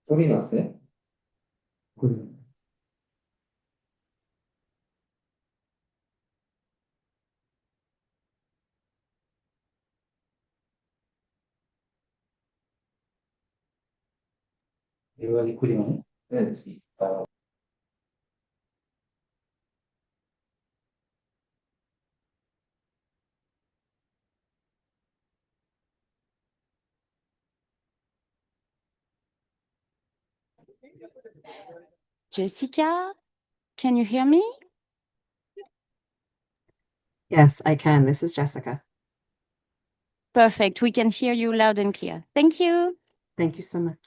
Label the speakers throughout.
Speaker 1: 소리 났어요? 그, 이거 그림은? 네, 있다.
Speaker 2: Jessica, can you hear me?
Speaker 3: Yes, I can. This is Jessica.
Speaker 2: Perfect. We can hear you loud and clear. Thank you.
Speaker 3: Thank you so much.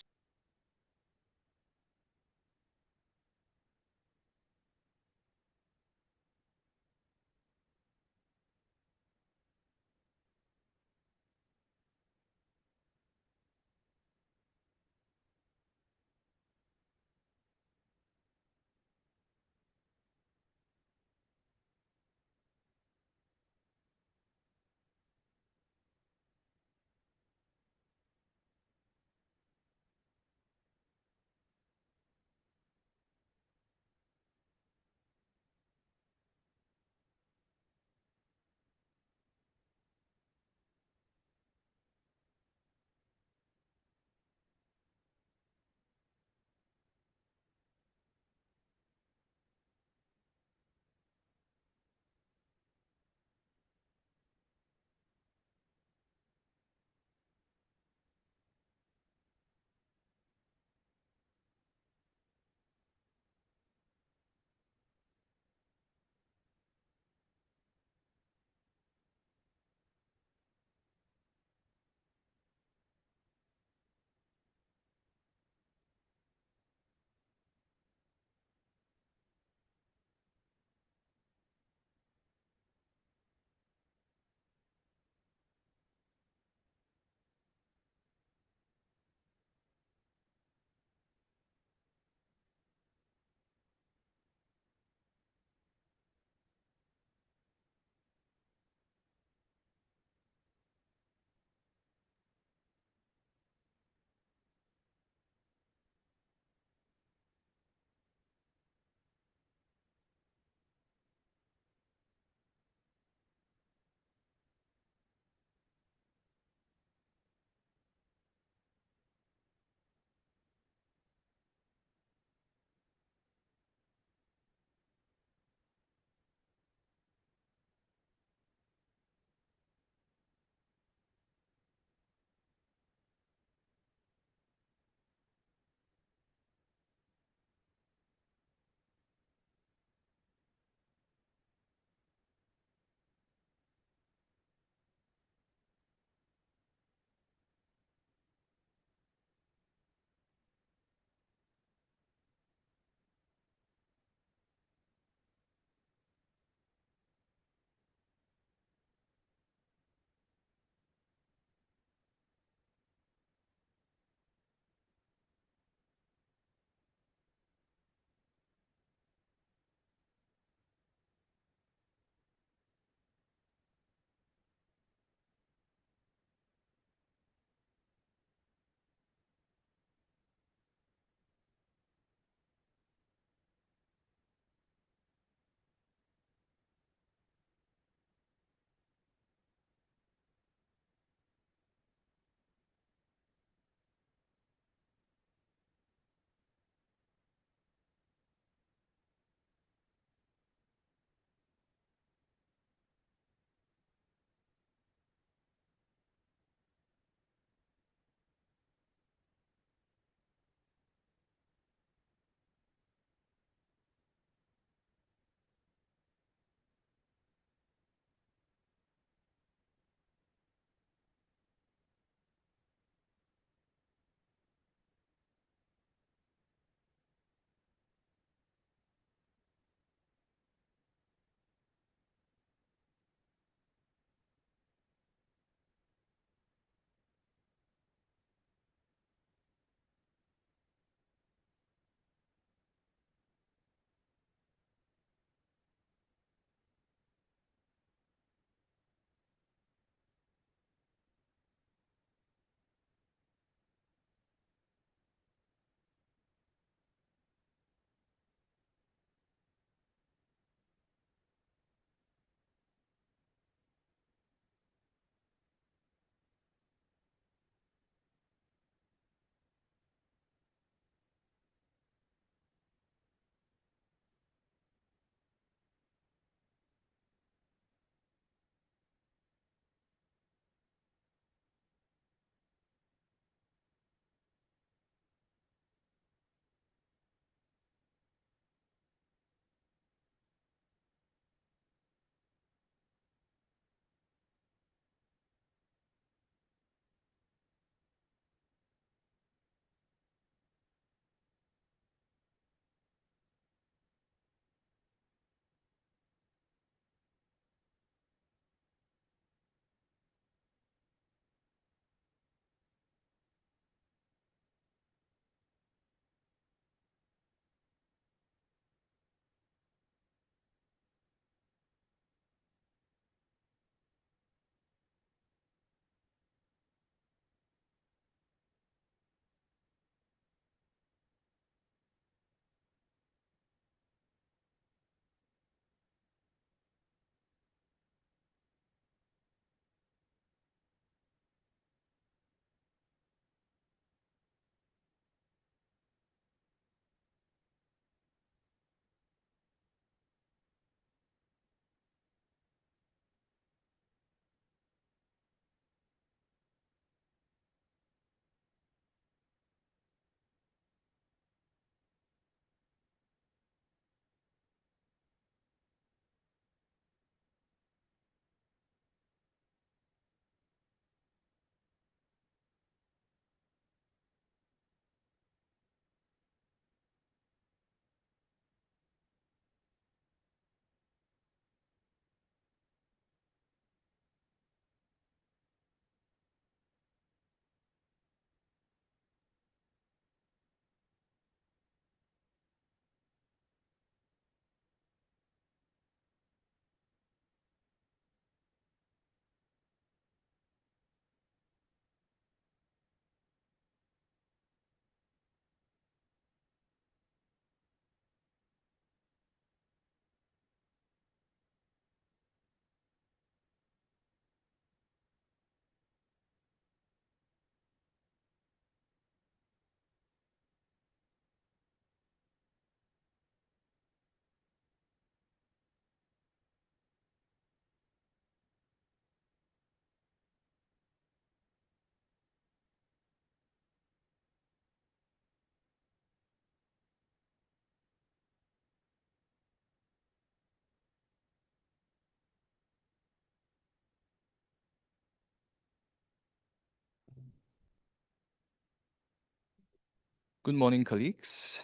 Speaker 4: Good morning, colleagues.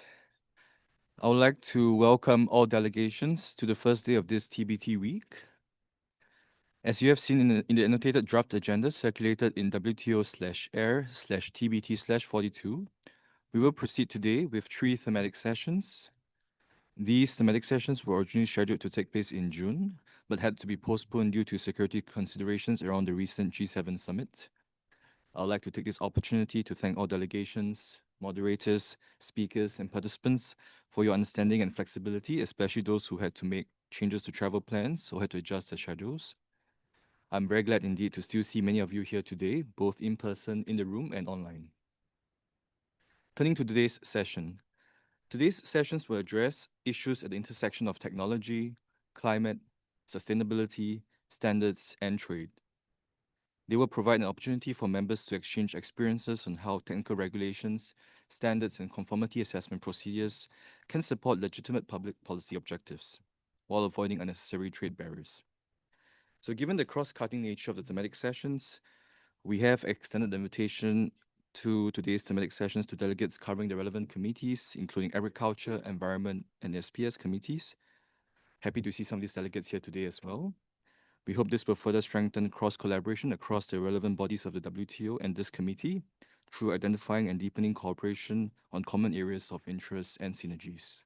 Speaker 4: I would like to welcome all delegations to the first day of this TBT week. As you have seen in the annotated draft agenda circulated in WTO/AIR/TBT/42, we will proceed today with 3 thematic sessions. These thematic sessions were originally scheduled to take place in June, but had to be postponed due to security considerations around the recent G7 summit. I would like to take this opportunity to thank all delegations, moderators, speakers, and participants for your understanding and flexibility, especially those who had to make changes to travel plans or had to adjust their schedules. I'm very glad indeed to still see many of you here today, both in person, in the room, and online. Turning to today's session. Today's sessions will address issues at the intersection of technology, climate, sustainability, standards, and trade. They will provide an opportunity for members to exchange experiences on how technical regulations, standards, and conformity assessment procedures can support legitimate public policy objectives while avoiding unnecessary trade barriers. So given the cross-cutting nature of the thematic sessions, we have extended the invitation to today's thematic sessions to delegates covering the relevant committees, including Agriculture, Environment, and SPS committees. Happy to see some of these delegates here today as well. We hope this will further strengthen cross-collaboration across the relevant bodies of the WTO and this committee through identifying and deepening cooperation on common areas of interest and synergies.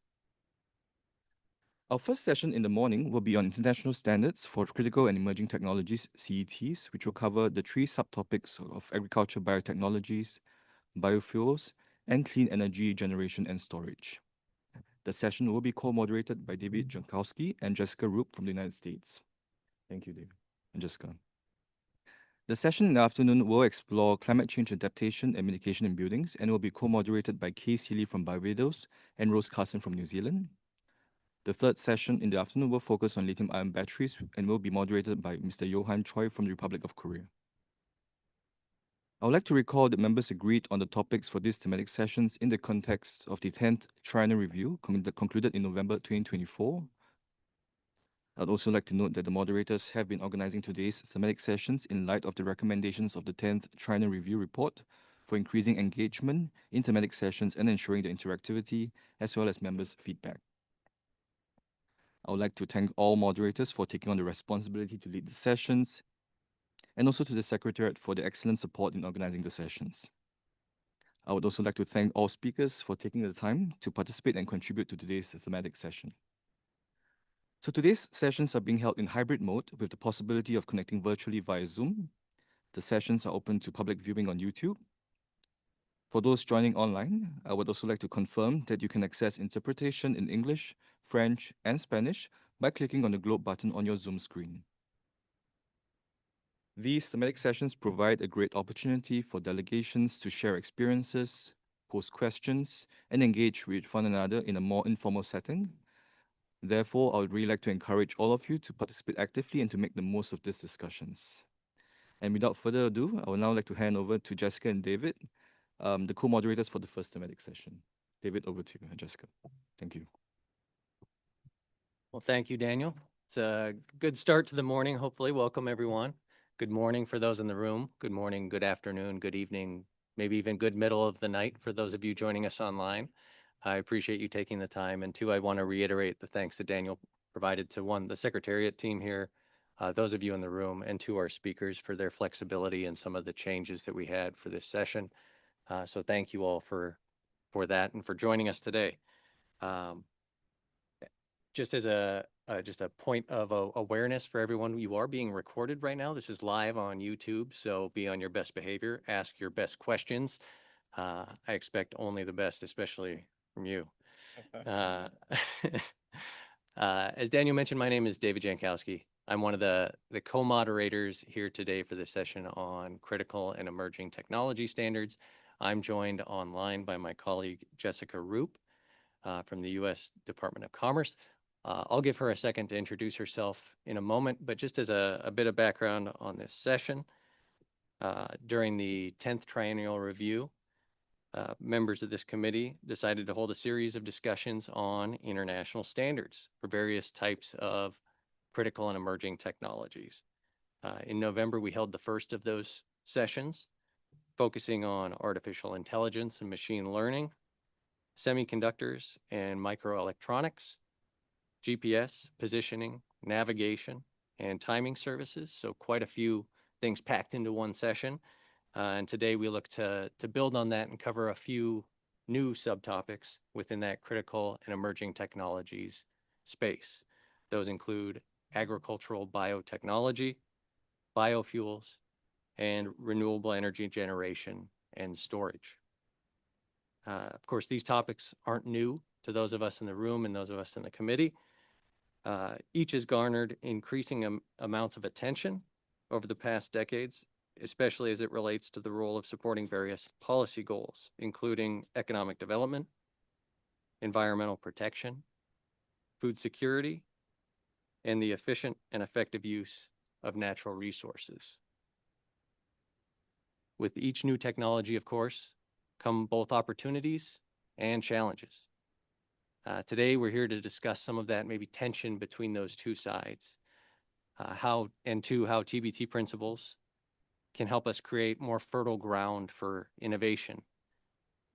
Speaker 4: Our first session in the morning will be on international standards for critical and emerging technologies, CETs, which will cover the 3 subtopics of agriculture biotechnologies, biofuels, and clean energy generation and storage. The session will be co-moderated by David Jankowski and Jessica Roop from the United States. Thank you, David and Jessica. The session in the afternoon will explore climate change adaptation and mitigation in buildings and will be co-moderated by Kay Seeley from Barbados and Rose Carson from New Zealand. The third session in the afternoon will focus on lithium-ion batteries and will be moderated by Mr. Johan Choi from the Republic of Korea. I would like to recall that members agreed on the topics for these thematic sessions in the context of the 10th Triennial Review concluded in November 2024. I'd also like to note that the moderators have been organizing today's thematic sessions in light of the recommendations of the 10th Triennial Review report for increasing engagement in thematic sessions and ensuring the interactivity as well as members' feedback. I would like to thank all moderators for taking on the responsibility to lead the sessions, and also to the Secretariat for the excellent support in organizing the sessions. I would also like to thank all speakers for taking the time to participate and contribute to today's thematic session. So today's sessions are being held in hybrid mode with the possibility of connecting virtually via Zoom. The sessions are open to public viewing on YouTube. For those joining online, I would also like to confirm that you can access interpretation in English, French, and Spanish by clicking on the globe button on your Zoom screen. These thematic sessions provide a great opportunity for delegations to share experiences, pose questions, and engage with one another in a more informal setting. Therefore, I would really like to encourage all of you to participate actively and to make the most of these discussions. And without further ado, I would now like to hand over to Jessica and David, the co-moderators for the first thematic session. David, over to you, and Jessica. Thank you.
Speaker 5: Well, thank you, Daniel. It's a good start to the morning, hopefully. Welcome, everyone. Good morning for those in the room. Good morning, good afternoon, good evening, maybe even good middle of the night for those of you joining us online. I appreciate you taking the time. And 2, I want to reiterate the thanks that Daniel provided to 1, the Secretariat team here, those of you in the room, and 2, our speakers for their flexibility and some of the changes that we had for this session. So thank you all for that and for joining us today. Just as a point of awareness for everyone, you are being recorded right now. This is live on YouTube, so be on your best behavior. Ask your best questions. I expect only the best, especially from you. As Daniel mentioned, my name is David Jankowski. I'm one of the co-moderators here today for this session on critical and emerging technology standards. I'm joined online by my colleague, Jessica Roop, from the U.S. Department of Commerce. I'll give her a second to introduce herself in a moment, but just as a bit of background on this session, during the 10th Triennial Review, members of this committee decided to hold a series of discussions on international standards for various types of critical and emerging technologies. In November, we held the first of those sessions, focusing on artificial intelligence and machine learning. semiconductors and microelectronics, GPS, positioning, navigation, and timing services. So quite a few things packed into one session. And today we look to build on that and cover a few new subtopics within that critical and emerging technologies space. Those include agricultural biotechnology, biofuels, and renewable energy generation and storage. Of course, these topics aren't new to those of us in the room and those of us in the committee. Each has garnered increasing amounts of attention over the past decades, especially as it relates to the role of supporting various policy goals, including economic development, environmental protection, food security, and the efficient and effective use of natural resources. With each new technology, of course, come both opportunities and challenges. Today, we're here to discuss some of that maybe tension between those two sides, how TBT principles can help us create more fertile ground for innovation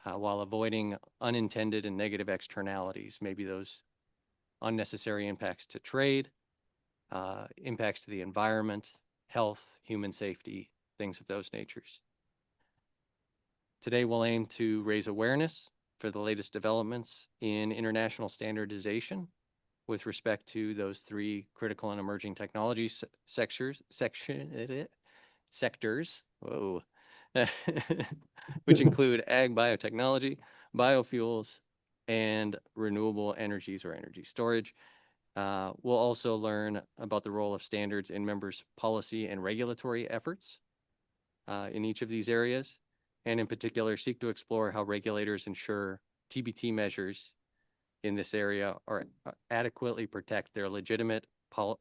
Speaker 5: while avoiding unintended and negative externalities, maybe those unnecessary impacts to trade, impacts to the environment, health, human safety, things of those natures. Today, we'll aim to raise awareness for the latest developments in international standardization with respect to those three critical and emerging technology sectors, whoa, which include ag biotechnology, biofuels, and renewable energies or energy storage. We'll also learn about the role of standards in members' policy and regulatory efforts in each of these areas, and in particular seek to explore how regulators ensure TBT measures in this area are adequately protect their legitimate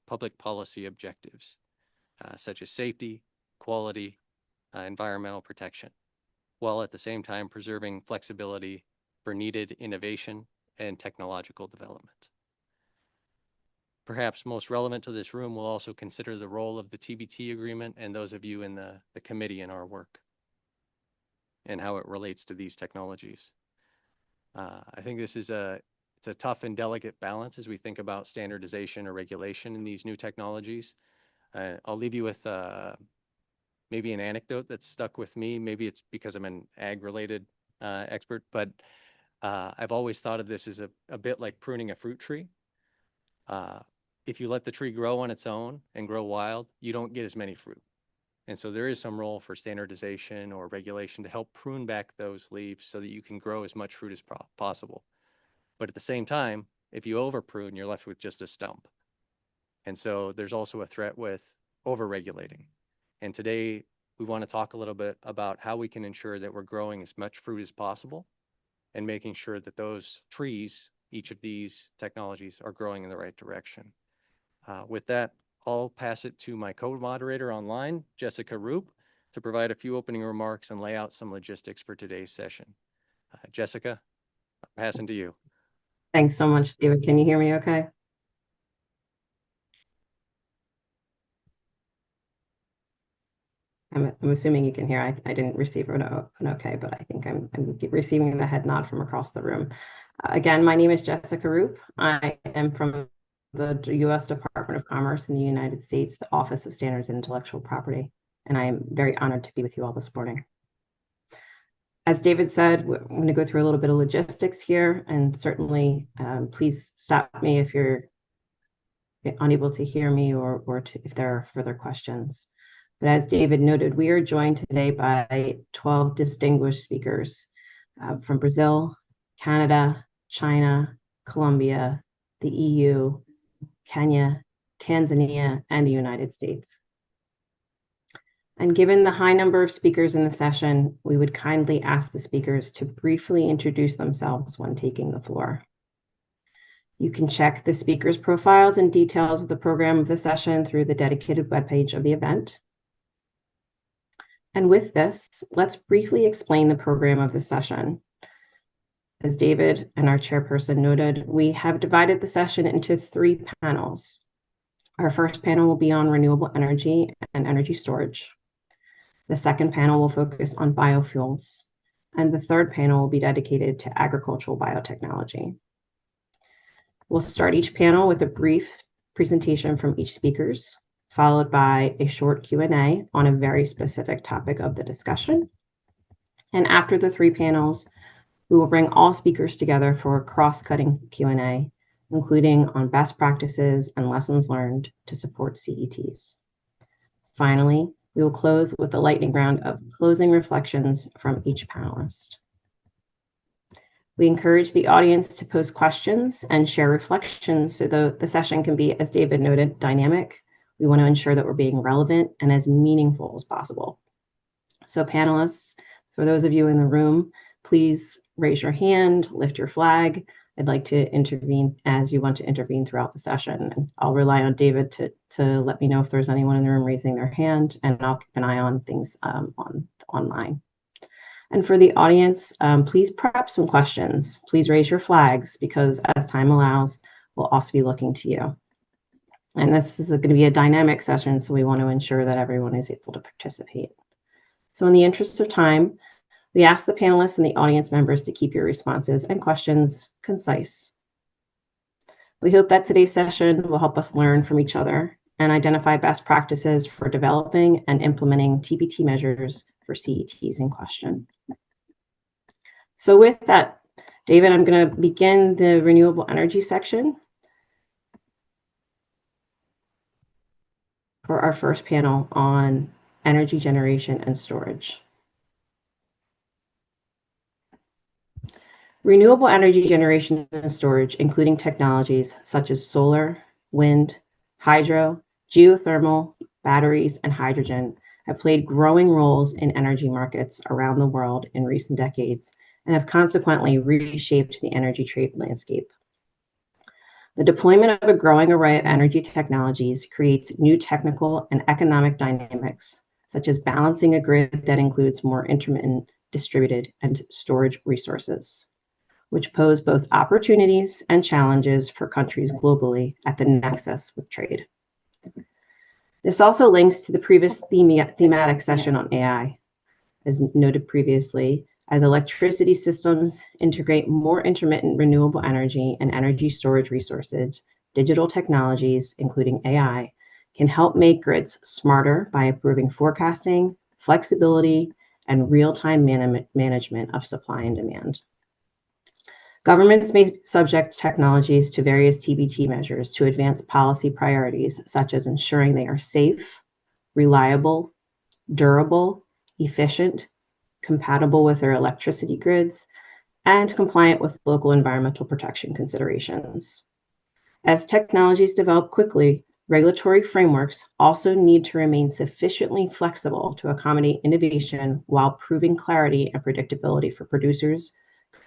Speaker 5: public policy objectives, such as safety, quality, environmental protection, while at the same time preserving flexibility for needed innovation and technological development. Perhaps most relevant to this room, we'll also consider the role of the TBT agreement and those of you in the committee in our work and how it relates to these technologies. I think this is it's a tough and delicate balance as we think about standardization or regulation in these new technologies. I'll leave you with maybe an anecdote that's stuck with me. Maybe it's because I'm an ag-related expert, but I've always thought of this as a bit like pruning a fruit tree. If you let the tree grow on its own and grow wild, you don't get as many fruit. And so there is some role for standardization or regulation to help prune back those leaves so that you can grow as much fruit as possible. But at the same time, if you over prune, you're left with just a stump. And so there's also a threat with over-regulating. And today we want to talk a little bit about how we can ensure that we're growing as much fruit as possible and making sure that those trees, each of these technologies, are growing in the right direction. With that, I'll pass it to my co-moderator online, Jessica Roop, to provide a few opening remarks and lay out some logistics for today's session. Jessica, passing to you.
Speaker 3: Thanks so much, David. Can you hear me okay? I'm assuming you can hear. I didn't receive an okay, but I think I'm receiving the head nod from across the room. Again, my name is Jessica Roop. I am from the U.S. Department of Commerce in the United States, the Office of Standards and Intellectual Property, and I am very honored to be with you all this morning. As David said, we're going to go through a little bit of logistics here, and certainly please stop me if you're unable to hear me or if there are further questions. But as David noted, we are joined today by 12 distinguished speakers from Brazil, Canada, China, Colombia, the EU, Kenya, Tanzania, and the United States. And given the high number of speakers in the session, we would kindly ask the speakers to briefly introduce themselves when taking the floor. You can check the speakers' profiles and details of the program of the session through the dedicated webpage of the event. And with this, let's briefly explain the program of the session. As David and our chairperson noted, we have divided the session into 3 panels. Our first panel will be on renewable energy and energy storage. The second panel will focus on biofuels. And the third panel will be dedicated to agricultural biotechnology. We'll start each panel with a brief presentation from each speakers, followed by a short Q&A on a very specific topic of the discussion. And after the three panels, we will bring all speakers together for a cross-cutting Q&A, including on best practices and lessons learned to support CETs. Finally, we will close with a lightning round of closing reflections from each panelist. We encourage the audience to post questions and share reflections so the session can be, as David noted, dynamic. We want to ensure that we're being relevant and as meaningful as possible. So panelists, for those of you in the room, please raise your hand, lift your flag. I'd like to intervene as you want to intervene throughout the session. And I'll rely on David to let me know if there's anyone in the room raising their hand, and I'll keep an eye on things online. And for the audience, please prep some questions. Please raise your flags because as time allows, we'll also be looking to you. And this is going to be a dynamic session, so we want to ensure that everyone is able to participate. So in the interest of time, we ask the panelists and the audience members to keep your responses and questions concise. We hope that today's session will help us learn from each other and identify best practices for developing and implementing TBT measures for CETs in question. So with that, David, I'm going to begin the renewable energy section for our first panel on energy generation and storage. Renewable energy generation and storage, including technologies such as solar, wind, hydro, geothermal, batteries, and hydrogen, have played growing roles in energy markets around the world in recent decades and have consequently reshaped the energy trade landscape. The deployment of a growing array of energy technologies creates new technical and economic dynamics, such as balancing a grid that includes more intermittent, distributed, and storage resources, which pose both opportunities and challenges for countries globally at the nexus with trade. This also links to the previous thematic session on AI. As noted previously, as electricity systems integrate more intermittent renewable energy and energy storage resources, digital technologies, including AI, can help make grids smarter by improving forecasting, flexibility, and real-time management of supply and demand. Governments may subject technologies to various TBT measures to advance policy priorities, such as ensuring they are safe, reliable, durable, efficient, compatible with their electricity grids, and compliant with local environmental protection considerations. As technologies develop quickly, regulatory frameworks also need to remain sufficiently flexible to accommodate innovation while proving clarity and predictability for producers,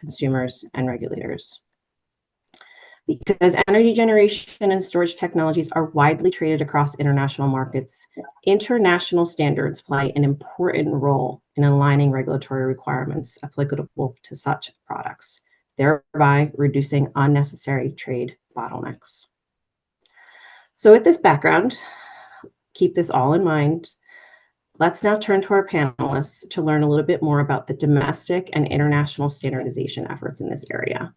Speaker 3: consumers, and regulators. Because energy generation and storage technologies are widely traded across international markets, international standards play an important role in aligning regulatory requirements applicable to such products, thereby reducing unnecessary trade bottlenecks. So with this background, keep this all in mind. Let's now turn to our panelists to learn a little bit more about the domestic and international standardization efforts in this area.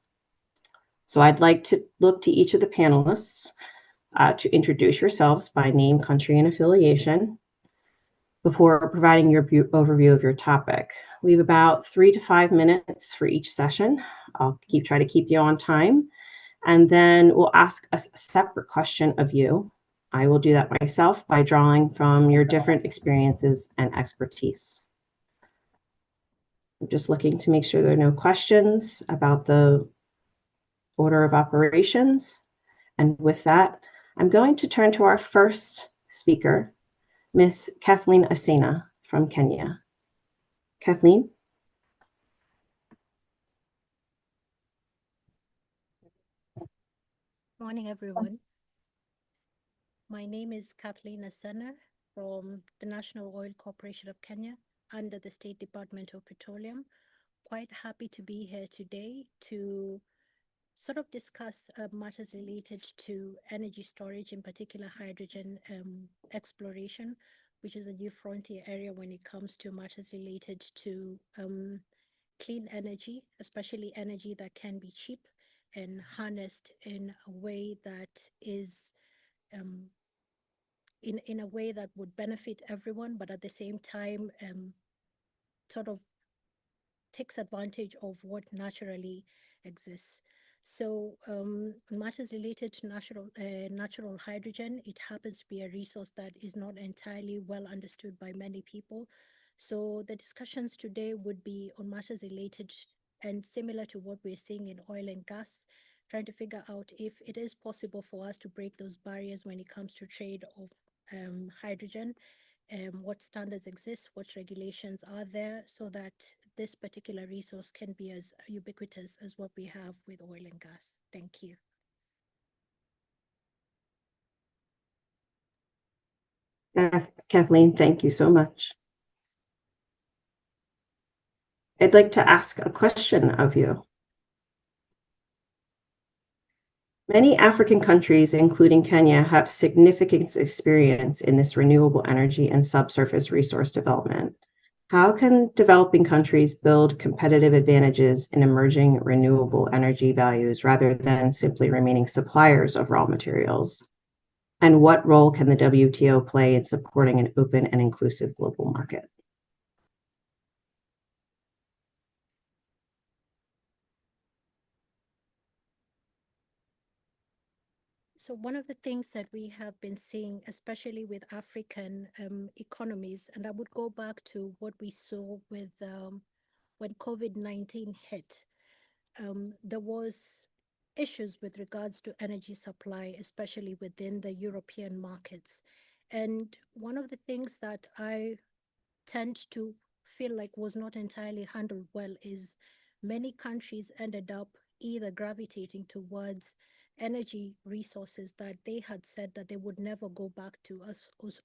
Speaker 3: So I'd like to look to each of the panelists to introduce yourselves by name, country, and affiliation before providing your overview of your topic. We have about 3 to 5 minutes for each session. I'll try to keep you on time, and then we'll ask a separate question of you. I will do that myself by drawing from your different experiences and expertise. I'm just looking to make sure there are no questions about the order of operations. And with that, I'm going to turn to our first speaker, Ms. Kathleen Asena from Kenya. Kathleen?
Speaker 6: Morning, everyone. My name is Kathleen Asena from the National Oil Corporation of Kenya under the State Department of Petroleum. Quite happy to be here today to sort of discuss matters related to energy storage, in particular hydrogen exploration, which is a new frontier area when it comes to matters related to clean energy, especially energy that can be cheap and harnessed in a way that is in a way that would benefit everyone, but at the same time sort of takes advantage of what naturally exists. So matters related to natural hydrogen, it happens to be a resource that is not entirely well understood by many people. So the discussions today would be on matters related and similar to what we're seeing in oil and gas, trying to figure out if it is possible for us to break those barriers when it comes to trade of hydrogen, what standards exist, what regulations are there, so that this particular resource can be as ubiquitous as what we have with oil and gas. Thank you.
Speaker 3: Kathleen, thank you so much. I'd like to ask a question of you. Many African countries, including Kenya, have significant experience in this renewable energy and subsurface resource development. How can developing countries build competitive advantages in emerging renewable energy values rather than simply remaining suppliers of raw materials? And what role can the WTO play in supporting an open and inclusive global market?
Speaker 6: So one of the things that we have been seeing, especially with African economies, and I would go back to what we saw with when COVID-19 hit, there was issues with regards to energy supply, especially within the European markets. And one of the things that I tend to feel like was not entirely handled well is many countries ended up either gravitating towards energy resources that they had said that they would never go back to,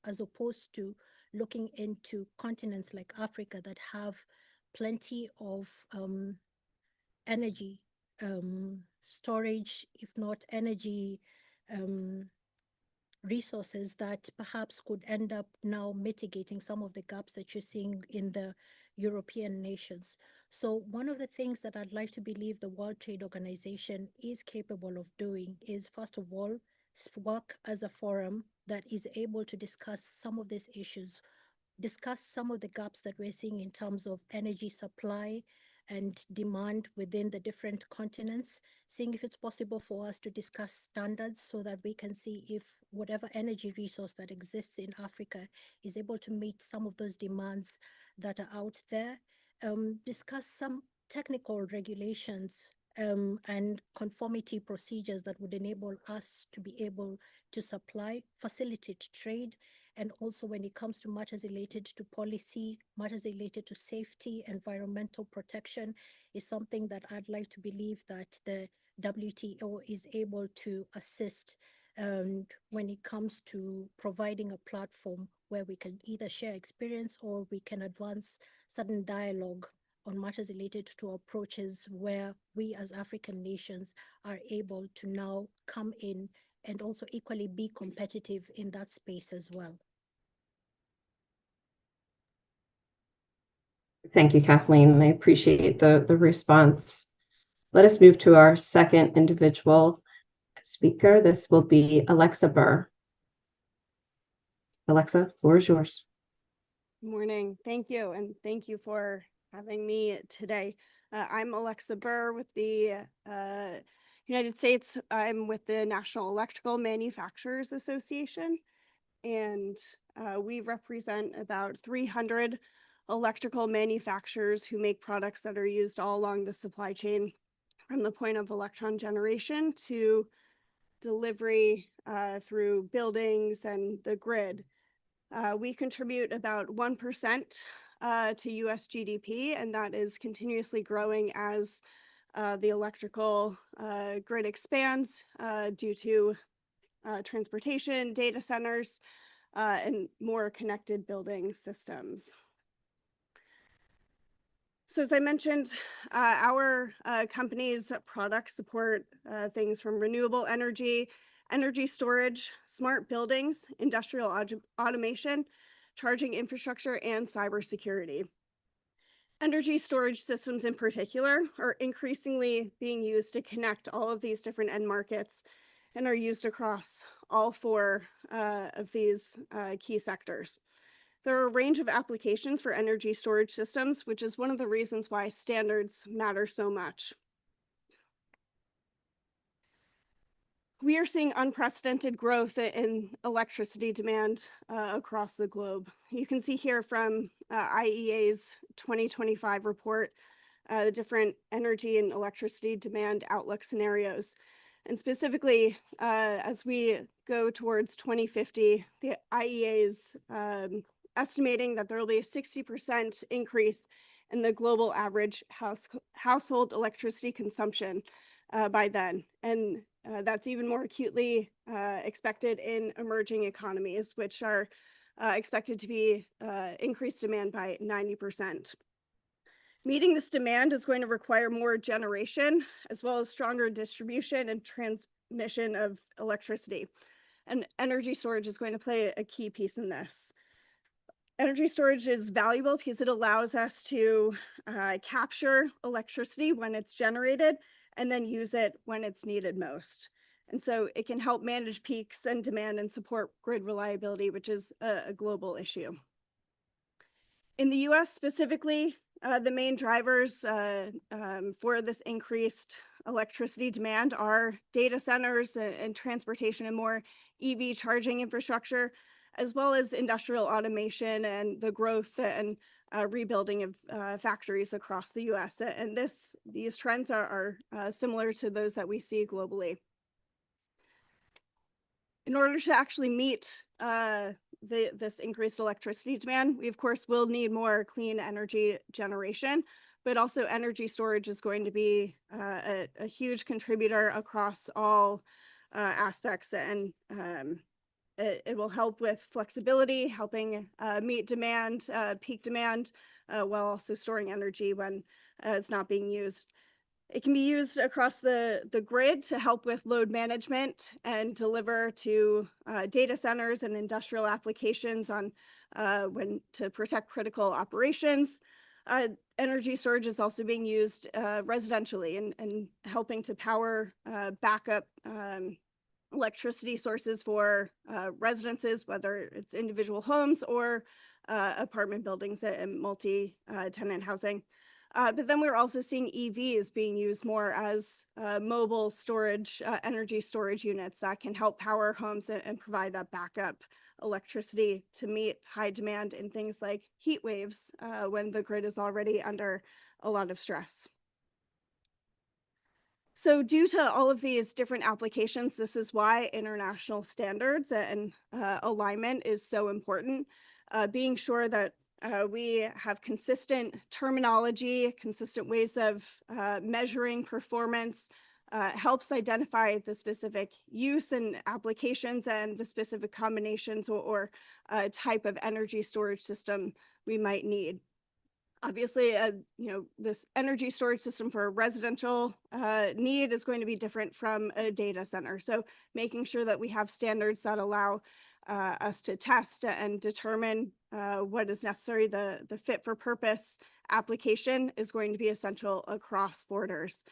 Speaker 6: as opposed to looking into continents like Africa that have plenty of energy storage, if not energy resources that perhaps could end up now mitigating some of the gaps that you're seeing in the European nations. So one of the things that I'd like to believe the World Trade Organization is capable of doing is, first of all, work as a forum that is able to discuss some of these issues, discuss some of the gaps that we're seeing in terms of energy supply and demand within the different continents, seeing if it's possible for us to discuss standards so that we can see if whatever energy resource that exists in Africa is able to meet some of those demands that are out there. Discuss some technical regulations and conformity procedures that would enable us to be able to supply, facilitate trade, and also when it comes to matters related to policy, matters related to safety, environmental protection, is something that I'd like to believe that the WTO is able to assist when it comes to providing a platform where we can either share experience or we can advance certain dialogue on matters related to approaches where we as African nations are able to now come in and also equally be competitive in that space as well.
Speaker 3: Thank you, Kathleen. I appreciate the response. Let us move to our second individual speaker. This will be Alexa Burr. Alexa, floor is yours.
Speaker 7: Good morning. Thank you. And thank you for having me today. I'm Alexa Burr with the United States. I'm with the National Electrical Manufacturers Association, and we represent about 300 electrical manufacturers who make products that are used all along the supply chain, from the point of electron generation to delivery through buildings and the grid. We contribute about 1% to US GDP, and that is continuously growing as the electrical grid expands due to transportation, data centers, and more connected building systems. So as I mentioned, our company's products support things from renewable energy, energy storage, smart buildings, industrial automation, charging infrastructure, and cybersecurity. Energy storage systems in particular are increasingly being used to connect all of these different end markets and are used across all four of these key sectors. There are a range of applications for energy storage systems, which is one of the reasons why standards matter so much. We are seeing unprecedented growth in electricity demand across the globe. You can see here from IEA's 2025 report, the different energy and electricity demand outlook scenarios. And specifically, as we go towards 2050, the IEA is estimating that there will be a 60% increase in the global average household electricity consumption by then. And that's even more acutely expected in emerging economies, which are expected to be increased demand by 90%. Meeting this demand is going to require more generation, as well as stronger distribution and transmission of electricity. And energy storage is going to play a key piece in this. Energy storage is valuable because it allows us to capture electricity when it's generated and then use it when it's needed most. And so it can help manage peaks and demand and support grid reliability, which is a global issue. In the US specifically, the main drivers for this increased electricity demand are data centers and transportation and more EV charging infrastructure, as well as industrial automation and the growth and rebuilding of factories across the US. And these trends are similar to those that we see globally. In order to actually meet this increased electricity demand, we of course will need more clean energy generation, but also energy storage is going to be a huge contributor across all aspects, and it will help with flexibility, helping meet demand, peak demand, while also storing energy when it's not being used. It can be used across the grid to help with load management and deliver to data centers and industrial applications on to protect critical operations. Energy storage is also being used residentially and helping to power backup electricity sources for residences, whether it's individual homes or apartment buildings and multi-tenant housing. But then we're also seeing EVs being used more as mobile storage, energy storage units that can help power homes and provide that backup electricity to meet high demand in things like heat waves when the grid is already under a lot of stress. So due to all of these different applications, this is why international standards and alignment is so important. Being sure that we have consistent terminology, consistent ways of measuring performance, helps identify the specific use and applications and the specific combinations or type of energy storage system we might need. Obviously, this energy storage system for a residential need is going to be different from a data center. So making sure that we have standards that allow us to test and determine what is necessary, the fit for purpose application is going to be essential across borders.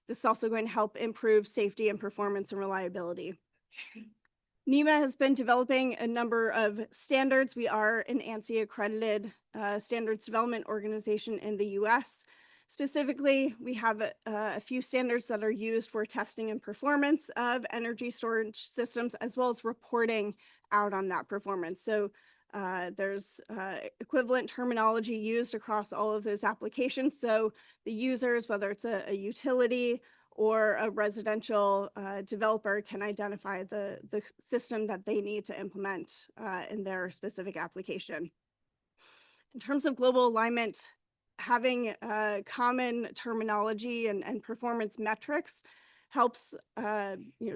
Speaker 7: This is also going to help improve safety and performance and reliability. NEMA has been developing a number of standards. We are an ANSI accredited standards development organization in the US. Specifically, we have a few standards that are used for testing and performance of energy storage systems, as well as reporting out on that performance. So there's equivalent terminology used across all of those applications. So the users, whether it's a utility or a residential developer, can identify the system that they need to implement in their specific application. In terms of global alignment, having common terminology and performance metrics helps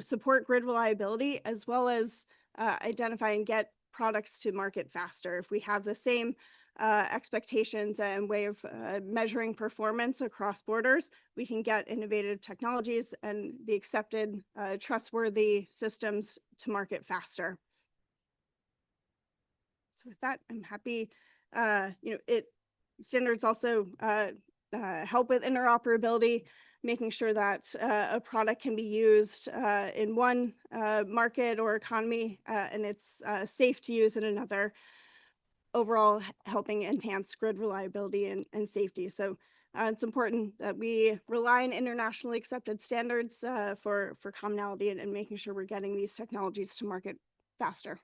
Speaker 7: support grid reliability, as well as identify and get products to market faster. If we have the same expectations and way of measuring performance across borders, we can get innovative technologies and the accepted, trustworthy systems to market faster. So with that, I'm happy. standards also help with interoperability, making sure that a product can be used in one market or economy and it's safe to use in another, overall helping enhance grid reliability and safety. So it's important that we rely on internationally accepted standards for commonality and making sure we're getting these technologies to market faster.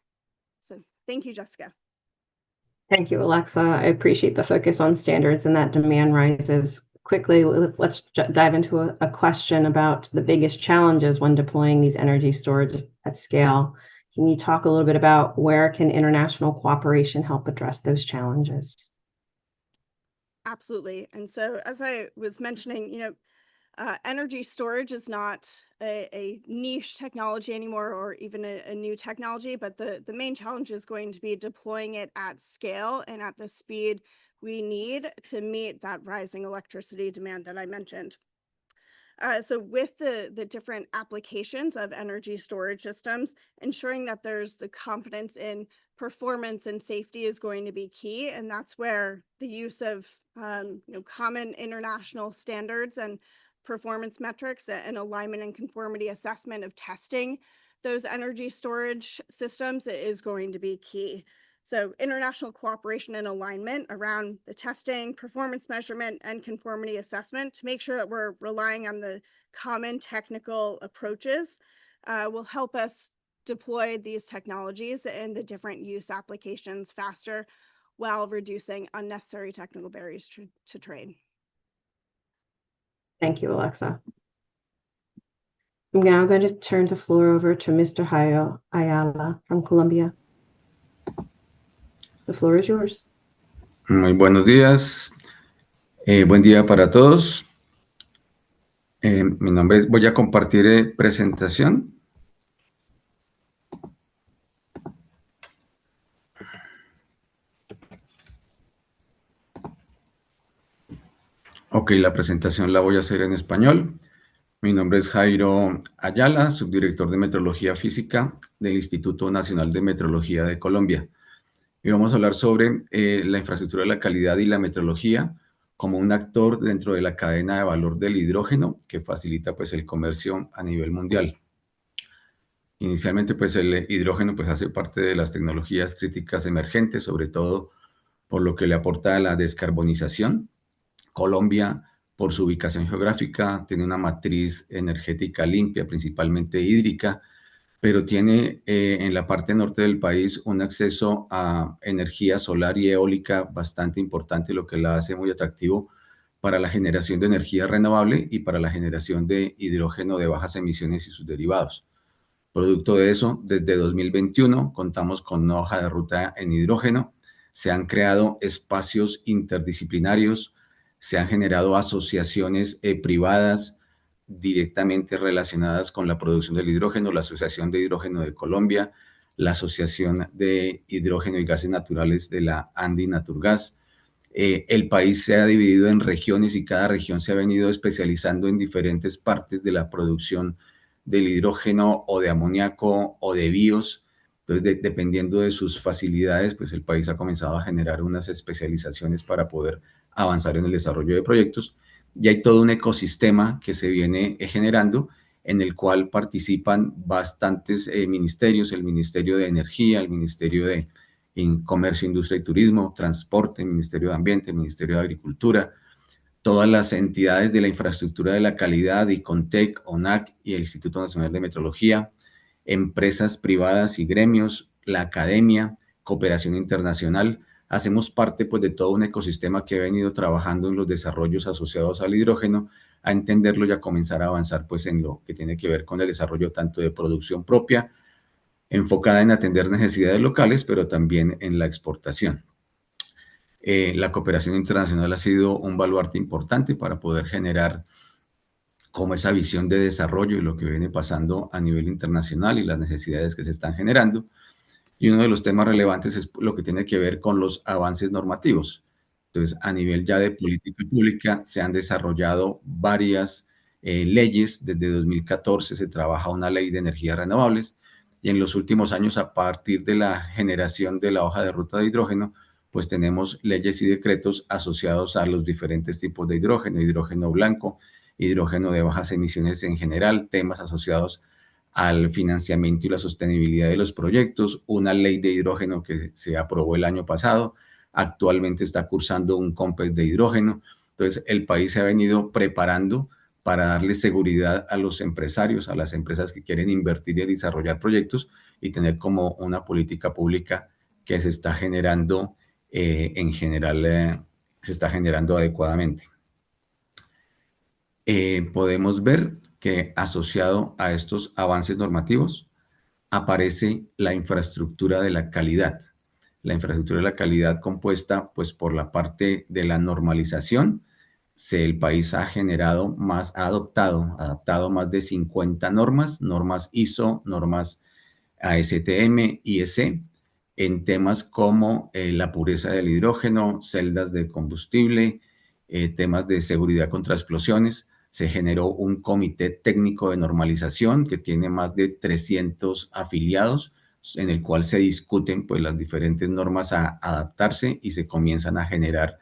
Speaker 7: So thank you, Jessica.
Speaker 3: Thank you, Alexa. I appreciate the focus on standards and that demand rises quickly. Let's dive into a question about the biggest challenges when deploying these energy storage at scale. Can you talk a little bit about where can international cooperation help address those challenges?
Speaker 7: Absolutely. And so as I was mentioning, energy storage is not a niche technology anymore or even a new technology, but the main challenge is going to be deploying it at scale and at the speed we need to meet that rising electricity demand that I mentioned. So with the different applications of energy storage systems, ensuring that there's the confidence in performance and safety is going to be key. And that's where the use of common international standards and performance metrics and alignment and conformity assessment of testing those energy storage systems is going to be key. So international cooperation and alignment around the testing, performance measurement, and conformity assessment to make sure that we're relying on the common technical approaches will help us deploy these technologies in the different use applications faster while reducing unnecessary technical barriers to trade.
Speaker 3: Thank you, Alexa. I'm now going to turn the floor over to Mr. Jairo Ayala from Colombia. The floor is yours.
Speaker 8: Muy buenos días. Buen día para todos. Mi nombre es, voy a compartir presentación. Ok, la presentación la voy a hacer en español. Mi nombre es Jairo Ayala, subdirector de Metrología Física del Instituto Nacional de Metrología de Colombia. Y vamos a hablar sobre la infraestructura de la calidad y la metrología como un actor dentro de la cadena de valor del hidrógeno que facilita pues el comercio a nivel mundial. Inicialmente pues el hidrógeno pues hace parte de las tecnologías críticas emergentes, sobre todo por lo que le aporta a la descarbonización. Colombia, por su ubicación geográfica, tiene una matriz energética limpia, principalmente hídrica, pero tiene en la parte norte del país un acceso a energía solar y eólica bastante importante, lo que la hace muy atractivo para la generación de energía renovable y para la generación de hidrógeno de bajas emisiones y sus derivados. Producto de eso, desde 2021 contamos con una hoja de ruta en hidrógeno, se han creado espacios interdisciplinarios, se han generado asociaciones privadas directamente relacionadas con la producción del hidrógeno, la Asociación de Hidrógeno de Colombia, la Asociación de Hidrógeno y Gases Naturales de la Andi Naturgas. El país se ha dividido en regiones y cada región se ha venido especializando en diferentes partes de la producción del hidrógeno o de amoníaco o de bios. Entonces, dependiendo de sus facilidades, pues el país ha comenzado a generar unas especializaciones para poder avanzar en el desarrollo de proyectos. Y hay todo un ecosistema que se viene generando en el cual participan bastantes ministerios, el Ministerio de Energía, el Ministerio de Comercio, Industria y Turismo, Transporte, el Ministerio de Ambiente, el Ministerio de Agricultura, todas las entidades de la infraestructura de la calidad, ICONTEC, ONAC y el Instituto Nacional de Metrología, empresas privadas y gremios, la academia, cooperación internacional. Hacemos parte pues, de todo un ecosistema que ha venido trabajando en los desarrollos asociados al hidrógeno, a entenderlo y a comenzar a avanzar pues, en lo que tiene que ver con el desarrollo tanto de producción propia, enfocada en atender necesidades locales, pero también en la exportación. La cooperación internacional ha sido un baluarte importante para poder generar como esa visión de desarrollo y lo que viene pasando a nivel internacional y las necesidades que se están generando. Y uno de los temas relevantes es lo que tiene que ver con los avances normativos. Entonces, a nivel ya de política pública, se han desarrollado varias leyes. Desde 2014 se trabaja una ley de energías renovables y en los últimos años, a partir de la generación de la hoja de ruta de hidrógeno, pues tenemos leyes y decretos asociados a los diferentes tipos de hidrógeno, hidrógeno blanco, hidrógeno de bajas emisiones en general, temas asociados al financiamiento y la sostenibilidad de los proyectos, una ley de hidrógeno que se aprobó el año pasado, actualmente está cursando un COMPES de hidrógeno. Entonces, el país se ha venido preparando para darle seguridad a los empresarios, a las empresas que quieren invertir y desarrollar proyectos y tener como una política pública que se está generando en general, se está generando adecuadamente. Podemos ver que asociado a estos avances normativos aparece la infraestructura de la calidad. La infraestructura de la calidad compuesta pues por la parte de la normalización. El país ha generado ha adaptado más de 50 normas ISO, normas ASTM, IEC, en temas como la pureza del hidrógeno, celdas de combustible, temas de seguridad contra explosiones. Se generó un comité técnico de normalización que tiene más de 300 afiliados, en el cual se discuten pues, las diferentes normas a adaptarse y se comienzan a generar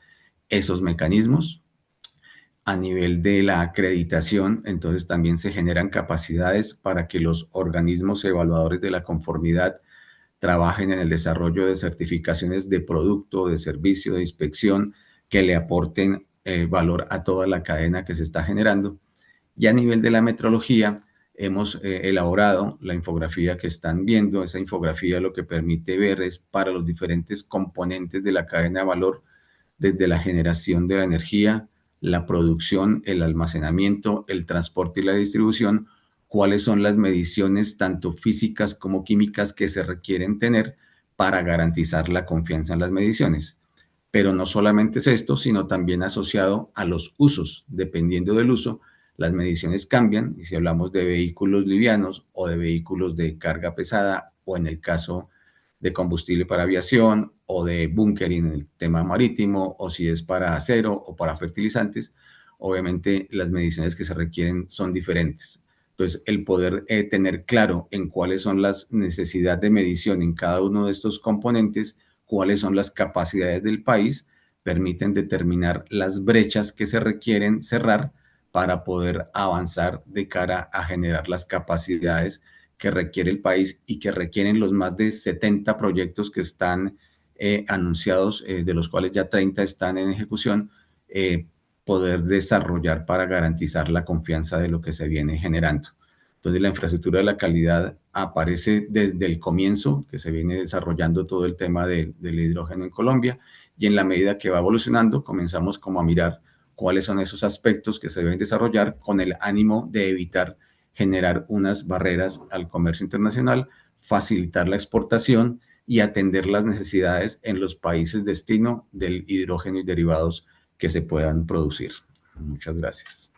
Speaker 8: esos mecanismos. A nivel de la acreditación, entonces también se generan capacidades para que los organismos evaluadores de la conformidad trabajen en el desarrollo de certificaciones de producto, de servicio, de inspección, que le aporten valor a toda la cadena que se está generando. Y a nivel de la metrología, hemos elaborado la infografía que están viendo. Esa infografía lo que permite ver es para los diferentes componentes de la cadena de valor, desde la generación de la energía, la producción, el almacenamiento, el transporte y la distribución, cuáles son las mediciones tanto físicas como químicas que se requieren tener para garantizar la confianza en las mediciones. Pero no solamente es esto, sino también asociado a los usos. Dependiendo del uso, las mediciones cambian, y si hablamos de vehículos livianos o de vehículos de carga pesada, o en el caso de combustible para aviación o de bunkering en el tema marítimo, o si es para acero o para fertilizantes, obviamente las mediciones que se requieren son diferentes. Entonces, el poder tener claro en cuáles son las necesidades de medición en cada uno de estos componentes, cuáles son las capacidades del país, permiten determinar las brechas que se requieren cerrar para poder avanzar de cara a generar las capacidades que requiere el país y que requieren los más de 70 proyectos que están anunciados, de los cuales ya 30 están en ejecución, poder desarrollar para garantizar la confianza de lo que se viene generando. Entonces, la infraestructura de la calidad aparece desde el comienzo, que se viene desarrollando todo el tema del hidrógeno en Colombia, y en la medida que va evolucionando, comenzamos como a mirar cuáles son esos aspectos que se deben desarrollar con el ánimo de evitar generar unas barreras al comercio internacional, facilitar la exportación y atender las necesidades en los países destino del hidrógeno y derivados que se puedan producir. Muchas gracias.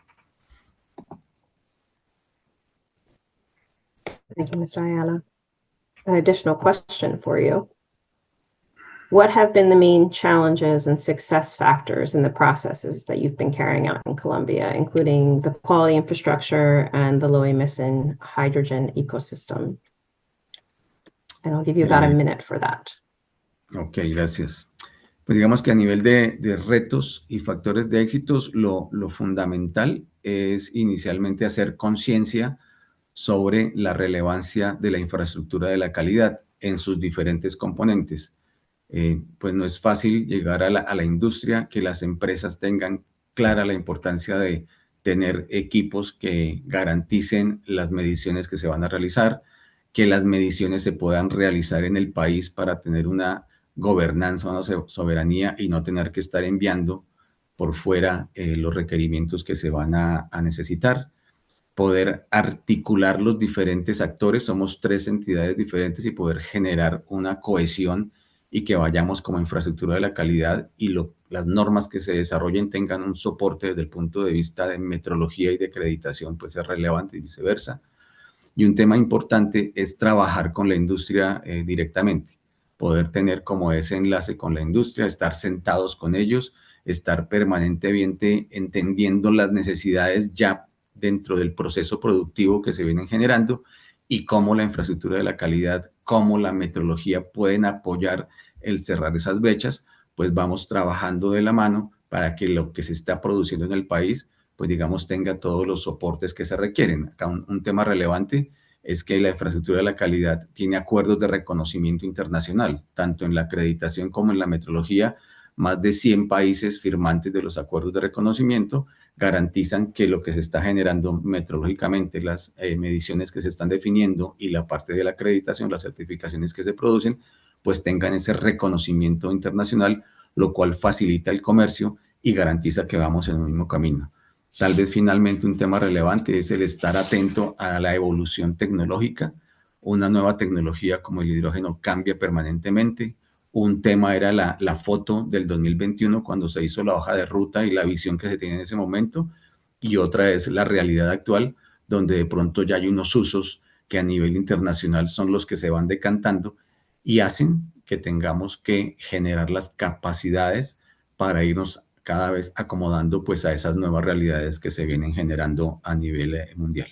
Speaker 3: Thank you, Mr. Ayala. An additional question for you. What have been the main challenges and success factors in the processes that you've been carrying out in Colombia, including the quality infrastructure and the low emission hydrogen ecosystem? And I'll give you about a minute for that.
Speaker 8: Ok, gracias. Pues digamos que a nivel de retos y factores de éxitos, lo fundamental es inicialmente hacer conciencia sobre la relevancia de la infraestructura de la calidad en sus diferentes componentes. Pues no es fácil llegar a la industria, que las empresas tengan clara la importancia de tener equipos que garanticen las mediciones que se van a realizar, que las mediciones se puedan realizar en el país para tener una gobernanza, una soberanía y no tener que estar enviando por fuera los requerimientos que se van a necesitar. Poder articular los diferentes actores, somos 3 entidades diferentes, y poder generar una cohesión y que vayamos como infraestructura de la calidad y las normas que se desarrollen tengan un soporte desde el punto de vista de metrología y de acreditación, pues es relevante y viceversa. Y un tema importante es trabajar con la industria directamente, poder tener como ese enlace con la industria, estar sentados con ellos, estar permanentemente entendiendo las necesidades ya dentro del proceso productivo que se vienen generando y cómo la infraestructura de la calidad, cómo la metrología pueden apoyar el cerrar esas brechas pues vamos trabajando de la mano para que lo que se está produciendo en el país, pues digamos, tenga todos los soportes que se requieren. Acá un tema relevante es que la infraestructura de la calidad tiene acuerdos de reconocimiento internacional, tanto en la acreditación como en la metrología. Más de 100 países firmantes de los acuerdos de reconocimiento garantizan que lo que se está generando metrológicamente, las mediciones que se están definiendo y la parte de la acreditación, las certificaciones que se producen, pues tengan ese reconocimiento internacional, lo cual facilita el comercio y garantiza que vamos en el mismo camino. Tal vez finalmente un tema relevante es el estar atento a la evolución tecnológica. Una nueva tecnología como el hidrógeno cambia permanentemente. Un tema era la foto del 2021 cuando se hizo la hoja de ruta y la visión que se tiene en ese momento. Y otra es la realidad actual, donde de pronto ya hay unos usos que a nivel internacional son los que se van decantando y hacen que tengamos que generar las capacidades para irnos cada vez acomodando pues a esas nuevas realidades que se vienen generando a nivel mundial.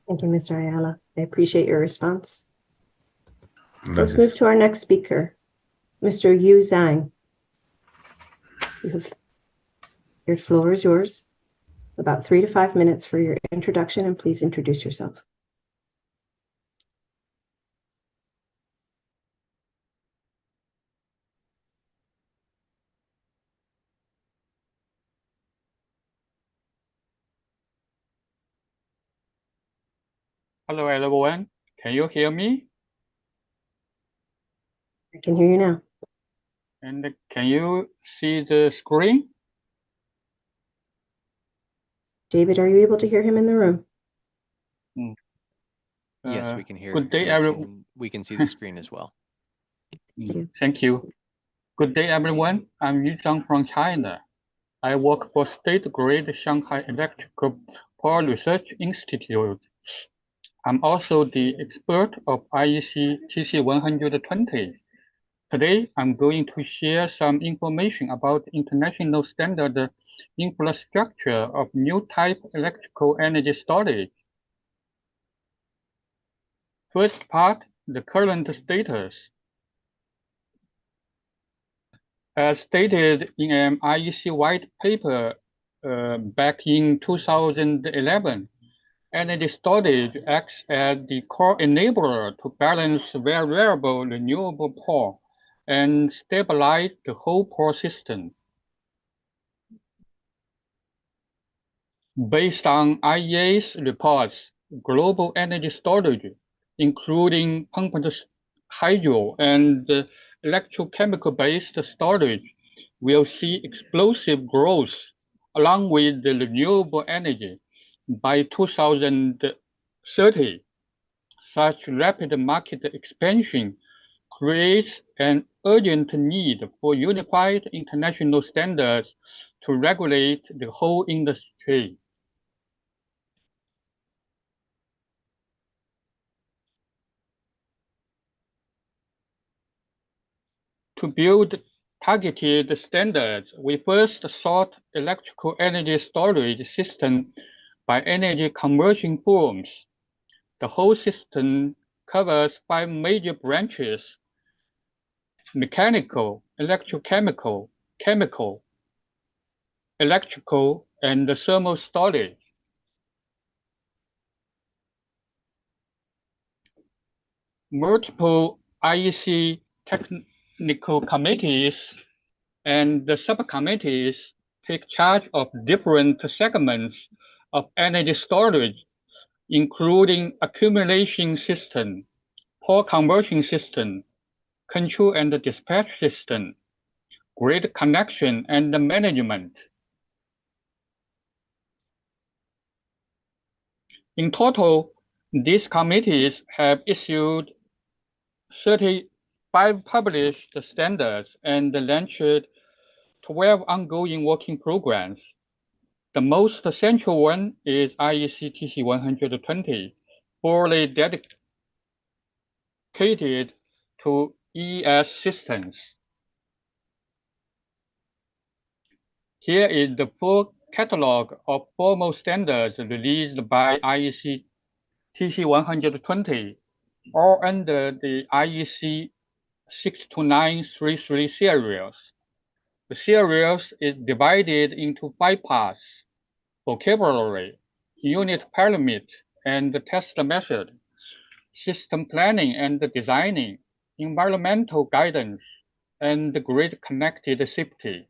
Speaker 3: Thank you, Mr. Ayala. I appreciate your response. Let's move
Speaker 8: Gracias.
Speaker 3: to our next speaker, Mr. Yu Zhang. Your floor is yours. About 3 to 5 minutes for your introduction, and please introduce yourself.
Speaker 9: Hello, everyone. Can you hear me?
Speaker 3: I can hear you now.
Speaker 9: And can you see the screen?
Speaker 3: David, are you able to hear him in the room?
Speaker 5: Yes, we can hear.
Speaker 9: Good day,
Speaker 5: and
Speaker 9: everyone.
Speaker 5: we can see the screen as well.
Speaker 9: Thank you. Good day, everyone. I'm Yu Zhang from China. I work for state-grade Shanghai Electrical Power Research Institute. I'm also the expert of IEC TC120. Today, I'm going to share some information about international standard infrastructure of new type electrical energy storage. First part, the current status. As stated in an IEC white paper back in 2011, energy storage acts as the core enabler to balance variable renewable power and stabilize the whole power system. Based on IEA's reports, global energy storage, including pumped hydro and electrochemical-based storage, will see explosive growth along with the renewable energy. By 2030, such rapid market expansion creates an urgent need for unified international standards to regulate the whole industry. To build targeted standards, we first sought electrical energy storage system by energy conversion firms. The whole system covers 5 major branches: mechanical, electrochemical, chemical, electrical, and thermal storage. Multiple IEC technical committees and the subcommittees take charge of different segments of energy storage, including accumulation system, power conversion system, control and dispatch system, grid connection and management. In total, these committees have issued 35 published standards and launched 12 ongoing working programs. The most central one is IEC TC120, fully dedicated to ES systems. Here is the full catalog of formal standards released by IEC TC120 all under the IEC 62933 series. The series is divided into 5 parts: vocabulary, unit parameter and test method, system planning and designing, environmental guidance, and grid connected safety.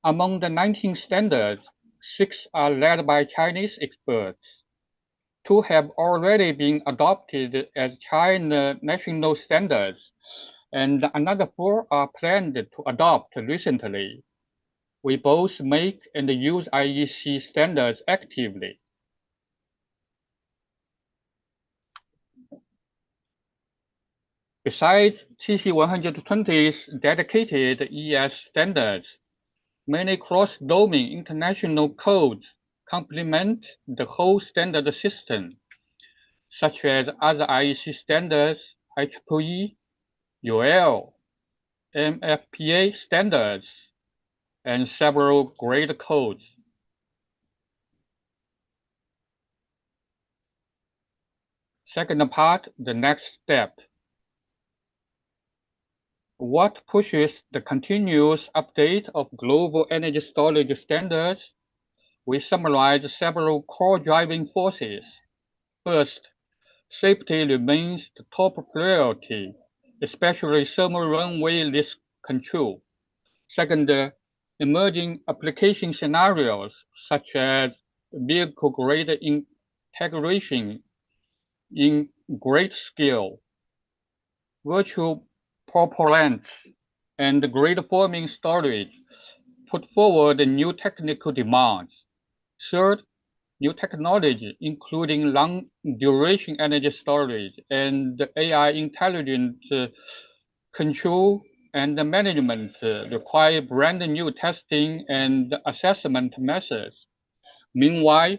Speaker 9: Among the 19 standards, 6 are led by Chinese experts. 2 have already been adopted as China national standards, and another 4 are planned to adopt recently. We both make and use IEC standards actively. Besides TC 120's dedicated ES standards, many cross-domain international codes complement the whole standard system, such as other IEC standards, IEEE, UL, MFPA standards, and several grade codes. Second part, the next step. What pushes the continuous update of global energy storage standards? We summarize several core driving forces. First, safety remains the top priority, especially thermal runaway risk control. Second, emerging application scenarios such as vehicle-grade integration in great scale, virtual propellants, and grid forming storage put forward new technical demands. Third, new technology, including long-duration energy storage and AI intelligent control and management, require brand new testing and assessment methods. Meanwhile,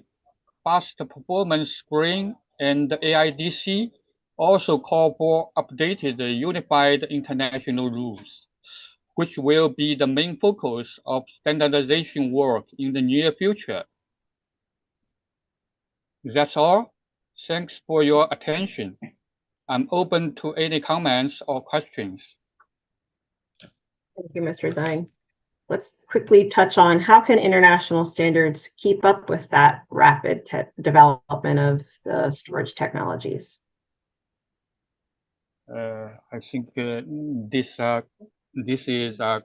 Speaker 9: fast performance screen and AIDC also call for updated unified international rules, which will be the main focus of standardization work in the near future. That's all. Thanks for your attention. I'm open to any comments or questions.
Speaker 3: Thank you, Mr. Zine. Let's quickly touch on how can international standards keep up with that rapid development of the storage technologies?
Speaker 9: I think this is a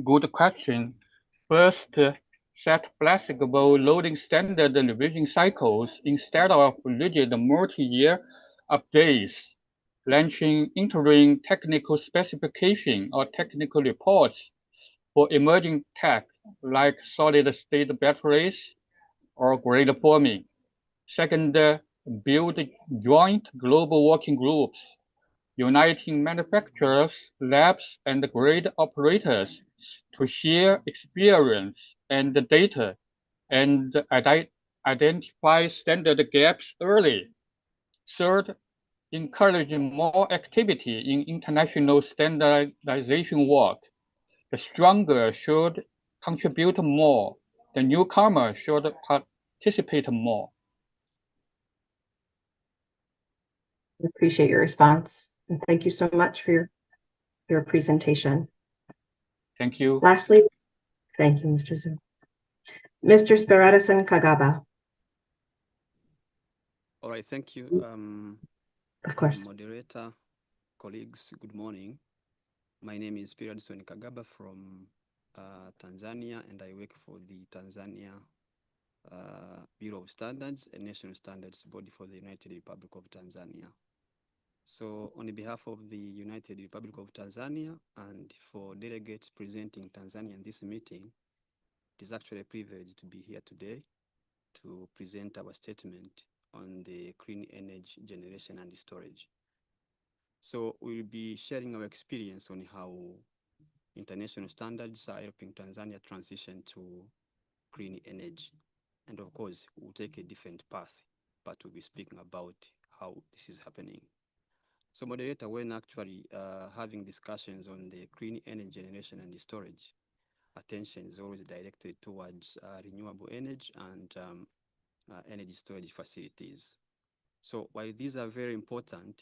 Speaker 9: good question. First, set flexible loading standard revision cycles instead of rigid multi-year updates. Launching interim technical specification or technical reports for emerging tech like solid-state batteries or grid forming. Second, build joint global working groups, uniting manufacturers, labs, and grid operators to share experience and data and identify standard gaps early. Third, encourage more activity in international standardization work. The stronger should contribute more. The newcomer should participate more.
Speaker 3: I appreciate your response. And thank you so much for your presentation.
Speaker 9: Thank you.
Speaker 3: Lastly, thank you, Mr. Zhu. Mr. Spiradison Kagaba.
Speaker 10: All right, thank you.
Speaker 3: Of course.
Speaker 10: Moderator, colleagues, good morning. My name is Spiradison Kagaba from Tanzania, and I work for the Tanzania Bureau of Standards, a national standards body for the United Republic of Tanzania. So on behalf of the United Republic of Tanzania and for delegates presenting Tanzania in this meeting, it is actually a privilege to be here today to present our statement on the clean energy generation and storage. So we'll be sharing our experience on how international standards are helping Tanzania transition to clean energy. And of course, we'll take a different path, but we'll be speaking about how this is happening. So moderator, when actually having discussions on the clean energy generation and storage, attention is always directed towards renewable energy and energy storage facilities. So while these are very important,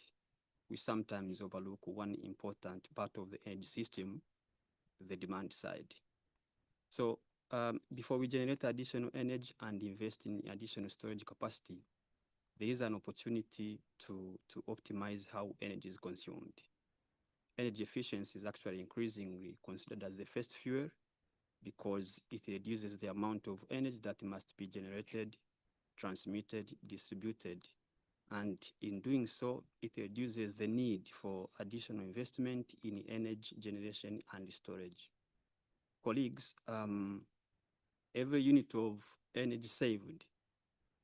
Speaker 10: we sometimes overlook one important part of the energy system, the demand side. So before we generate additional energy and invest in additional storage capacity, there is an opportunity to optimize how energy is consumed. Energy efficiency is actually increasingly considered as the first fuel because it reduces the amount of energy that must be generated, transmitted, distributed. And in doing so, it reduces the need for additional investment in energy generation and storage. Colleagues, every unit of energy saved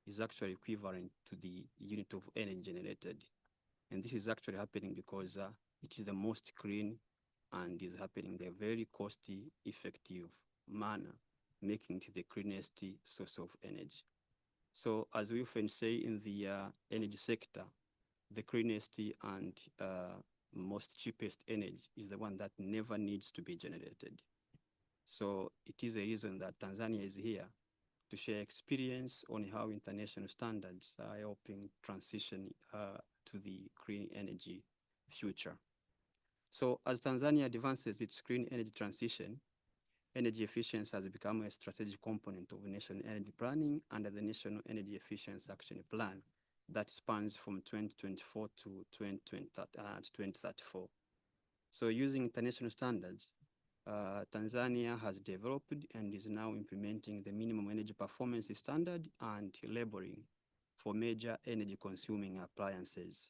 Speaker 10: is actually equivalent to the unit of energy generated. And this is actually happening because it is the most clean and is happening in a very cost-effective manner, making it the cleanest source of energy. So as we often say in the energy sector, the cleanest and most cheapest energy is the one that never needs to be generated. So it is a reason that Tanzania is here to share experience on how international standards are helping transition to the clean energy future. So as Tanzania advances its clean energy transition, energy efficiency has become a strategic component of national energy planning under the National Energy Efficiency Action Plan that spans from 2024 to 2034. So using international standards, Tanzania has developed and is now implementing the minimum energy performance standard and labeling for major energy consuming appliances.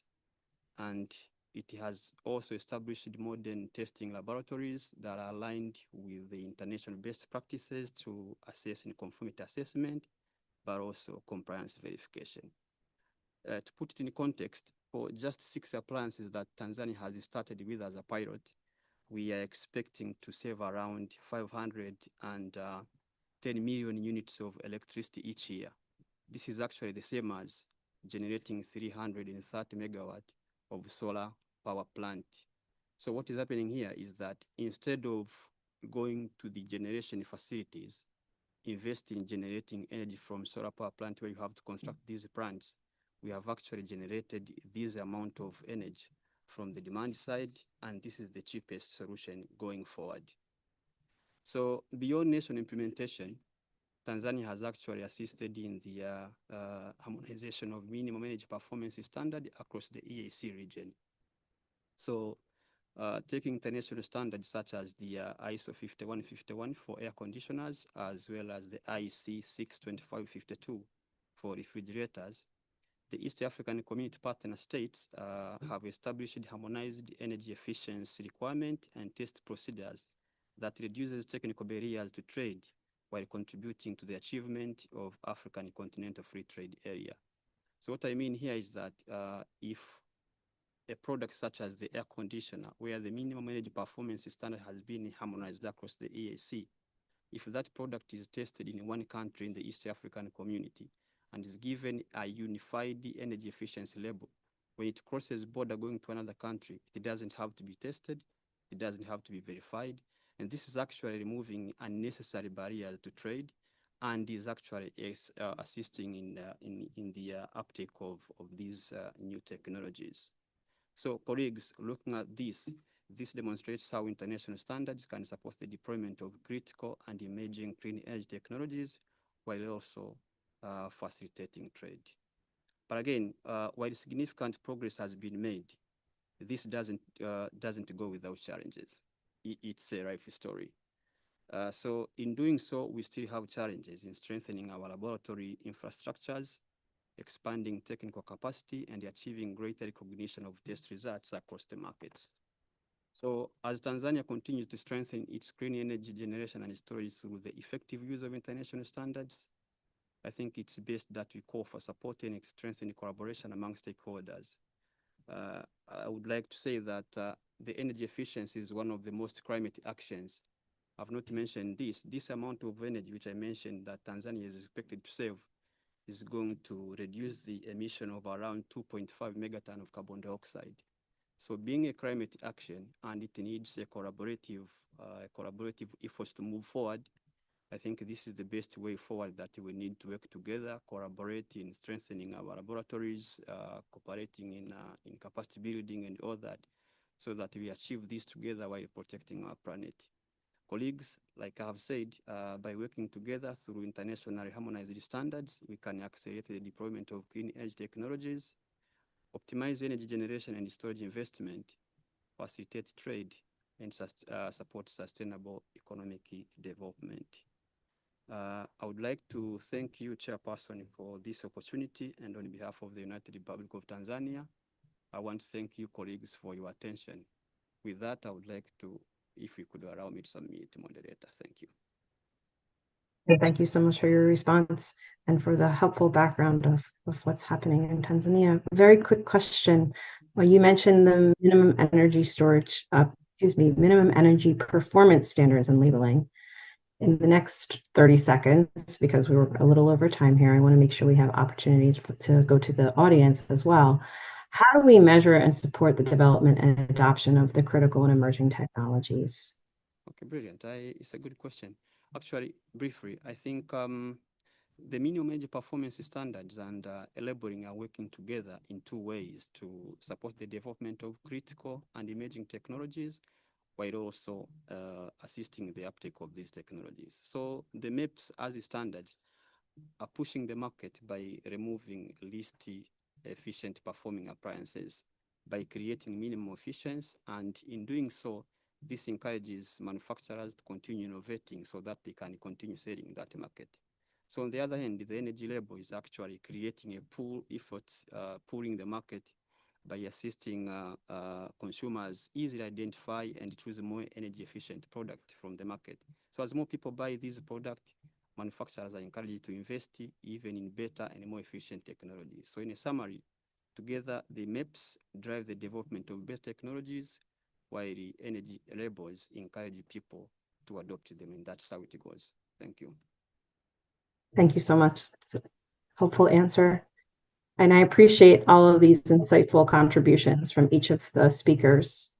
Speaker 10: And it has also established modern testing laboratories that are aligned with the international best practices to assess in conformity assessment, but also compliance verification. To put it in context, for just 6 appliances that Tanzania has started with as a pilot, we are expecting to save around 510 million units of electricity each year. This is actually the same as generating 330 megawatts of solar power plant. So what is happening here is that instead of going to the generation facilities, invest in generating energy from solar power plant where you have to construct these plants, we have actually generated this amount of energy from the demand side, and this is the cheapest solution going forward. So beyond national implementation, Tanzania has actually assisted in the harmonization of minimum energy performance standard across the EAC region. So taking international standards such as the ISO 5151 for air conditioners, as well as the IC 62552 for refrigerators, the East African Community Partner States have established harmonized energy efficiency requirement and test procedures that reduces technical barriers to trade while contributing to the achievement of African Continental Free Trade Area. So what I mean here is that if a product such as the air conditioner, where the minimum energy performance standard has been harmonized across the EAC, if that product is tested in one country in the East African community and is given a unified energy efficiency label, when it crosses border going to another country, it doesn't have to be tested, it doesn't have to be verified, and this is actually removing unnecessary barriers to trade and is actually assisting in the uptake of these new technologies. So colleagues, looking at this demonstrates how international standards can support the deployment of critical and emerging clean energy technologies while also facilitating trade. But again, while significant progress has been made, this doesn't go without challenges. It's a life story. So in doing so, we still have challenges in strengthening our laboratory infrastructures, expanding technical capacity, and achieving greater recognition of test results across the markets. So as Tanzania continues to strengthen its clean energy generation and storage through the effective use of international standards, I think it's best that we call for supporting and strengthening collaboration among stakeholders. I would like to say that the energy efficiency is one of the most climate actions. I've not mentioned this amount of energy, which I mentioned that Tanzania is expected to save, is going to reduce the emission of around 2.5 megaton of carbon dioxide. So being a climate action, and it needs a collaborative efforts to move forward, I think this is the best way forward, that we need to work together, collaborate in strengthening our laboratories, cooperating in capacity building and all that, so that we achieve this together while protecting our planet. Colleagues, like I have said, by working together through internationally harmonized standards, we can accelerate the deployment of clean energy technologies, optimize energy generation and storage investment, facilitate trade, and support sustainable economic development. I would like to thank you, Chairperson, for this opportunity, and on behalf of the United Republic of Tanzania, I want to thank you, colleagues, for your attention. With that, I would like to, if you could allow me to submit, moderator. Thank you.
Speaker 3: And thank you so much for your response and for the helpful background of what's happening in Tanzania. Very quick question. Well, you mentioned the minimum energy storage, minimum energy performance standards and labeling. In the next 30 seconds, because we were a little over time here, I want to make sure we have opportunities to go to the audience as well. How do we measure and support the development and adoption of the critical and emerging technologies?
Speaker 10: Okay, brilliant. It's a good question. Actually, briefly, I think the minimum energy performance standards and labeling are working together in two ways to support the development of critical and emerging technologies, while also assisting the uptake of these technologies. So the MEPs as standards are pushing the market by removing least efficient performing appliances, by creating minimum efficiency, and in doing so, this encourages manufacturers to continue innovating so that they can continue selling that market. So on the other hand, the energy label is actually creating a pull effort, pulling the market by assisting consumers easily identify and choose a more energy efficient product from the market. So as more people buy these products, manufacturers are encouraged to invest even in better and more efficient technologies. So in a summary, together the MEPs drive the development of better technologies, while the energy labels encourage people to adopt them, and that's how it goes. Thank you.
Speaker 3: Thank you so much. That's a helpful answer. And I appreciate all of these insightful contributions from each of the speakers.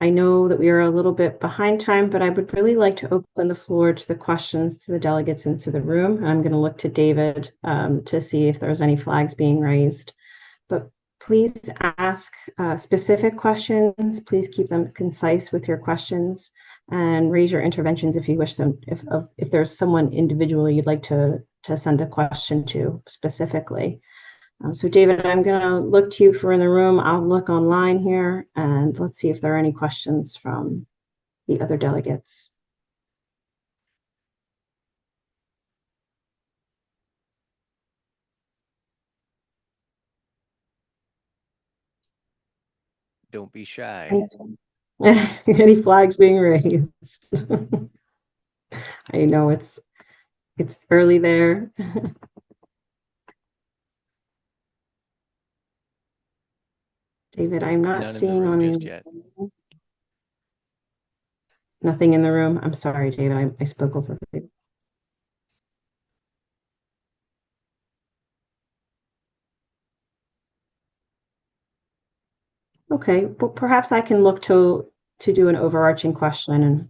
Speaker 3: I know that we are a little bit behind time, but I would really like to open the floor to the questions to the delegates into the room. I'm going to look to David to see if there's any flags being raised. But please ask specific questions. Please keep them concise with your questions, and raise your interventions if you wish them. If there's someone individually you'd like to send a question to specifically. So David, I'm going to look to you for in the room. I'll look online here, and let's see if there are any questions from the other delegates.
Speaker 5: Don't be shy.
Speaker 3: Any flags being raised? I know it's early there. David, I'm not
Speaker 5: None
Speaker 3: seeing
Speaker 5: in the room
Speaker 3: on
Speaker 5: just yet.
Speaker 3: Nothing in the room. I'm sorry, David. I spoke over you. Okay, well, perhaps I can look to do an overarching question and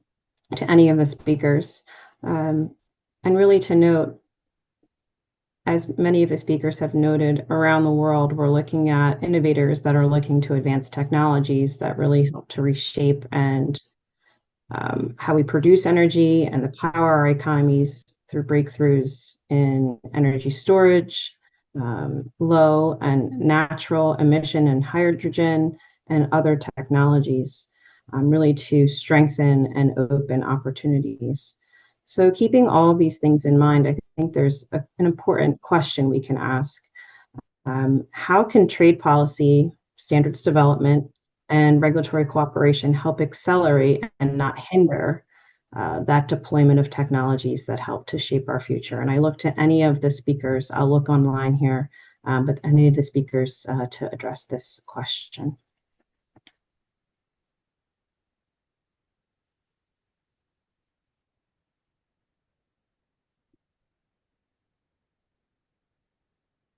Speaker 3: to any of the speakers, and really to note, as many of the speakers have noted, around the world, we're looking at innovators that are looking to advance technologies that really help to reshape and how we produce energy and the power our economies through breakthroughs in energy storage, low and natural emission and hydrogen, and other technologies, really to strengthen and open opportunities. So keeping all of these things in mind, I think there's an important question we can ask. How can trade policy, standards development, and regulatory cooperation help accelerate and not hinder that deployment of technologies that help to shape our future? And I look to any of the speakers, I'll look online here, but any of the speakers to address this question.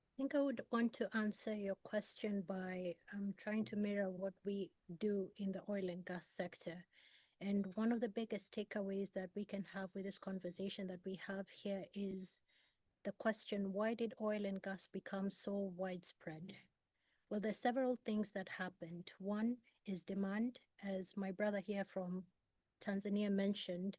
Speaker 6: I think I would want to answer your question by trying to mirror what we do in the oil and gas sector. And one of the biggest takeaways that we can have with this conversation that we have here is the question, why did oil and gas become so widespread? Well, there's several things that happened. One is demand, as my brother here from Tanzania mentioned.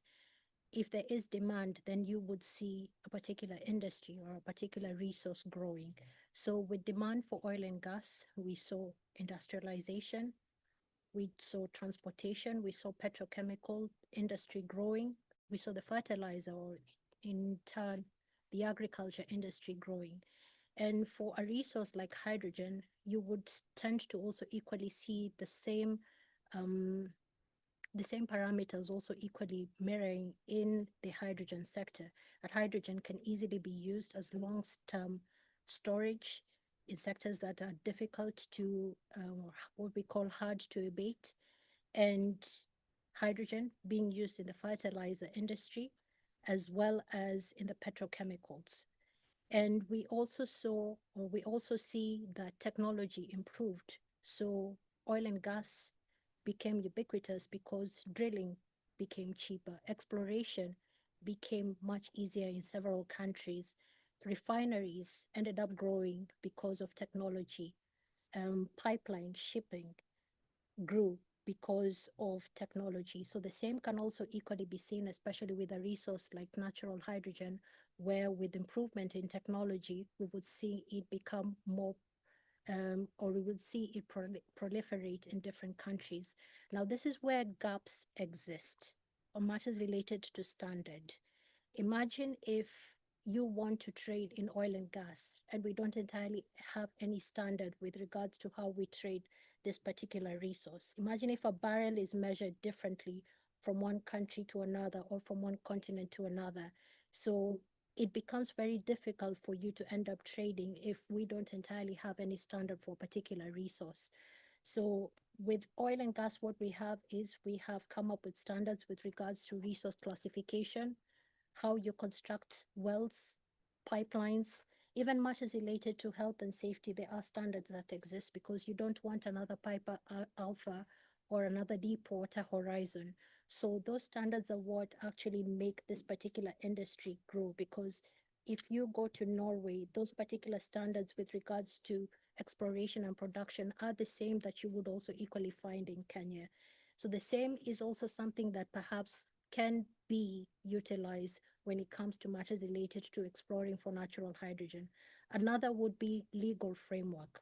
Speaker 6: If there is demand, then you would see a particular industry or a particular resource growing. So with demand for oil and gas, we saw industrialization, we saw transportation, we saw petrochemical industry growing, we saw the fertilizer, or in turn, the agriculture industry growing. And for a resource like hydrogen, you would tend to also equally see the same parameters also equally mirroring in the hydrogen sector. That hydrogen can easily be used as long-term storage in sectors that are difficult to, what we call hard to abate, and hydrogen being used in the fertilizer industry as well as in the petrochemicals. And we also see that technology improved. So oil and gas became ubiquitous because drilling became cheaper. Exploration became much easier in several countries. Refineries ended up growing because of technology. Pipeline shipping grew because of technology. So the same can also equally be seen, especially with a resource like natural hydrogen, where with improvement in technology, we would see it become more or we would see it proliferate in different countries. Now, this is where gaps exist on matters related to standard. Imagine if you want to trade in oil and gas and we don't entirely have any standard with regards to how we trade this particular resource. Imagine if a barrel is measured differently from one country to another or from one continent to another. So it becomes very difficult for you to end up trading if we don't entirely have any standard for a particular resource. So with oil and gas, what we have is we have come up with standards with regards to resource classification, how you construct wells, pipelines, even matters related to health and safety. There are standards that exist because you don't want another Piper Alpha or another Deepwater Horizon. So those standards are what actually make this particular industry grow, because if you go to Norway, those particular standards with regards to exploration and production are the same that you would also equally find in Kenya. So the same is also something that perhaps can be utilized when it comes to matters related to exploring for natural hydrogen. Another would be legal framework.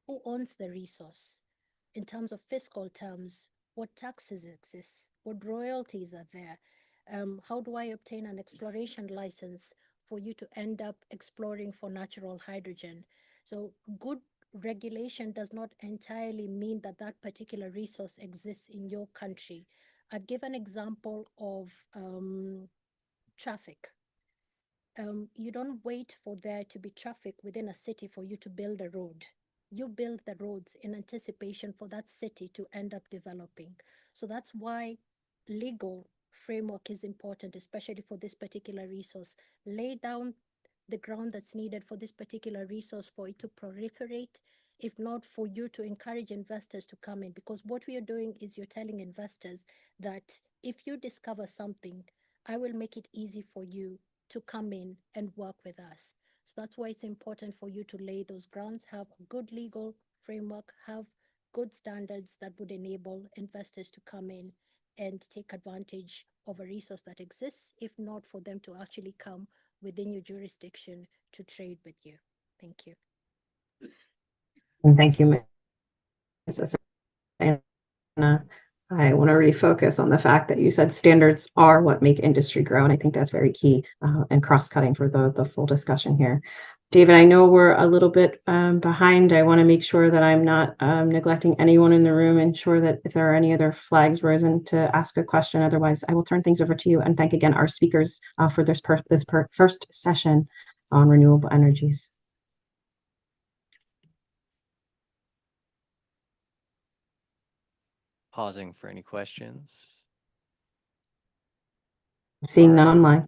Speaker 6: Who owns the resource? In terms of fiscal terms, what taxes exist? What royalties are there? How do I obtain an exploration license for you to end up exploring for natural hydrogen? So good regulation does not entirely mean that that particular resource exists in your country. I'd give an example of traffic. You don't wait for there to be traffic within a city for you to build a road. You build the roads in anticipation for that city to end up developing. So that's why legal framework is important, especially for this particular resource. Lay down the ground that's needed for this particular resource for it to proliferate, if not for you to encourage investors to come in. Because what we are doing is you're telling investors that if you discover something, I will make it easy for you to come in and work with us. So that's why it's important for you to lay those grounds, have a good legal framework, have good standards that would enable investors to come in and take advantage of a resource that exists, if not for them to actually come within your jurisdiction to trade with you. Thank you.
Speaker 3: And thank you, Mrs. Anna. I want to refocus on the fact that you said standards are what make industry grow, and I think that's very key and cross-cutting for the full discussion here. David, I know we're a little bit behind. I want to make sure that I'm not neglecting anyone in the room, and ensure that if there are any other flags risen to ask a question. Otherwise, I will turn things over to you and thank again our speakers for this first session on renewable energies.
Speaker 5: Pausing for any questions.
Speaker 3: Seeing none online.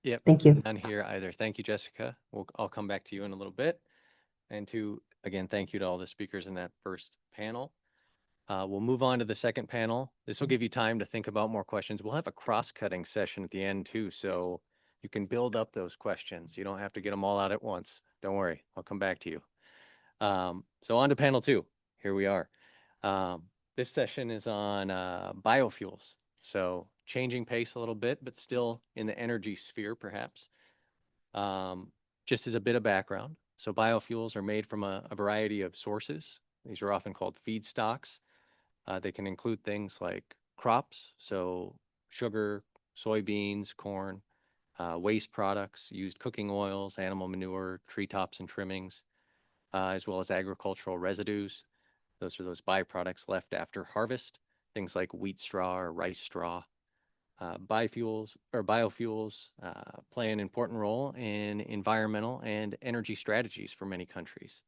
Speaker 5: Yep.
Speaker 3: Thank you.
Speaker 5: None here either. Thank you, Jessica. I'll come back to you in a little bit. And again, thank you to all the speakers in that first panel. We'll move on to the second panel. This will give you time to think about more questions. We'll have a cross-cutting session at the end too, so you can build up those questions. You don't have to get them all out at once. Don't worry, I'll come back to you. So on to panel 2. Here we are. This session is on biofuels. So changing pace a little bit, but still in the energy sphere, perhaps. Just as a bit of background, so biofuels are made from a variety of sources. These are often called feedstocks. They can include things like crops, so sugar, soybeans, corn, waste products, used cooking oils, animal manure, tree tops and trimmings, as well as agricultural residues. Those are those byproducts left after harvest, things like wheat straw or rice straw. Biofuels play an important role in environmental and energy strategies for many countries.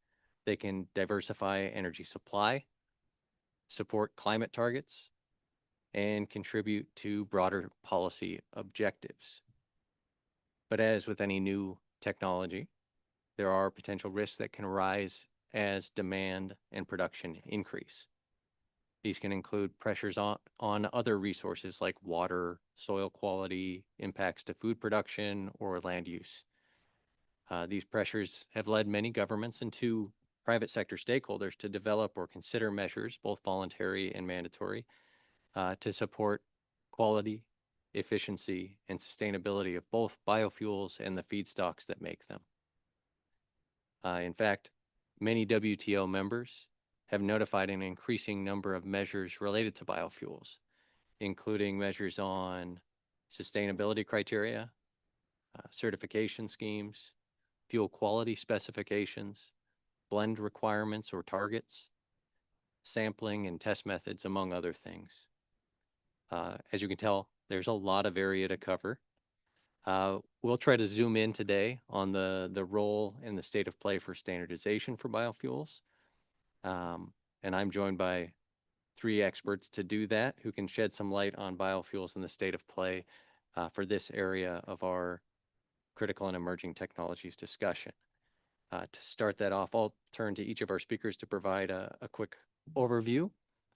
Speaker 5: They can diversify energy supply, support climate targets, and contribute to broader policy objectives. But as with any new technology, there are potential risks that can arise as demand and production increase. These can include pressures on other resources like water, soil quality, impacts to food production, or land use. These pressures have led many governments and to private sector stakeholders to develop or consider measures, both voluntary and mandatory, to support quality, efficiency, and sustainability of both biofuels and the feedstocks that make them. In fact, many WTO members have notified an increasing number of measures related to biofuels, including measures on sustainability criteria, certification schemes, fuel quality specifications, blend requirements or targets, sampling and test methods, among other things. As you can tell, there's a lot of area to cover. We'll try to zoom in today on the role and the state of play for standardization for biofuels. And I'm joined by 3 experts to do that who can shed some light on biofuels and the state of play for this area of our critical and emerging technologies discussion. To start that off, I'll turn to each of our speakers to provide a quick overview.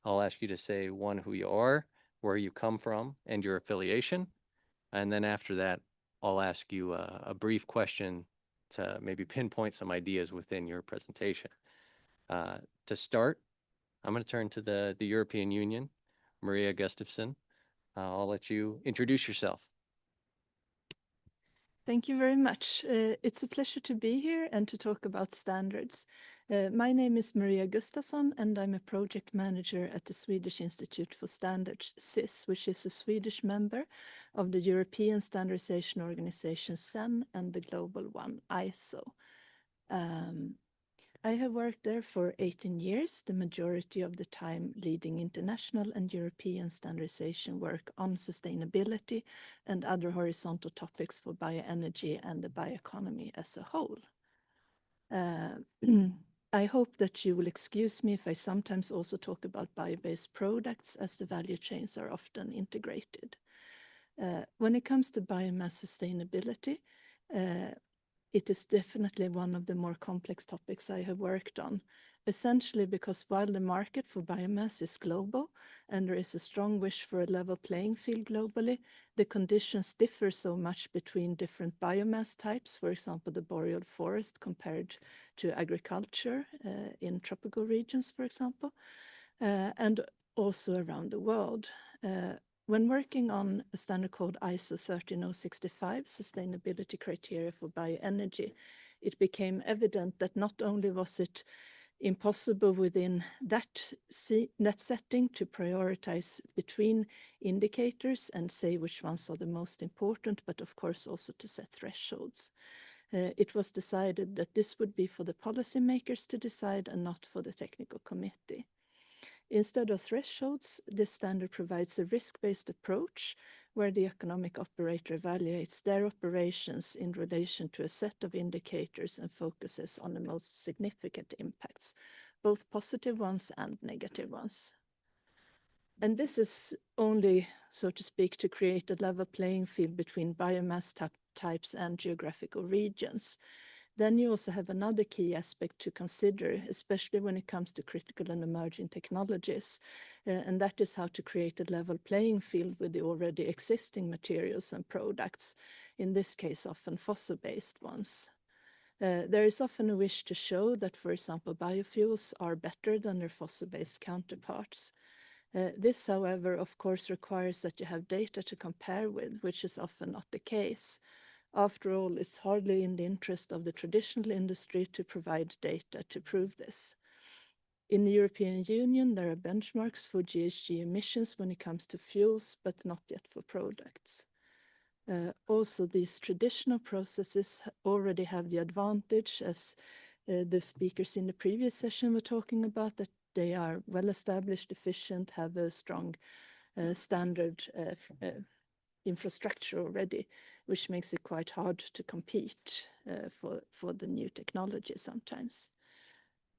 Speaker 5: I'll ask you to say, 1, who you are, where you come from, and your affiliation. And then after that, I'll ask you a brief question to maybe pinpoint some ideas within your presentation. To start, I'm going to turn to the European Union, Maria Gustafsson. I'll let you introduce yourself.
Speaker 11: Thank you very much. It's a pleasure to be here and to talk about standards. My name is Maria Gustafsson, and I'm a project manager at the Swedish Institute for Standards, SIS, which is a Swedish member of the European Standardization Organization, CEN, and the global one, ISO. I have worked there for 18 years, the majority of the time leading international and European standardization work on sustainability and other horizontal topics for bioenergy and the bioeconomy as a whole. I hope that you will excuse me if I sometimes also talk about bio-based products, as the value chains are often integrated. When it comes to biomass sustainability, it is definitely one of the more complex topics I have worked on, essentially because while the market for biomass is global and there is a strong wish for a level playing field globally, the conditions differ so much between different biomass types, for example, the boreal forest compared to agriculture in tropical regions, for example, and also around the world. When working on a standard called ISO 13065, Sustainability Criteria for Bioenergy, it became evident that not only was it impossible within that setting to prioritize between indicators and say which ones are the most important, but of course also to set thresholds. It was decided that this would be for the policymakers to decide and not for the technical committee. Instead of thresholds, this standard provides a risk-based approach where the economic operator evaluates their operations in relation to a set of indicators and focuses on the most significant impacts, both positive ones and negative ones. And this is only, so to speak, to create a level playing field between biomass types and geographical regions. Then you also have another key aspect to consider, especially when it comes to critical and emerging technologies, and that is how to create a level playing field with the already existing materials and products, in this case often fossil-based ones. There is often a wish to show that, for example, biofuels are better than their fossil-based counterparts. This, however, of course, requires that you have data to compare with, which is often not the case. After all, it's hardly in the interest of the traditional industry to provide data to prove this. In the European Union, there are benchmarks for GHG emissions when it comes to fuels, but not yet for products. Also, these traditional processes already have the advantage, as the speakers in the previous session were talking about, that they are well established, efficient, have a strong standard infrastructure already, which makes it quite hard to compete for the new technology sometimes.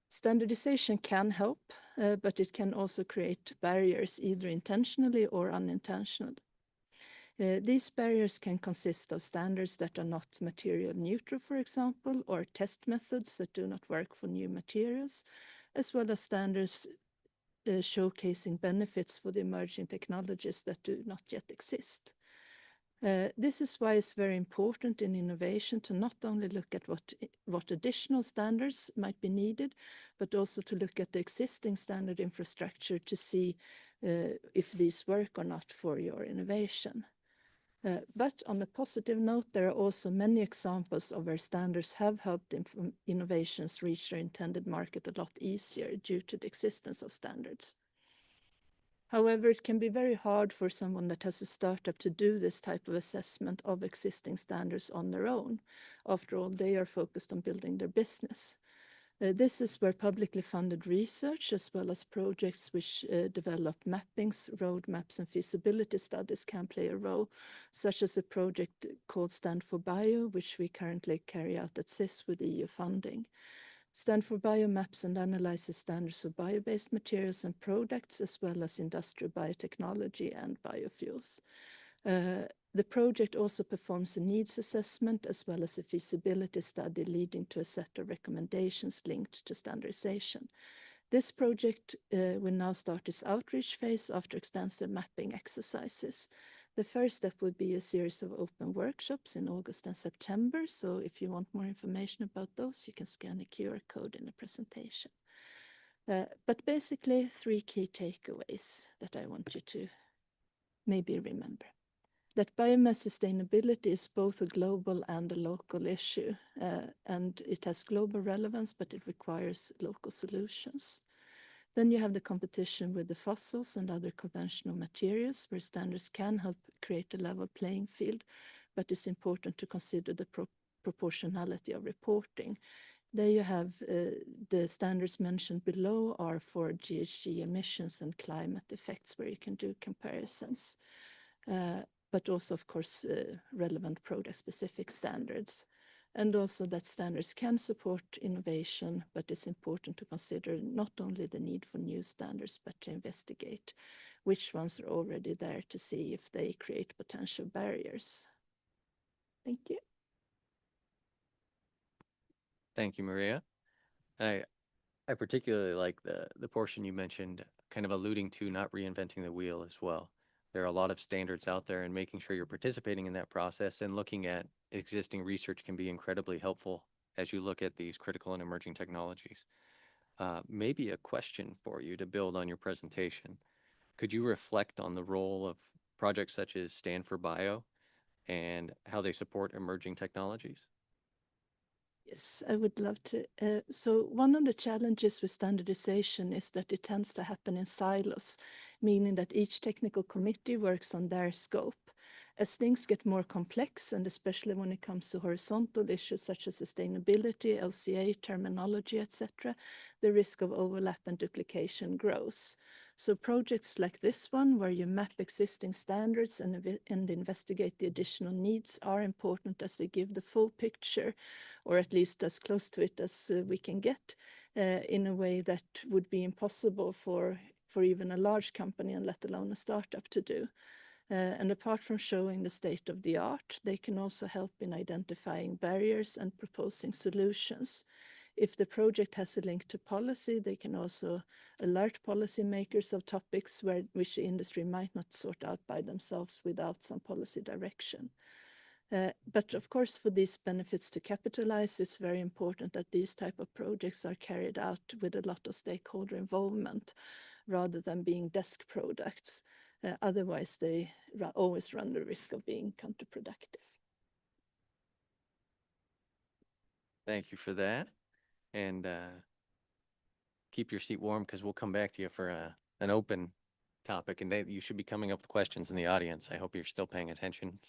Speaker 11: Standardization can help, but it can also create barriers, either intentionally or unintentionally. These barriers can consist of standards that are not material neutral, for example, or test methods that do not work for new materials, as well as standards showcasing benefits for the emerging technologies that do not yet exist. This is why it's very important in innovation to not only look at what additional standards might be needed, but also to look at the existing standard infrastructure to see if these work or not for your innovation. But on a positive note, there are also many examples of where standards have helped innovations reach their intended market a lot easier due to the existence of standards. However, it can be very hard for someone that has a startup to do this type of assessment of existing standards on their own. After all, they are focused on building their business. This is where publicly funded research, as well as projects which develop mappings, roadmaps, and feasibility studies can play a role, such as a project called Stand for Bio, which we currently carry out at CIS with EU funding. Stand for Bio maps and analyzes standards for bio-based materials and products, as well as industrial biotechnology and biofuels. The project also performs a needs assessment as well as a feasibility study leading to a set of recommendations linked to standardization. This project will now start its outreach phase after extensive mapping exercises. The first step would be a series of open workshops in August and September. So if you want more information about those, you can scan the QR code in the presentation. But basically, 3 key takeaways that I want you to maybe remember. That biomass sustainability is both a global and a local issue, and it has global relevance, but it requires local solutions. Then you have the competition with the fossils and other conventional materials, where standards can help create a level playing field, but it's important to consider the proportionality of reporting. There you have the standards mentioned below are for GHG emissions and climate effects, where you can do comparisons. But also, of course, relevant product-specific standards. And also that standards can support innovation, but it's important to consider not only the need for new standards, but to investigate which ones are already there to see if they create potential barriers. Thank you.
Speaker 5: Thank you, Maria. I particularly like the portion you mentioned, kind of alluding to not reinventing the wheel as well. There are a lot of standards out there, and making sure you're participating in that process and looking at existing research can be incredibly helpful as you look at these critical and emerging technologies. Maybe a question for you to build on your presentation. Could you reflect on the role of projects such as Stand for Bio and how they support emerging technologies?
Speaker 11: Yes, I would love to. So one of the challenges with standardization is that it tends to happen in silos, meaning that each technical committee works on their scope. As things get more complex, and especially when it comes to horizontal issues such as sustainability, LCA, terminology, etc., the risk of overlap and duplication grows. So projects like this one, where you map existing standards and investigate the additional needs, are important as they give the full picture, or at least as close to it as we can get, in a way that would be impossible for even a large company, and let alone a startup, to do. And apart from showing the state of the art, they can also help in identifying barriers and proposing solutions. If the project has a link to policy, they can also alert policymakers of topics which the industry might not sort out by themselves without some policy direction. But of course, for these benefits to capitalize, it's very important that these type of projects are carried out with a lot of stakeholder involvement rather than being desk products. Otherwise, they always run the risk of being counterproductive.
Speaker 5: Thank you for that. And keep your seat warm because we'll come back to you for an open topic. And you should be coming up with questions in the audience. I hope you're still paying attention.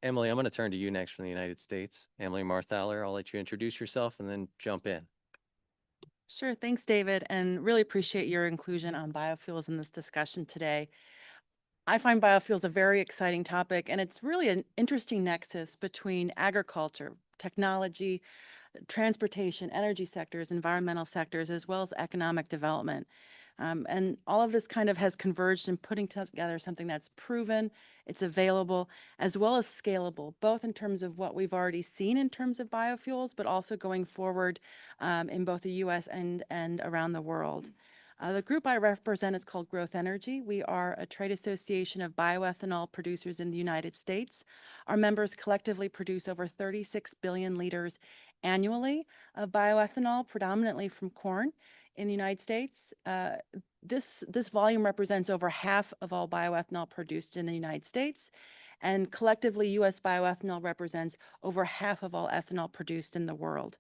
Speaker 5: Emily, I'm going to turn to you next from the United States. Emily Marthaler, I'll let you introduce yourself and then jump in.
Speaker 12: Sure. Thanks, David, and really appreciate your inclusion on biofuels in this discussion today. I find biofuels a very exciting topic, and it's really an interesting nexus between agriculture, technology, transportation, energy sectors, environmental sectors, as well as economic development. And all of this kind of has converged in putting together something that's proven, it's available, as well as scalable, both in terms of what we've already seen in terms of biofuels, but also going forward in both the US and around the world. The group I represent is called Growth Energy. We are a trade association of bioethanol producers in the United States. Our members collectively produce over 36 billion liters annually of bioethanol, predominantly from corn in the United States. This volume represents over half of all bioethanol produced in the United States. And collectively, U.S. bioethanol represents over half of all ethanol produced in the world.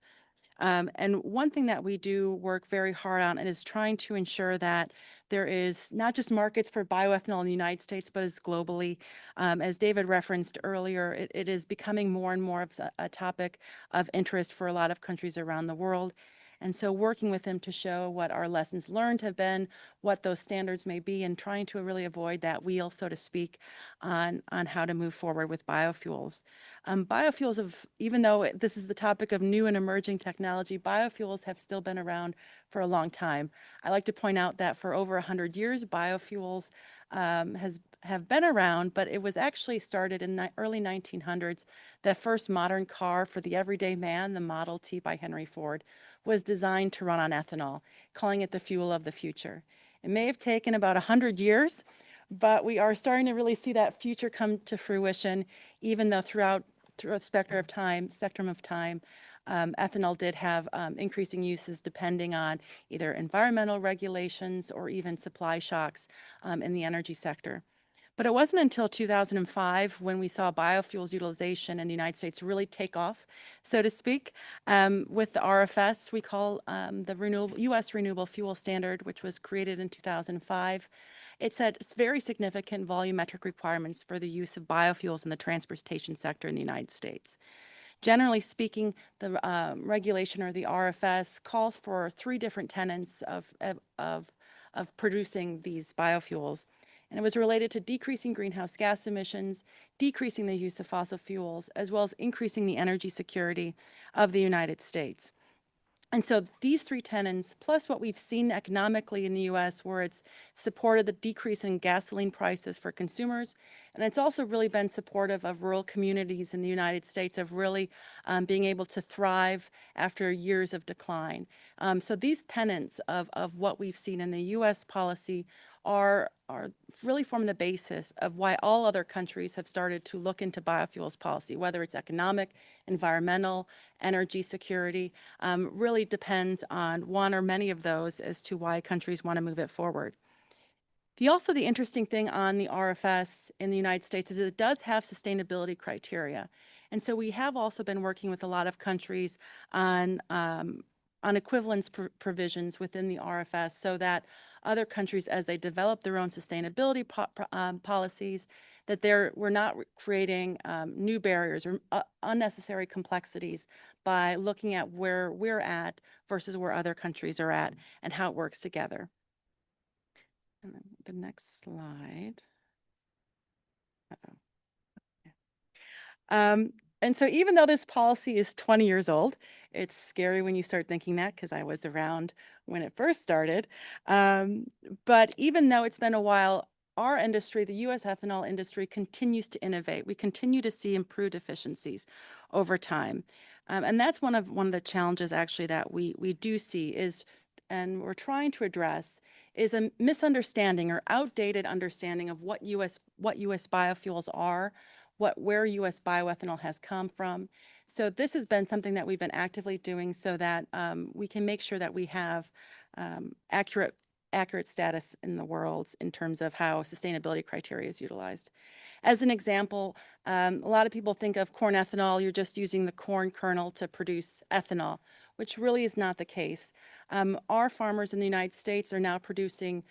Speaker 12: And one thing that we do work very hard on is trying to ensure that there is not just markets for bioethanol in the United States, but as globally. As David referenced earlier, it is becoming more and more of a topic of interest for a lot of countries around the world. And so working with them to show what our lessons learned have been, what those standards may be, and trying to really avoid that wheel, so to speak, on how to move forward with biofuels. Biofuels even though this is the topic of new and emerging technology, biofuels have still been around for a long time. I like to point out that for over 100 years, biofuels have been around, but it was actually started in the early 1900s. The first modern car for the everyday man, the Model T by Henry Ford, was designed to run on ethanol, calling it the fuel of the future. It may have taken about 100 years, but we are starting to really see that future come to fruition, even though throughout the spectrum of time, ethanol did have increasing uses depending on either environmental regulations or even supply shocks in the energy sector. But it wasn't until 2005 when we saw biofuels utilization in the United States really take off, so to speak, with the RFS we call the U.S. Renewable Fuel Standard, which was created in 2005. It set very significant volumetric requirements for the use of biofuels in the transportation sector in the United States. Generally speaking, the regulation, or the RFS, calls for 3 different tenets of producing these biofuels. And it was related to decreasing greenhouse gas emissions, decreasing the use of fossil fuels, as well as increasing the energy security of the United States. And so these 3 tenets, plus what we've seen economically in the U.S., where it's supported the decrease in gasoline prices for consumers, and it's also really been supportive of rural communities in the United States of really being able to thrive after years of decline. So these tenets of what we've seen in the U.S. policy are really form the basis of why all other countries have started to look into biofuels policy, whether it's economic, environmental, energy security, really depends on one or many of those as to why countries want to move it forward. The interesting thing on the RFS in the United States is it does have sustainability criteria. And so we have also been working with a lot of countries on equivalence provisions within the RFS so that other countries, as they develop their own sustainability policies, that we're not creating new barriers or unnecessary complexities by looking at where we're at versus where other countries are at and how it works together. And then the next slide. And so even though this policy is 20 years old, it's scary when you start thinking that, because I was around when it first started. But even though it's been a while, our industry, the U.S. ethanol industry, continues to innovate. We continue to see improved efficiencies over time. And that's one of the challenges actually that we do see is, and we're trying to address, is a misunderstanding or outdated understanding of what U.S. biofuels are, where U.S. bioethanol has come from. So this has been something that we've been actively doing so that we can make sure that we have accurate status in the world in terms of how sustainability criteria is utilized. As an example, a lot of people think of corn ethanol, you're just using the corn kernel to produce ethanol, which really is not the case. Our farmers in the United States are now producing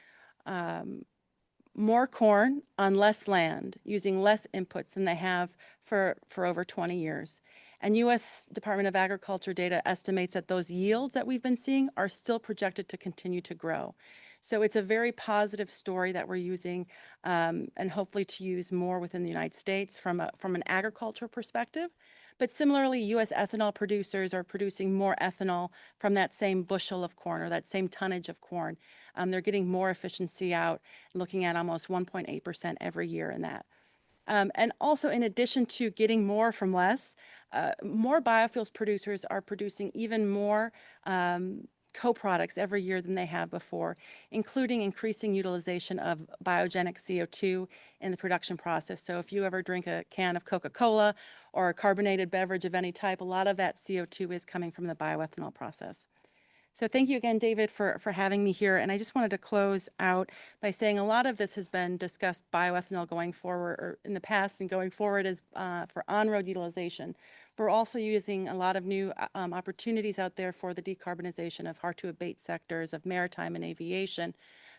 Speaker 12: more corn on less land, using less inputs than they have for over 20 years. And U.S. Department of Agriculture data estimates that those yields that we've been seeing are still projected to continue to grow. So it's a very positive story that we're using and hopefully to use more within the United States from an agricultural perspective. But similarly, U.S. ethanol producers are producing more ethanol from that same bushel of corn or that same tonnage of corn. They're getting more efficiency out, looking at almost 1.8% every year in that. And also, in addition to getting more from less, more biofuels producers are producing even more co-products every year than they have before, including increasing utilization of biogenic CO2 in the production process. So if you ever drink a can of Coca-Cola or a carbonated beverage of any type, a lot of that CO2 is coming from the bioethanol process. So thank you again, David, for having me here. And I just wanted to close out by saying a lot of this has been discussed bioethanol going forward or in the past and going forward as for on-road utilization. We're also using a lot of new opportunities out there for the decarbonization of hard-to-abate sectors of maritime and aviation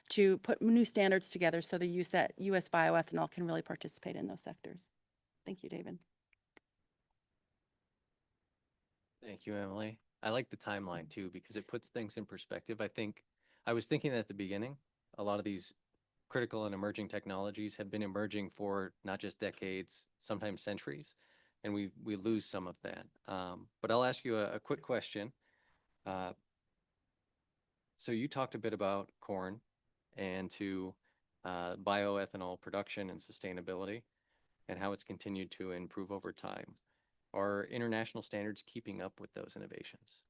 Speaker 12: to put new standards together so the U.S. bioethanol can really participate in those sectors. Thank you, David.
Speaker 5: Thank you, Emily. I like the timeline too, because it puts things in perspective. I was thinking at the beginning, a lot of these critical and emerging technologies have been emerging for not just decades, sometimes centuries, and we lose some of that. But I'll ask you a quick question. So you talked a bit about corn and to bioethanol production and sustainability and how it's continued to improve over time. Are international standards keeping up with those innovations?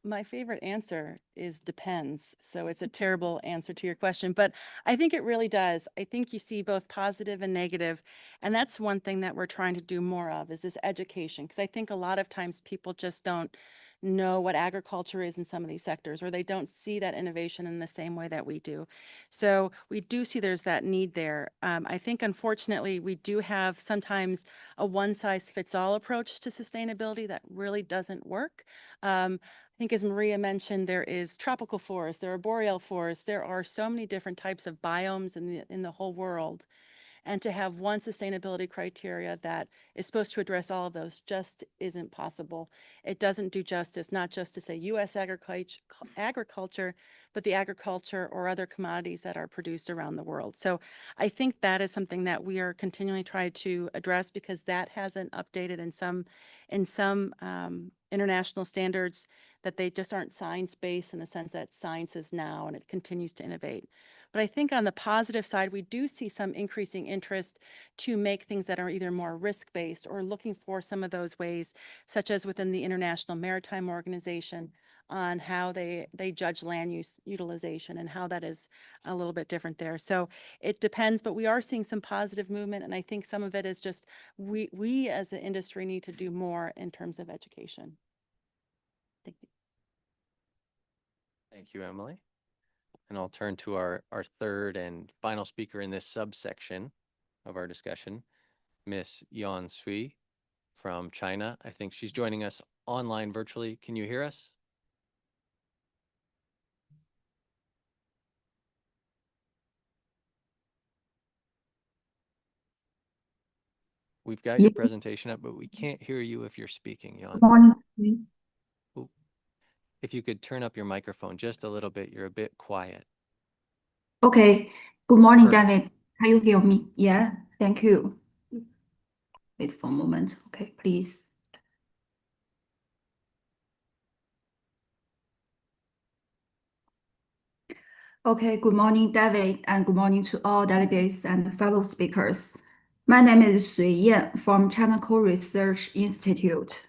Speaker 12: My favorite answer is depends. So it's a terrible answer to your question, but I think it really does. I think you see both positive and negative. And that's one thing that we're trying to do more of is this education. Because I think a lot of times people just don't know what agriculture is in some of these sectors, or they don't see that innovation in the same way that we do. So we do see there's that need there. I think, unfortunately, we do have sometimes a one-size-fits-all approach to sustainability that really doesn't work. I think, as Maria mentioned, there is tropical forest, there are boreal forests, there are so many different types of biomes in the whole world. And to have one sustainability criteria that is supposed to address all of those just isn't possible. It doesn't do justice, not just to say U.S. agriculture, but the agriculture or other commodities that are produced around the world. So I think that is something that we are continually trying to address because that hasn't updated in some international standards, that they just aren't science-based in the sense that science is now and it continues to innovate. But I think on the positive side, we do see some increasing interest to make things that are either more risk-based or looking for some of those ways, such as within the International Maritime Organization, on how they judge land use utilization and how that is a little bit different there. So it depends, but we are seeing some positive movement. And I think some of it is just we as an industry need to do more in terms of education. Thank you.
Speaker 5: Thank you, Emily. And I'll turn to our third and final speaker in this subsection of our discussion, Miss Yan Sui from China. I think she's joining us online virtually. Can you hear us? We've got your presentation up, but we can't hear you if you're speaking, Yan.
Speaker 13: Good morning.
Speaker 5: Ooh. If you could turn up your microphone just a little bit, you're a bit quiet.
Speaker 13: Okay. Good morning,
Speaker 5: Perfect.
Speaker 13: David. Can you hear me? Yeah, thank you. Wait for a moment. Okay, please. Okay, good morning, David, and good morning to all delegates and fellow speakers. My name is Sui Yan from China Core Research Institute.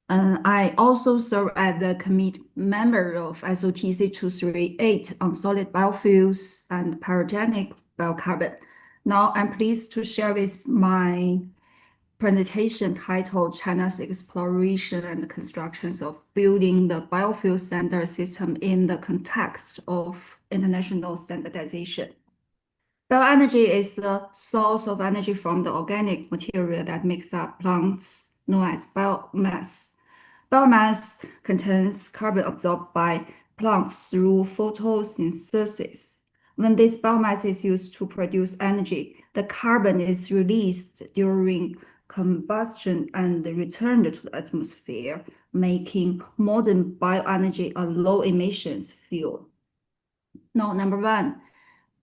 Speaker 13: I also serve as the committee member of SOTC 238 on solid biofuels and pyrogenic biocarbon. Now I'm pleased to share with my presentation titled China's Exploration and Constructions of Building the Biofuel Standard System in the Context of International Standardization. Bioenergy is the source of energy from the organic material that makes up plants, known as biomass. Biomass contains carbon absorbed by plants through photosynthesis. When this biomass is used to produce energy, the carbon is released during combustion and returned to the atmosphere, making modern bioenergy a low emissions fuel. Now, number one,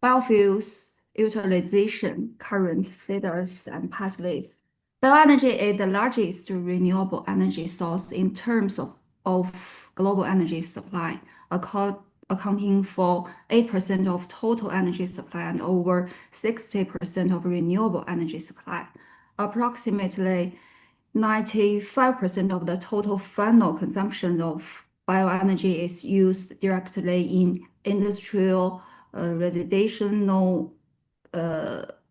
Speaker 13: biofuels utilization, current status, and pathways. Bioenergy is the largest renewable energy source in terms of global energy supply, accounting for 8% of total energy supply and over 60% of renewable energy supply. Approximately 95% of the total final consumption of bioenergy is used directly in industrial, residential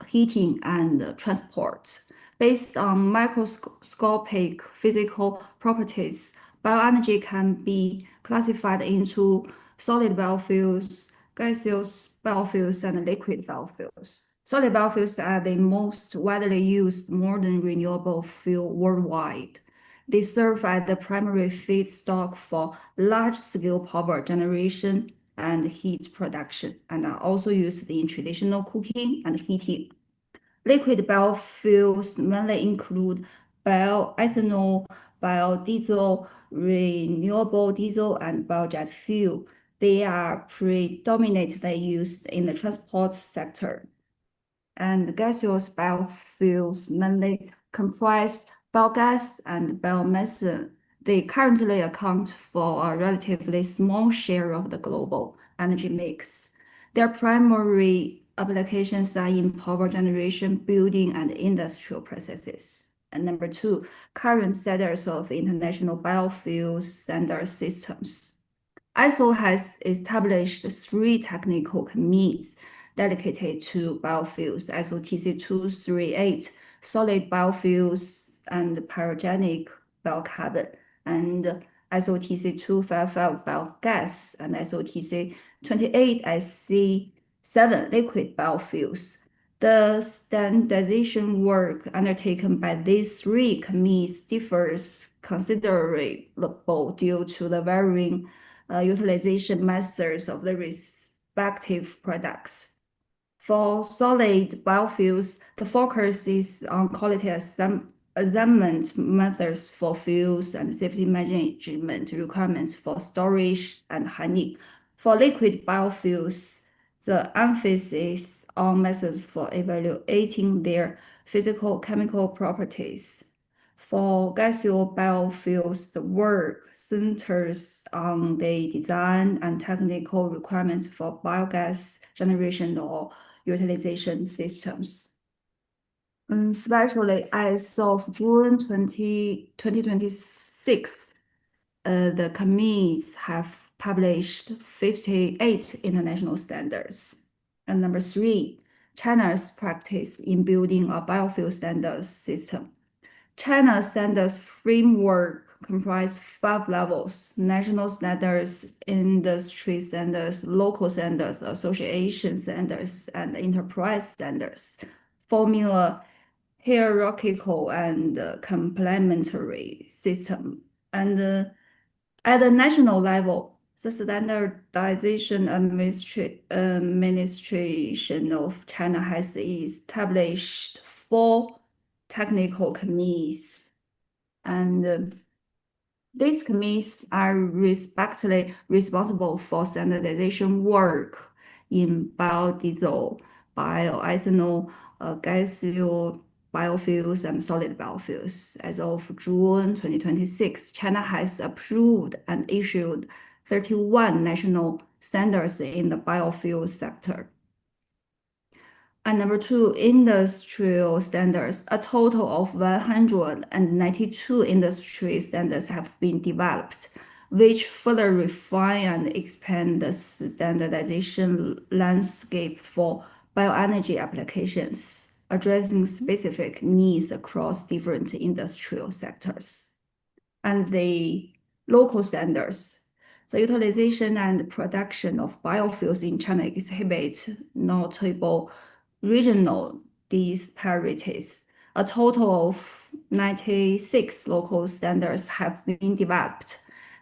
Speaker 13: heating and transport. Based on microscopic physical properties, bioenergy can be classified into solid biofuels, gaseous biofuels, and liquid biofuels. Solid biofuels are the most widely used modern renewable fuel worldwide. They serve as the primary feedstock for large-scale power generation and heat production, and are also used in traditional cooking and heating. Liquid biofuels mainly include bioethanol, biodiesel, renewable diesel, and biojet fuel. They are predominantly used in the transport sector. And gaseous biofuels mainly comprise biogas and biomethane. They currently account for a relatively small share of the global energy mix. Their primary applications are in power generation, building, and industrial processes. And number two, current status of international biofuel standard systems. ISO has established 3 technical committees dedicated to biofuels: SOTC 238, solid biofuels and pyrogenic biocarbon, and SOTC 255, biogas, and SOTC 28 SC7, liquid biofuels. The standardization work undertaken by these 3 committees differs considerably due to the varying utilization methods of the respective products. For solid biofuels, the focus is on quality assessment methods for fuels and safety management requirements for storage and handling. For liquid biofuels, the emphasis on methods for evaluating their physical chemical properties. For gaseous biofuels, the work centers on the design and technical requirements for biogas generation or utilization systems. Especially as of June 2026, the committees have published 58 international standards. And number 3, China's practice in building a biofuel standard system. China's standards framework comprise 5 levels: national standards, industry standards, local standards, association standards, and enterprise standards, forming a hierarchical and complementary system. And at the national level, the Standardization Administration of China has established 4 technical committees, and these committees are respectively responsible for standardization work in biodiesel, bioethanol, gaseous biofuels, and solid biofuels. As of June 2026, China has approved and issued 31 national standards in the biofuel sector. And number two, industrial standards. A total of 192 industry standards have been developed, which further refine and expand the standardization landscape for bioenergy applications, addressing specific needs across different industrial sectors. And the local standards. The utilization and production of biofuels in China exhibit notable regional disparities. A total of 96 local standards have been developed.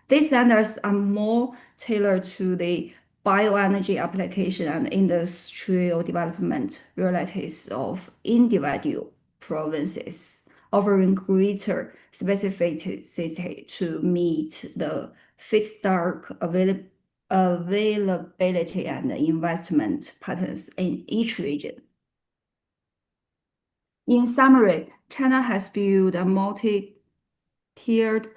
Speaker 13: These standards are more tailored to the bioenergy application and industrial development realities of individual provinces, offering greater specificity to meet the feedstock availability and investment patterns in each region. In summary, China has built a multi-tiered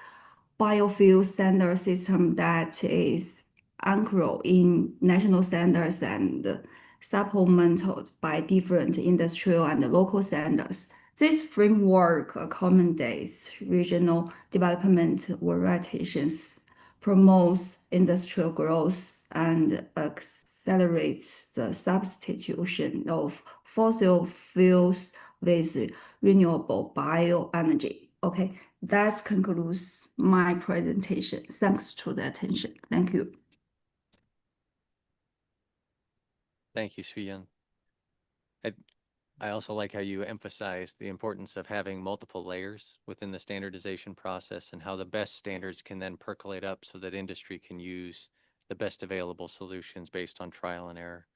Speaker 13: biofuel standard system that is anchored in national standards and supplemented by different industrial and local standards. This framework accommodates regional development variations, promotes industrial growth, and accelerates the substitution of fossil fuels with renewable bioenergy. Okay, that concludes my presentation. Thanks to the attention. Thank you.
Speaker 5: Thank you, Shuyan. I also like how you emphasize the importance of having multiple layers within the standardization process and how the best standards can then percolate up so that industry can use the best available solutions based on trial and error.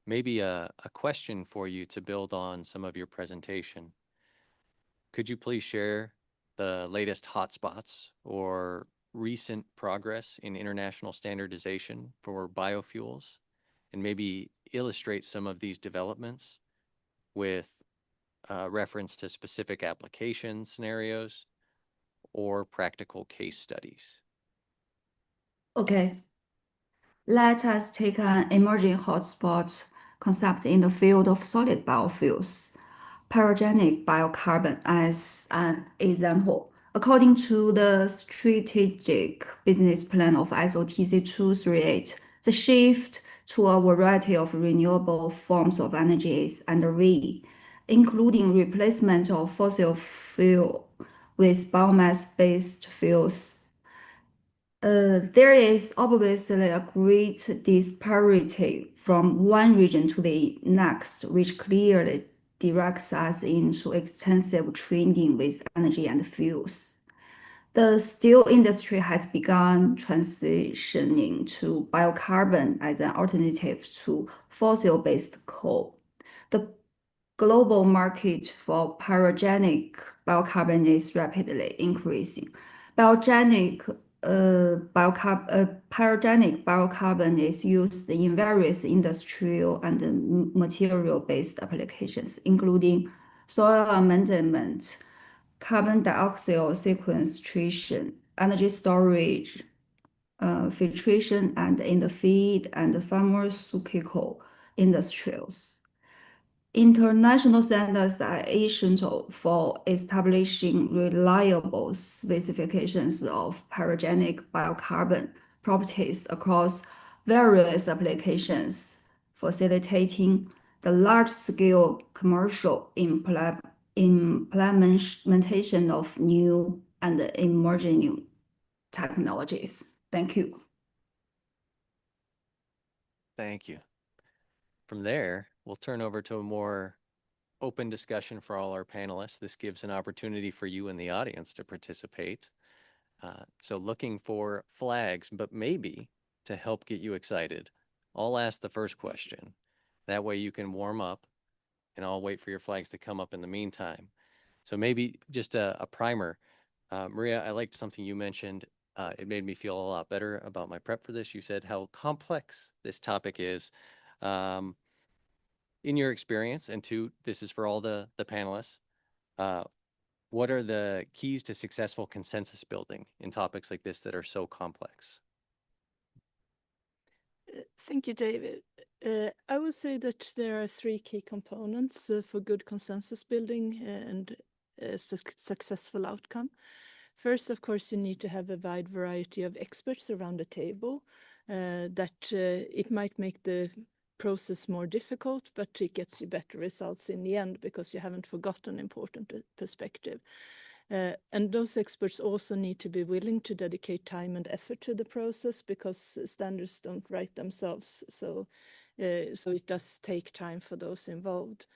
Speaker 5: Maybe a question for you to build on some of your presentation. Could you please share the latest hotspots or recent progress in international standardization for biofuels and maybe illustrate some of these developments with reference to specific application scenarios or practical case studies?
Speaker 13: Okay. Let us take an emerging hotspot concept in the field of solid biofuels, pyrogenic biocarbon, as an example. According to the strategic business plan of SOTC 238, the shift to a variety of renewable forms of energy is underway, including replacement of fossil fuel with biomass-based fuels. There is obviously a great disparity from one region to the next, which clearly directs us into extensive trading with energy and fuels. The steel industry has begun transitioning to biocarbon as an alternative to fossil-based coal. The global market for pyrogenic biocarbon is rapidly increasing. Pyrogenic biocarbon is used in various industrial and material-based applications, including soil amendment, carbon dioxide sequestration, energy storage, filtration, and in the feed and pharmaceutical industries. International standards are essential for establishing reliable specifications of pyrogenic biocarbon properties across various applications, facilitating the large-scale commercial implementation of new and emerging technologies. Thank you.
Speaker 5: Thank you. From there, we'll turn over to a more open discussion for all our panelists. This gives an opportunity for you in the audience to participate. So looking for flags, but maybe to help get you excited, I'll ask the first question. That way you can warm up and I'll wait for your flags to come up in the meantime. So maybe just a primer. Maria, I liked something you mentioned. It made me feel a lot better about my prep for this. You said how complex this topic is. In your experience, and this is for all the panelists, what are the keys to successful consensus building in topics like this that are so complex?
Speaker 11: Thank you, David. I would say that there are three key components for good consensus building and a successful outcome. First, of course, you need to have a wide variety of experts around the table. It might make the process more difficult, but it gets you better results in the end because you haven't forgotten important perspective. And those experts also need to be willing to dedicate time and effort to the process because standards don't write themselves. So it does take time for those involved.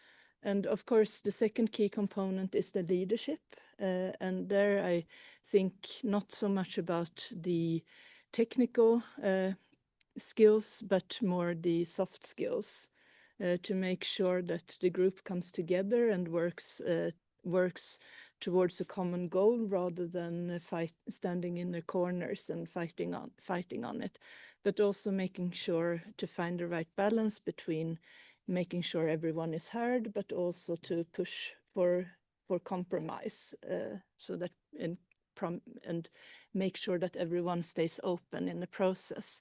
Speaker 11: And of course, the second key component is the leadership. And there I think not so much about the technical skills, but more the soft skills to make sure that the group comes together and works towards a common goal rather than standing in their corners and fighting on it, but also making sure to find the right balance between making sure everyone is heard, but also to push for compromise so that and make sure that everyone stays open in the process.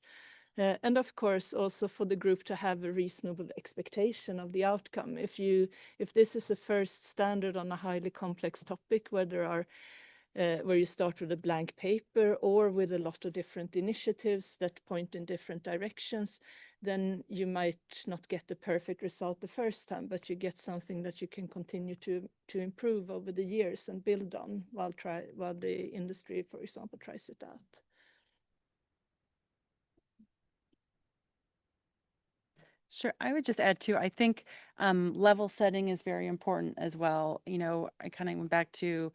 Speaker 11: And of course, also for the group to have a reasonable expectation of the outcome. If this is a first standard on a highly complex topic where you start with a blank paper or with a lot of different initiatives that point in different directions, then you might not get the perfect result the first time, but you get something that you can continue to improve over the years and build on while the industry, for example, tries it out.
Speaker 12: Sure. I would just add too, I think level setting is very important as well. You know, I kind of went back to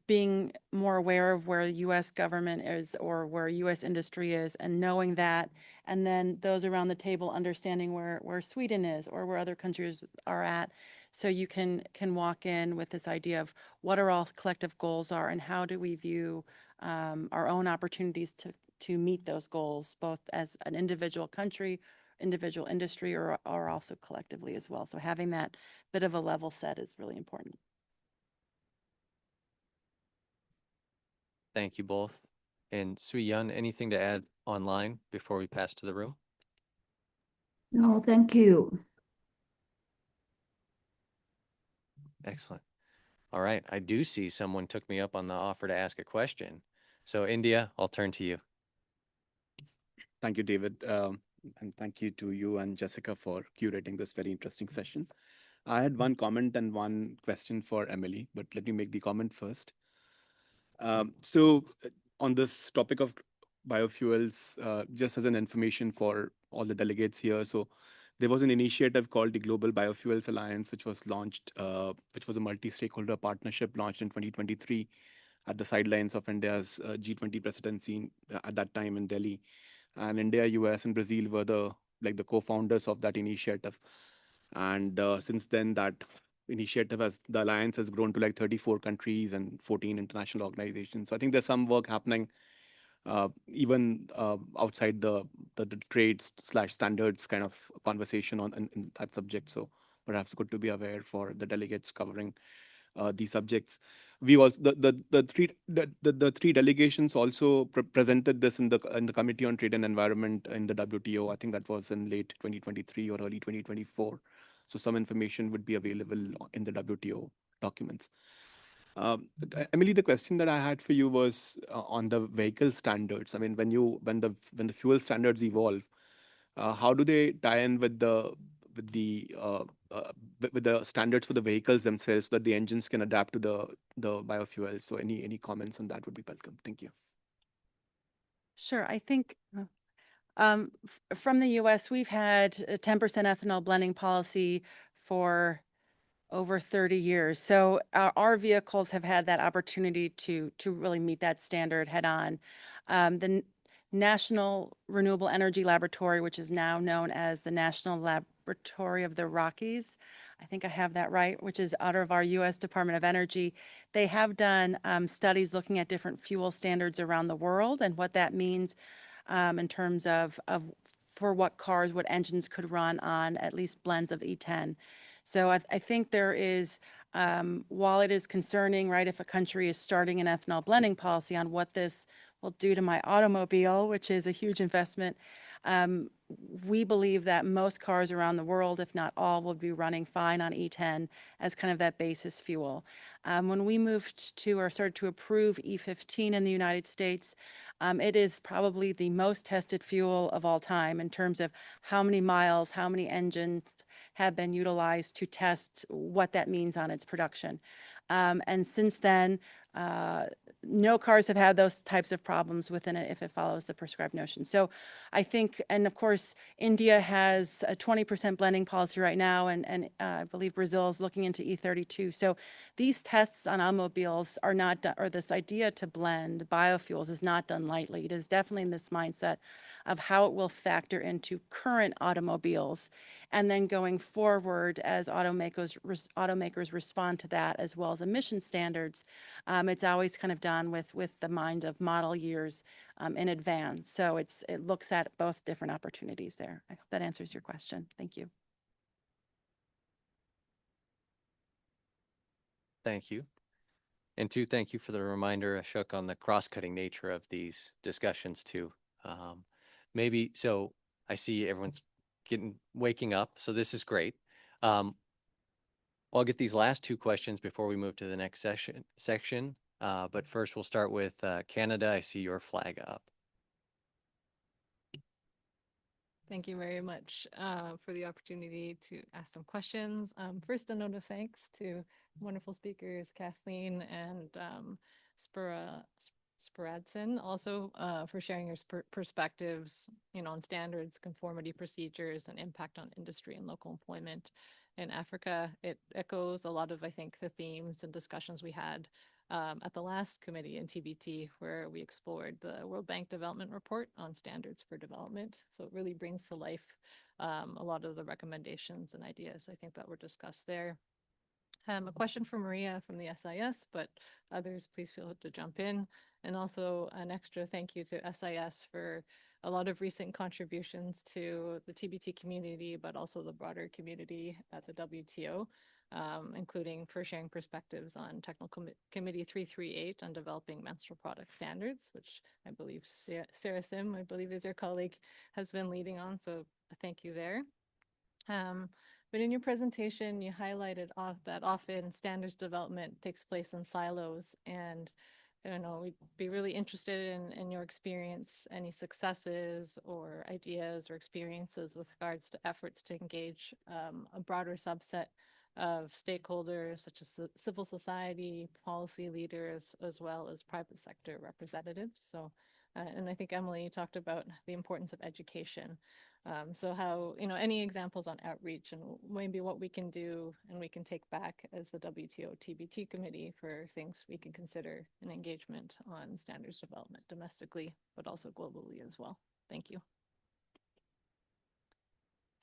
Speaker 12: being more aware of where the US government is or where US industry is and knowing that, and then those around the table understanding where Sweden is or where other countries are at. So you can walk in with this idea of what our all collective goals are and how do we view our own opportunities to meet those goals, both as an individual country, individual industry, or also collectively as well. So having that bit of a level set is really important.
Speaker 5: Thank you both. And Sui Yun, anything to add online before we pass to the room?
Speaker 13: No, thank you.
Speaker 5: Excellent. All right. I do see someone took me up on the offer to ask a question. So India, I'll turn to you.
Speaker 14: Thank you, David. And thank you to you and Jessica for curating this very interesting session. I had one comment and one question for Emily, but let me make the comment first. So on this topic of biofuels, just as an information for all the delegates here, so there was an initiative called the Global Biofuels Alliance, which was launched, which was a multi-stakeholder partnership launched in 2023 at the sidelines of India's G20 presidency at that time in Delhi. And India, US, and Brazil were the co-founders of that initiative. And since then, that initiative the alliance has grown to like 34 countries and 14 international organizations. So I think there's some work happening even outside the trade/standards kind of conversation in that subject. So perhaps good to be aware for the delegates covering these subjects. We also the three delegations also presented this in the Committee on Trade and Environment in the WTO. I think that was in late 2023 or early 2024. So some information would be available in the WTO documents. Emily, the question that I had for you was on the vehicle standards. I mean, when the fuel standards evolve, how do they tie in with the standards for the vehicles themselves so that the engines can adapt to the biofuels? So any comments on that would be welcome. Thank you.
Speaker 12: Sure. I think from the US, we've had a 10% ethanol blending policy for over 30 years. So our vehicles have had that opportunity to really meet that standard head on. The National Renewable Energy Laboratory, which is now known as the National Laboratory of the Rockies, I think I have that right, which is out of our US Department of Energy. They have done studies looking at different fuel standards around the world and what that means in terms of for what cars, what engines could run on at least blends of E10. So I think there is, while it is concerning, right, if a country is starting an ethanol blending policy on what this will do to my automobile, which is a huge investment, We believe that most cars around the world, if not all, will be running fine on E10 as kind of that basis fuel. When we moved to or started to approve E15 in the United States, it is probably the most tested fuel of all time in terms of how many miles, how many engines have been utilized to test what that means on its production. And since then, no cars have had those types of problems within it if it follows the prescribed notion. So I think, and of course, India has a 20% blending policy right now, and I believe Brazil is looking into E32. So these tests on automobiles are not done, or this idea to blend biofuels is not done lightly. It is definitely in this mindset of how it will factor into current automobiles. And then going forward, as automakers respond to that, as well as emission standards, it's always kind of done with the mind of model years in advance. So it looks at both different opportunities there. I hope that answers your question. Thank you.
Speaker 5: Thank you. And two, thank you for the reminder, Ashok, on the cross-cutting nature of these discussions too. Maybe, so I see everyone's waking up, so this is great. I'll get these last two questions before we move to the next section. But first we'll start with Canada. I see your flag up.
Speaker 15: Thank you very much for the opportunity to ask some questions. First, a note of thanks to wonderful speakers, Kathleen and Sparadson, also for sharing your perspectives, on standards, conformity procedures, and impact on industry and local employment in Africa. It echoes a lot of, I think, the themes and discussions we had at the last committee in TBT, where we explored the World Bank Development Report on standards for development. So it really brings to life a lot of the recommendations and ideas, I think, that were discussed there. A question for Maria from the SIS, but others, please feel to jump in. And also an extra thank you to SIS for a lot of recent contributions to the TBT community, but also the broader community at the WTO, including for sharing perspectives on Technical Committee 338 on developing menstrual product standards, which I believe Sarah Sim, I believe is your colleague, has been leading on. So thank you there. But in your presentation, you highlighted that often standards development takes place in silos, and we'd be really interested in your experience, any successes or ideas or experiences with regards to efforts to engage a broader subset of stakeholders such as civil society, policy leaders, as well as private sector representatives. So, and I think Emily, you talked about the importance of education. So how, any examples on outreach and maybe what we can do and we can take back as the WTO TBT committee for things we can consider an engagement on standards development domestically, but also globally as well. Thank you.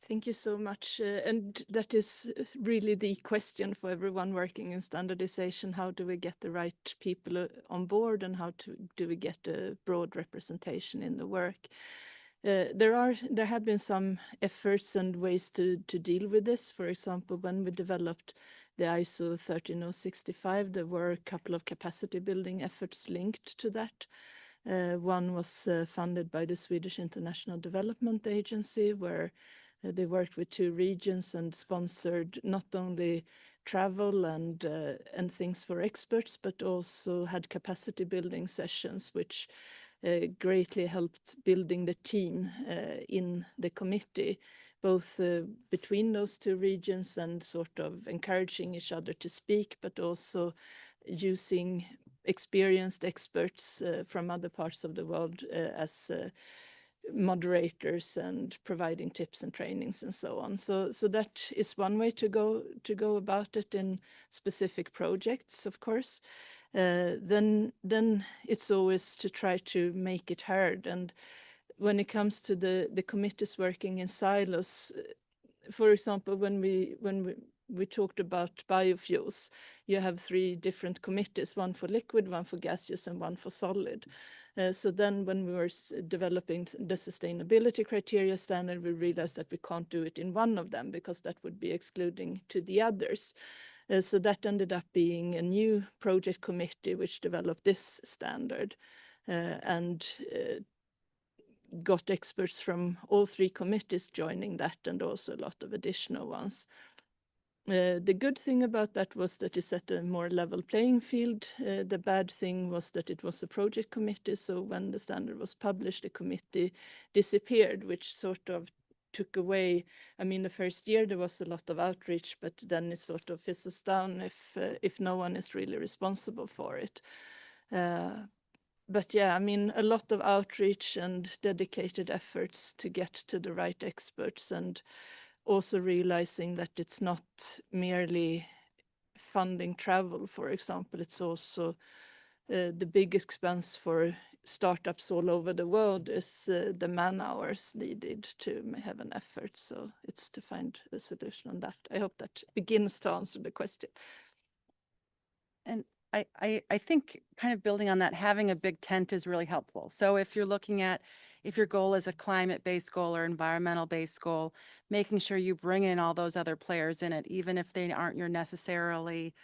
Speaker 11: Thank you so much. And that is really the question for everyone working in standardization. How do we get the right people on board, and how do we get a broad representation in the work? There have been some efforts and ways to deal with this. For example, when we developed the ISO 13065, there were a couple of capacity building efforts linked to that. One was funded by the Swedish International Development Agency, where they worked with 2 regions and sponsored not only travel and things for experts, but also had capacity building sessions, which greatly helped building the team in the committee, both between those 2 regions and sort of encouraging each other to speak, but also using experienced experts from other parts of the world as moderators and providing tips and trainings and so on. So that is one way to go about it in specific projects, of course. Then it's always to try to make it heard. And when it comes to the committees working in silos, for example, when we talked about biofuels, you have 3 different committees, one for liquid, one for gaseous, and one for solid. So then when we were developing the sustainability criteria standard, we realized that we can't do it in one of them because that would be excluding to the others. So that ended up being a new project committee which developed this standard. And got experts from all three committees joining that, and also a lot of additional ones. The good thing about that was that it set a more level playing field. The bad thing was that it was a project committee, so when the standard was published, the committee disappeared, which sort of took away. I mean, the first year there was a lot of outreach, but then it sort of fizzles down if no one is really responsible for it. But yeah, I mean, a lot of outreach and dedicated efforts to get to the right experts, and also realizing that it's not merely funding travel, for example, it's also the big expense for startups all over the world is the man hours needed to have an effort. So it's to find a solution on that. I hope that begins to answer the question.
Speaker 12: And I think kind of building on that, having a big tent is really helpful. So if you're looking at, if your goal is a climate-based goal or environmental-based goal, making sure you bring in all those other players in it, even if they aren't necessarily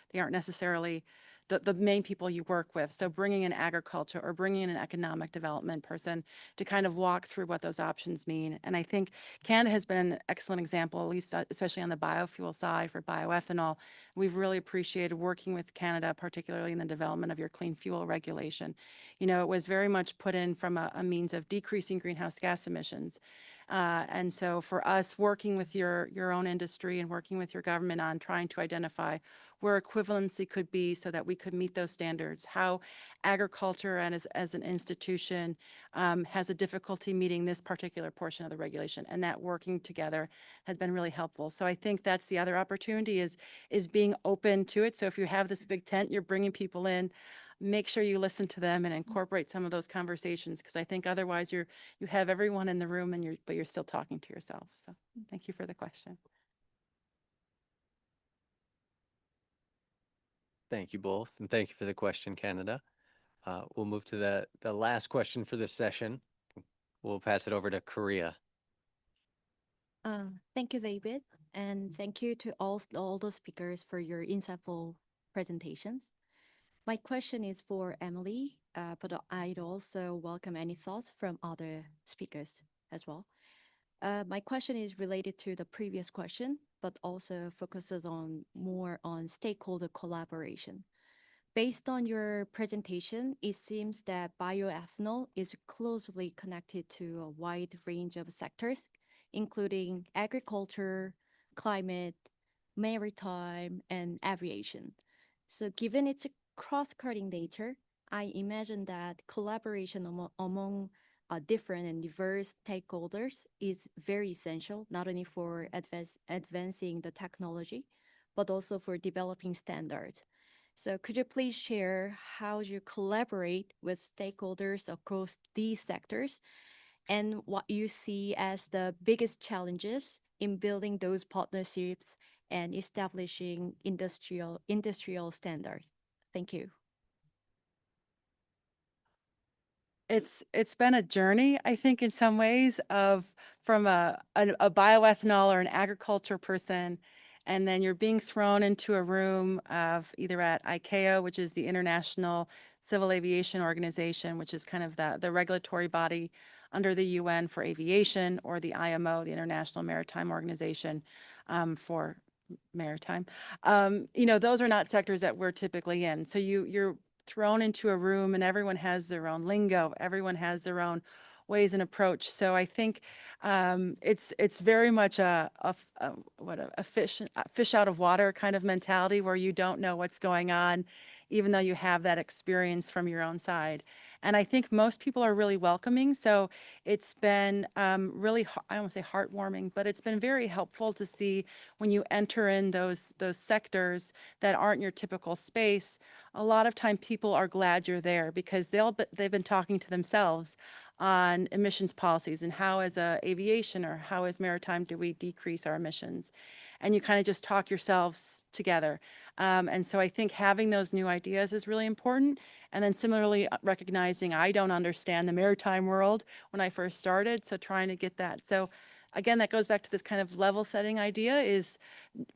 Speaker 12: the main people you work with. So bringing in agriculture or bringing in an economic development person to kind of walk through what those options mean. And I think Canada has been an excellent example, at least especially on the biofuel side for bioethanol. We've really appreciated working with Canada, particularly in the development of your clean fuel regulation. You know, it was very much put in from a means of decreasing greenhouse gas emissions. And so for us, working with your own industry and working with your government on trying to identify where equivalency could be so that we could meet those standards, how agriculture and as an institution has a difficulty meeting this particular portion of the regulation, and that working together has been really helpful. So I think that's the other opportunity is being open to it. So if you have this big tent, you're bringing people in, make sure you listen to them and incorporate some of those conversations, because I think otherwise you have everyone in the room and but you're still talking to yourself. So thank you for the question.
Speaker 5: Thank you both, and thank you for the question, Canada. We'll move to the last question for this session. We'll pass it over to Korea.
Speaker 16: Thank you, David, and thank you to all the speakers for your insightful presentations. My question is for Emily, but I'd also welcome any thoughts from other speakers as well. My question is related to the previous question, but also focuses more on stakeholder collaboration. Based on your presentation, it seems that bioethanol is closely connected to a wide range of sectors, including agriculture, climate, maritime, and aviation. So given its cross-cutting nature, I imagine that collaboration among different and diverse stakeholders is very essential, not only for advancing the technology, but also for developing standards. So could you please share how you collaborate with stakeholders across these sectors and what you see as the biggest challenges in building those partnerships and establishing industrial standards? Thank you.
Speaker 12: It's been a journey, I think, in some ways from a bioethanol or an agriculture person, and then you're being thrown into a room of either at ICAO, which is the International Civil Aviation Organization, which is kind of the regulatory body under the UN for aviation, or the IMO, the International Maritime Organization for maritime. You know, those are not sectors that we're typically in. So you're thrown into a room and everyone has their own lingo, everyone has their own ways and approach. So I think it's very much a fish out of water kind of mentality, where you don't know what's going on, even though you have that experience from your own side. And I think most people are really welcoming. So it's been really, I don't want to say heartwarming, but it's been very helpful to see when you enter in those sectors that aren't your typical space. A lot of time people are glad you're there, because they've been talking to themselves on emissions policies and how as aviation or how as maritime do we decrease our emissions. And you kind of just talk yourselves together. And so I think having those new ideas is really important. And then similarly recognizing I don't understand the maritime world when I first started, so trying to get that. So again, that goes back to this kind of level setting idea, is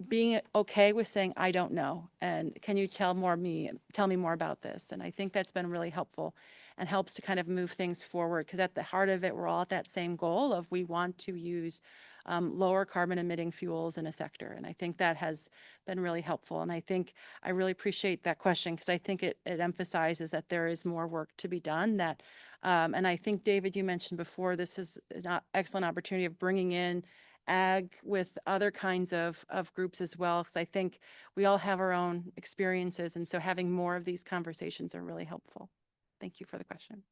Speaker 12: being okay with saying, I don't know, and can you tell me more about this? And I think that's been really helpful and helps to kind of move things forward, because at the heart of it, we're all at that same goal of we want to use lower carbon emitting fuels in a sector. And I think that has been really helpful. And I think I really appreciate that question, because I think it emphasizes that there is more work to be done. That, and I think, David, you mentioned before, this is an excellent opportunity of bringing in ag with other kinds of groups as well. So I think we all have our own experiences. And so having more of these conversations are really helpful. Thank you for the question.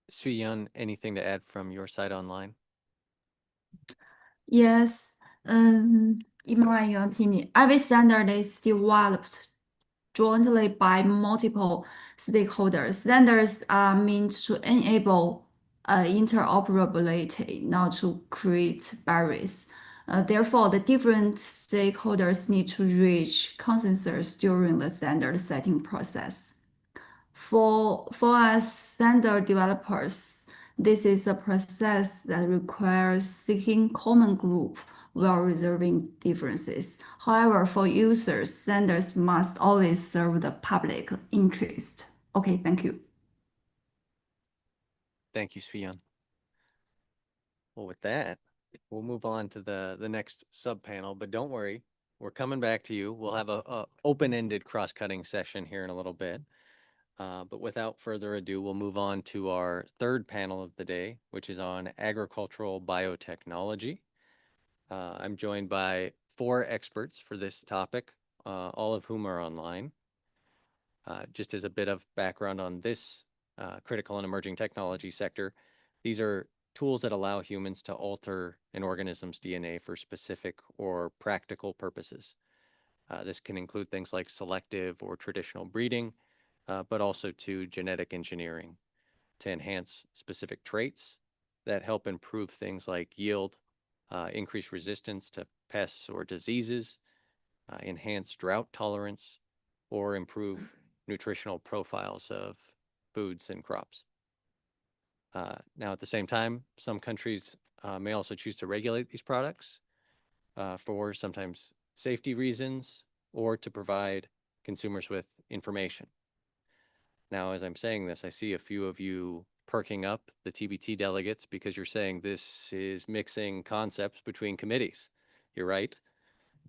Speaker 5: Sui-Yun, anything to add from your side online?
Speaker 13: Yes, in my opinion, every standard is developed jointly by multiple stakeholders. Standards are meant to enable interoperability, not to create barriers. Therefore, the different stakeholders need to reach consensus during the standard setting process. For us standard developers, this is a process that requires seeking common group while reserving differences. However, for users, standards must always serve the public interest. Okay, thank you.
Speaker 5: Thank you, Sui-Yun. Well, with that, we'll move on to the next sub-panel, but don't worry, we're coming back to you. We'll have a open-ended cross-cutting session here in a little bit. But without further ado, we'll move on to our third panel of the day, which is on agricultural biotechnology. I'm joined by 4 experts for this topic, all of whom are online. Just as a bit of background on this critical and emerging technology sector, these are tools that allow humans to alter an organism's DNA for specific or practical purposes. This can include things like selective or traditional breeding, but also to genetic engineering to enhance specific traits that help improve things like yield, increase resistance to pests or diseases, enhance drought tolerance, or improve nutritional profiles of foods and crops. Now, at the same time, some countries may also choose to regulate these products for sometimes safety reasons or to provide consumers with information. Now, as I'm saying this, I see a few of you perking up, the TBT delegates, because you're saying this is mixing concepts between committees. You're right.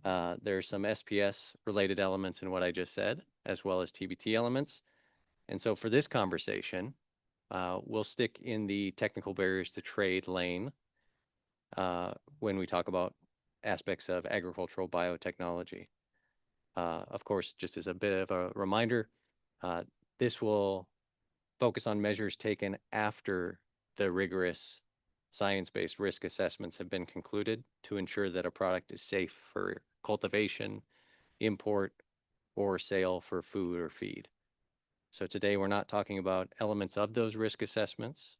Speaker 5: There's some SPS-related elements in what I just said, as well as TBT elements. And so for this conversation, we'll stick in the technical barriers to trade lane when we talk about aspects of agricultural biotechnology. Of course, just as a bit of a reminder, this will focus on measures taken after the rigorous science-based risk assessments have been concluded to ensure that a product is safe for cultivation, import, or sale for food or feed. So today we're not talking about elements of those risk assessments.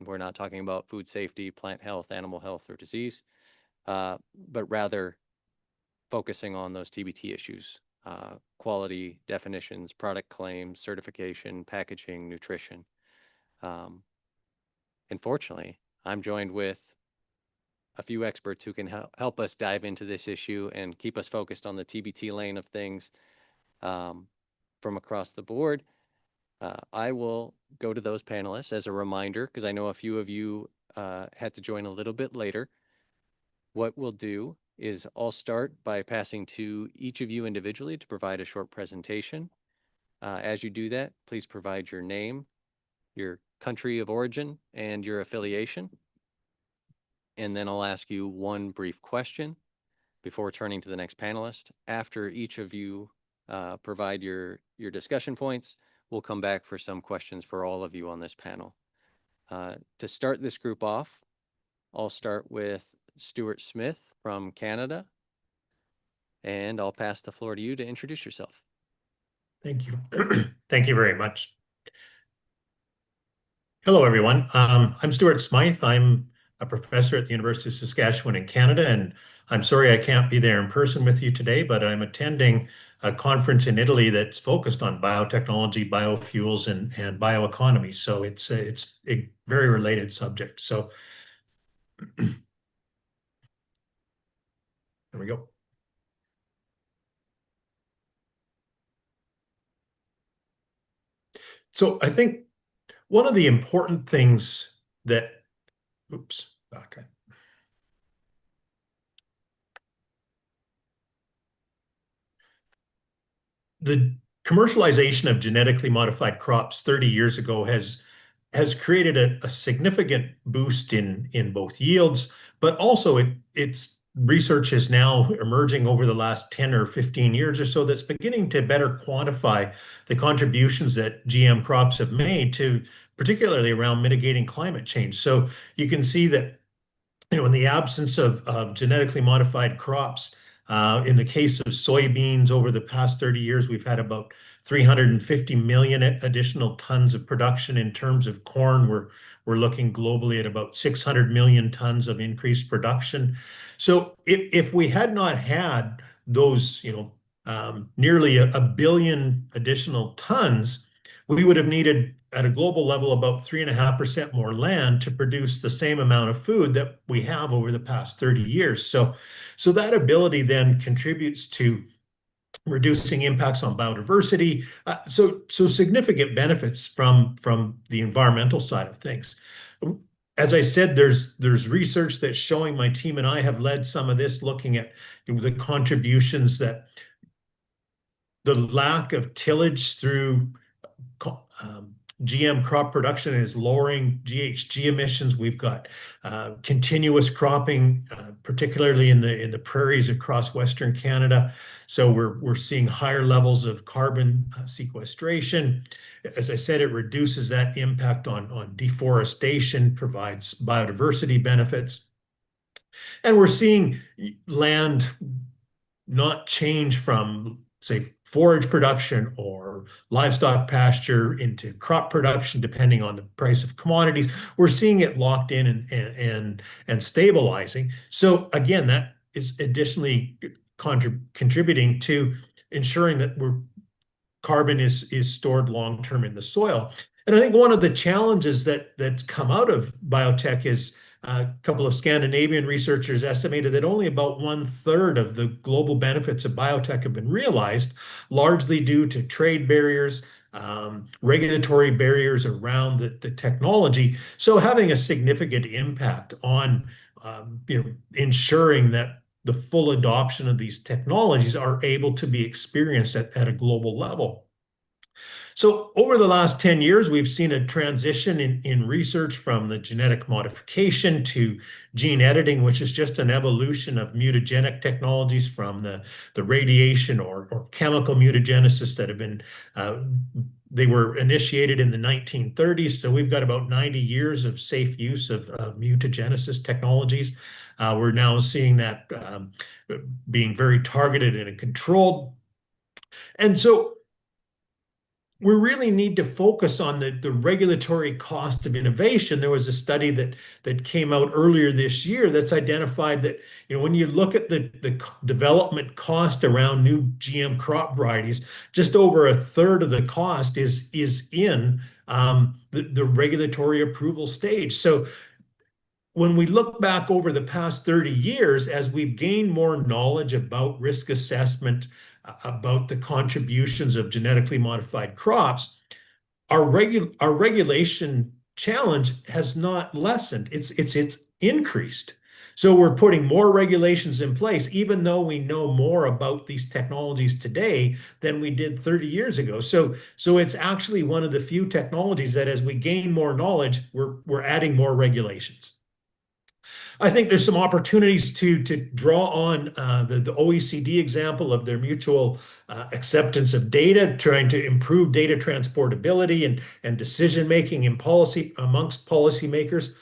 Speaker 5: We're not talking about food safety, plant health, animal health, or disease, but rather focusing on those TBT issues, quality, definitions, product claims, certification, packaging, nutrition. Unfortunately, I'm joined with a few experts who can help us dive into this issue and keep us focused on the TBT lane of things from across the board. I will go to those panelists as a reminder, because I know a few of you had to join a little bit later. What we'll do is I'll start by passing to each of you individually to provide a short presentation. As you do that, please provide your name, your country of origin, and your affiliation. And then I'll ask you one brief question before turning to the next panelist. After each of you provide your discussion points, we'll come back for some questions for all of you on this panel. To start this group off, I'll start with Stuart Smith from Canada, and I'll pass the floor to you to introduce yourself.
Speaker 17: Thank you. Thank you very much. Hello, everyone. I'm Stuart Smythe. I'm a professor at the University of Saskatchewan in Canada, and I'm sorry I can't be there in person with you today, but I'm attending a conference in Italy that's focused on biotechnology, biofuels, and bioeconomy. So it's a very related subject. So there we go. So I think one of the important things that, oops, okay. The commercialization of genetically modified crops 30 years ago has created a significant boost in both yields, but also its research is now emerging over the last 10 or 15 years or so that's beginning to better quantify the contributions that GM crops have made to, particularly around mitigating climate change. So you can see that, in the absence of genetically modified crops, in the case of soybeans over the past 30 years, we've had about 350 million additional tons of production. In terms of corn, we're looking globally at about 600 million tons of increased production. So if we had not had those, nearly a billion additional tons, we would have needed at a global level about 3.5% more land to produce the same amount of food that we have over the past 30 years. So that ability then contributes to reducing impacts on biodiversity. So significant benefits from the environmental side of things. As I said, there's research that's showing, my team and I have led some of this, looking at the contributions that the lack of tillage through GM crop production is lowering GHG emissions. We've got continuous cropping, particularly in the prairies across Western Canada. So we're seeing higher levels of carbon sequestration. As I said, it reduces that impact on deforestation, provides biodiversity benefits. And we're seeing land not change from, say, forage production or livestock pasture into crop production, depending on the price of commodities. We're seeing it locked in and stabilizing. So again, that is additionally contributing to ensuring that carbon is stored long-term in the soil. And I think one of the challenges that's come out of biotech is a couple of Scandinavian researchers estimated that only about 1/3 of the global benefits of biotech have been realized, largely due to trade barriers, regulatory barriers around the technology. So having a significant impact on ensuring that the full adoption of these technologies are able to be experienced at a global level. So over the last 10 years, we've seen a transition in research from the genetic modification to gene editing, which is just an evolution of mutagenic technologies from the radiation or chemical mutagenesis that have been, they were initiated in the 1930s. So we've got about 90 years of safe use of mutagenesis technologies. We're now seeing that being very targeted and controlled. And so we really need to focus on the regulatory cost of innovation. There was a study that came out earlier this year that's identified that when you look at the development cost around new GM crop varieties, just over 1/3 of the cost is in the regulatory approval stage. So when we look back over the past 30 years, as we've gained more knowledge about risk assessment, about the contributions of genetically modified crops, our regulation challenge has not lessened. It's increased. So we're putting more regulations in place, even though we know more about these technologies today than we did 30 years ago. So it's actually one of the few technologies that, as we gain more knowledge, we're adding more regulations. I think there's some opportunities to draw on the OECD example of their mutual acceptance of data, trying to improve data transportability and decision-making in policy amongst policymakers.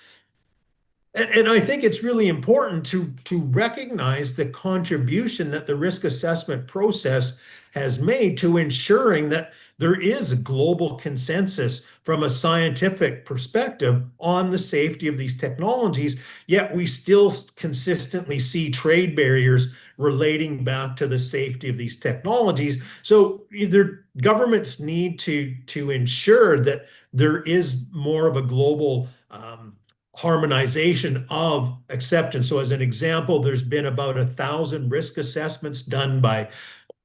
Speaker 17: And I think it's really important to recognize the contribution that the risk assessment process has made to ensuring that there is a global consensus from a scientific perspective on the safety of these technologies, yet we still consistently see trade barriers relating back to the safety of these technologies. So either governments need to ensure that there is more of a global harmonization of acceptance. So as an example, there's been about 1,000 risk assessments done by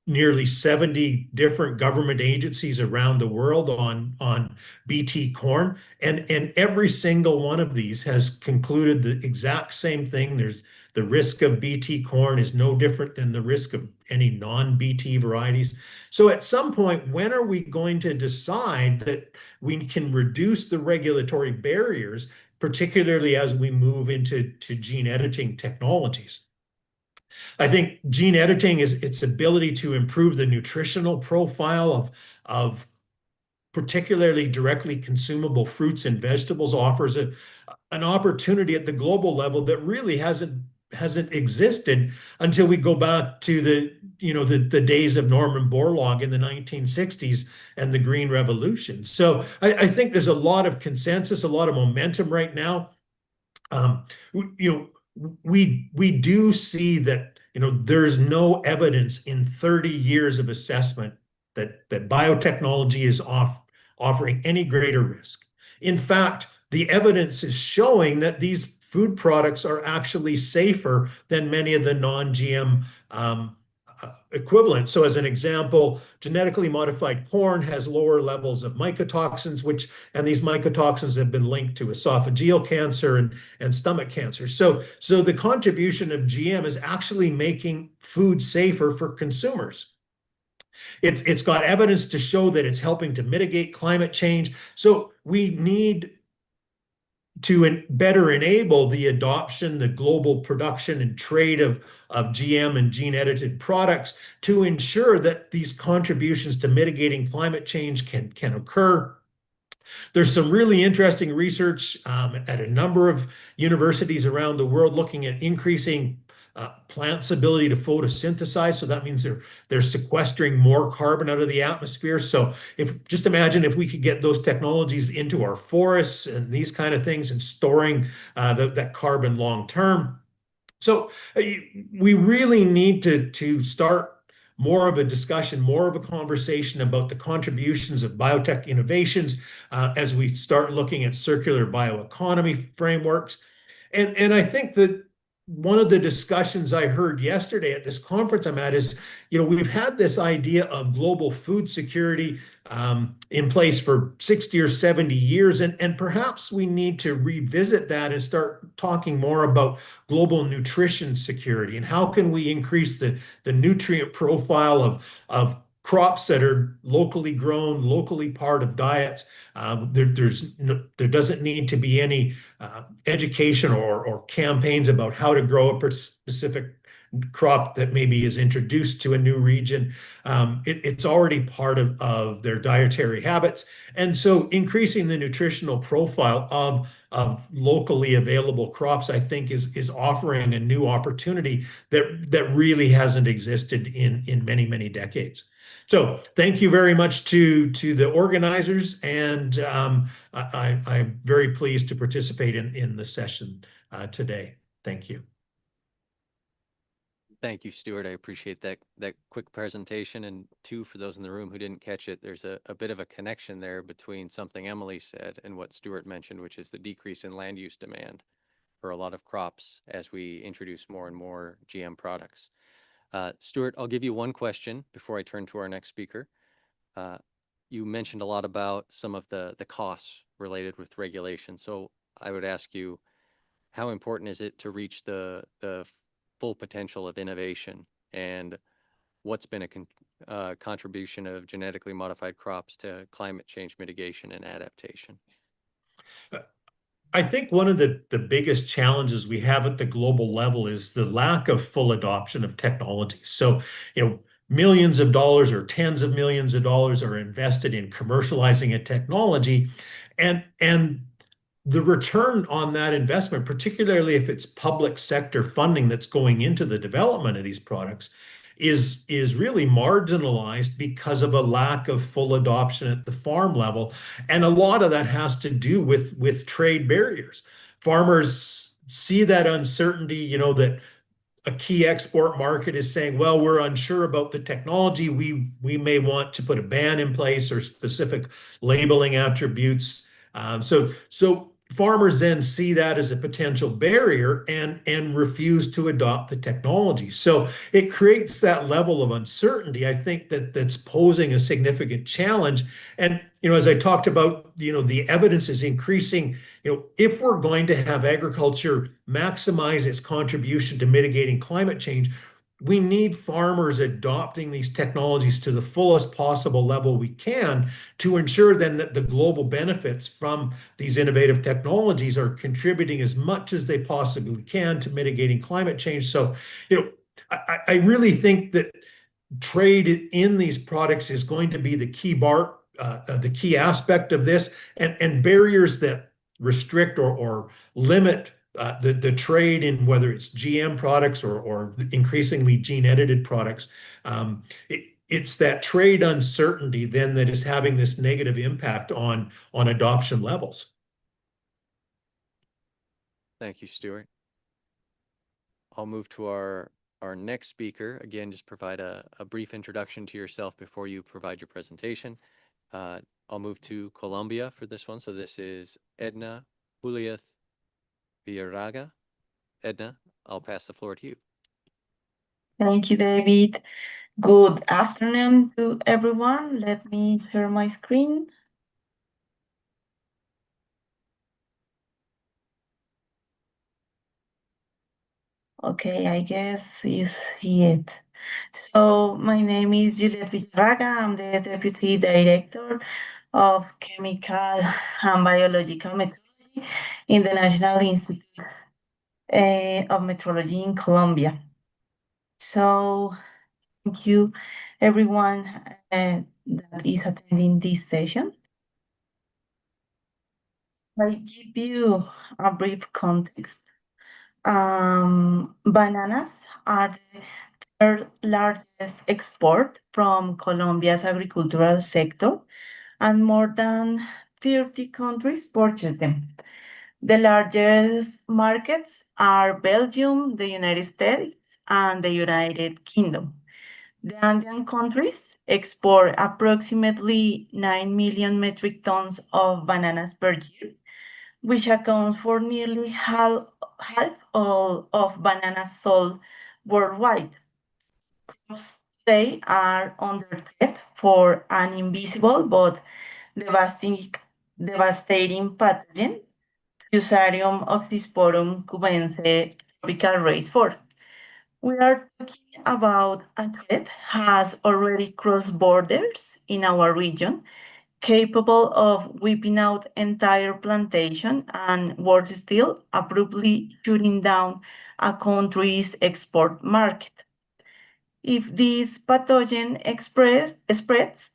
Speaker 17: nearly 70 different government agencies around the world on BT corn. And every single one of these has concluded the exact same thing. There's the risk of BT corn is no different than the risk of any non-BT varieties. So at some point, when are we going to decide that we can reduce the regulatory barriers, particularly as we move into gene editing technologies? I think gene editing is its ability to improve the nutritional profile of particularly directly consumable fruits and vegetables offers an opportunity at the global level that really hasn't existed until we go back to the days of Norman Borlaug in the 1960s and the Green Revolution. So I think there's a lot of consensus, a lot of momentum right now. We do see that there's no evidence in 30 years of assessment that biotechnology is offering any greater risk. In fact, the evidence is showing that these food products are actually safer than many of the non-GM equivalent. So as an example, genetically modified corn has lower levels of mycotoxins, and these mycotoxins have been linked to esophageal cancer and stomach cancer. So the contribution of GM is actually making food safer for consumers. It's got evidence to show that it's helping to mitigate climate change. So we need to better enable the adoption, the global production and trade of GM and gene-edited products to ensure that these contributions to mitigating climate change can occur. There's some really interesting research at a number of universities around the world looking at increasing plants' ability to photosynthesize. So that means they're sequestering more carbon out of the atmosphere. So just imagine if we could get those technologies into our forests and these kind of things and storing that carbon long term. So we really need to start more of a discussion, more of a conversation about the contributions of biotech innovations as we start looking at circular bioeconomy frameworks. And I think that one of the discussions I heard yesterday at this conference I'm at is, we've had this idea of global food security in place for 60 or 70 years, and perhaps we need to revisit that and start talking more about global nutrition security and how can we increase the nutrient profile of crops that are locally grown, locally part of diets. There doesn't need to be any education or campaigns about how to grow a specific crop that maybe is introduced to a new region. It's already part of their dietary habits. And so increasing the nutritional profile of locally available crops, I think, is offering a new opportunity that really hasn't existed in many, many decades. So thank you very much to the organizers, and I'm very pleased to participate in the session today. Thank you.
Speaker 5: Thank you, Stuart. I appreciate that quick presentation. And two, for those in the room who didn't catch it, there's a bit of a connection there between something Emily said and what Stuart mentioned, which is the decrease in land use demand for a lot of crops as we introduce more and more GM products. Stuart, I'll give you one question before I turn to our next speaker. You mentioned a lot about some of the costs related with regulation. So I would ask you, how important is it to reach the full potential of innovation, and what's been a contribution of genetically modified crops to climate change mitigation and adaptation?
Speaker 17: I think one of the biggest challenges we have at the global level is the lack of full adoption of technology. So, millions of dollars or tens of millions of dollars are invested in commercializing a technology, and the return on that investment, particularly if it's public sector funding that's going into the development of these products, is really marginalized because of a lack of full adoption at the farm level. And a lot of that has to do with trade barriers. Farmers see that uncertainty, you know, that a key export market is saying, well, we're unsure about the technology. We may want to put a ban in place or specific labeling attributes. So farmers then see that as a potential barrier and refuse to adopt the technology. So it creates that level of uncertainty, I think, that's posing a significant challenge. And, you know, as I talked about, you know, the evidence is increasing. You know, if we're going to have agriculture maximize its contribution to mitigating climate change, we need farmers adopting these technologies to the fullest possible level we can to ensure then that the global benefits from these innovative technologies are contributing as much as they possibly can to mitigating climate change. So, you know, I really think that trade in these products is going to be the key aspect of this, and barriers that restrict or limit the trade in whether it's GM products or increasingly gene edited products. It's that trade uncertainty then that is having this negative impact on adoption levels.
Speaker 5: Thank you, Stuart. I'll move to our next speaker. Again, just provide a brief introduction to yourself before you provide your presentation. I'll move to Colombia for this one. So this is Edna Juliet Villarraga. Edna, I'll pass the floor to you.
Speaker 18: Thank you, David. Good afternoon to everyone. Let me share my screen. Okay, I guess you see it. So my name is Juliet Villarraga. I'm the Deputy Director of Chemical and Biological Metrology in the National Institute of Metrology in Colombia. So thank you, everyone that is attending this session. I give you a brief context. Bananas are the third largest export from Colombia's agricultural sector, and more than 30 countries purchase them. The largest markets are Belgium, the United States, and the United Kingdom. The Andean countries export approximately 9 million metric tons of bananas per year, which accounts for nearly half all of bananas sold worldwide. Crops today are under threat for an invisible but devastating pathogen, Fusarium oxysporum cubense tropical race 4. We are talking about a threat has already crossed borders in our region, capable of wiping out entire plantation and, worse still, abruptly shutting down a country's export market. If this pathogen spreads,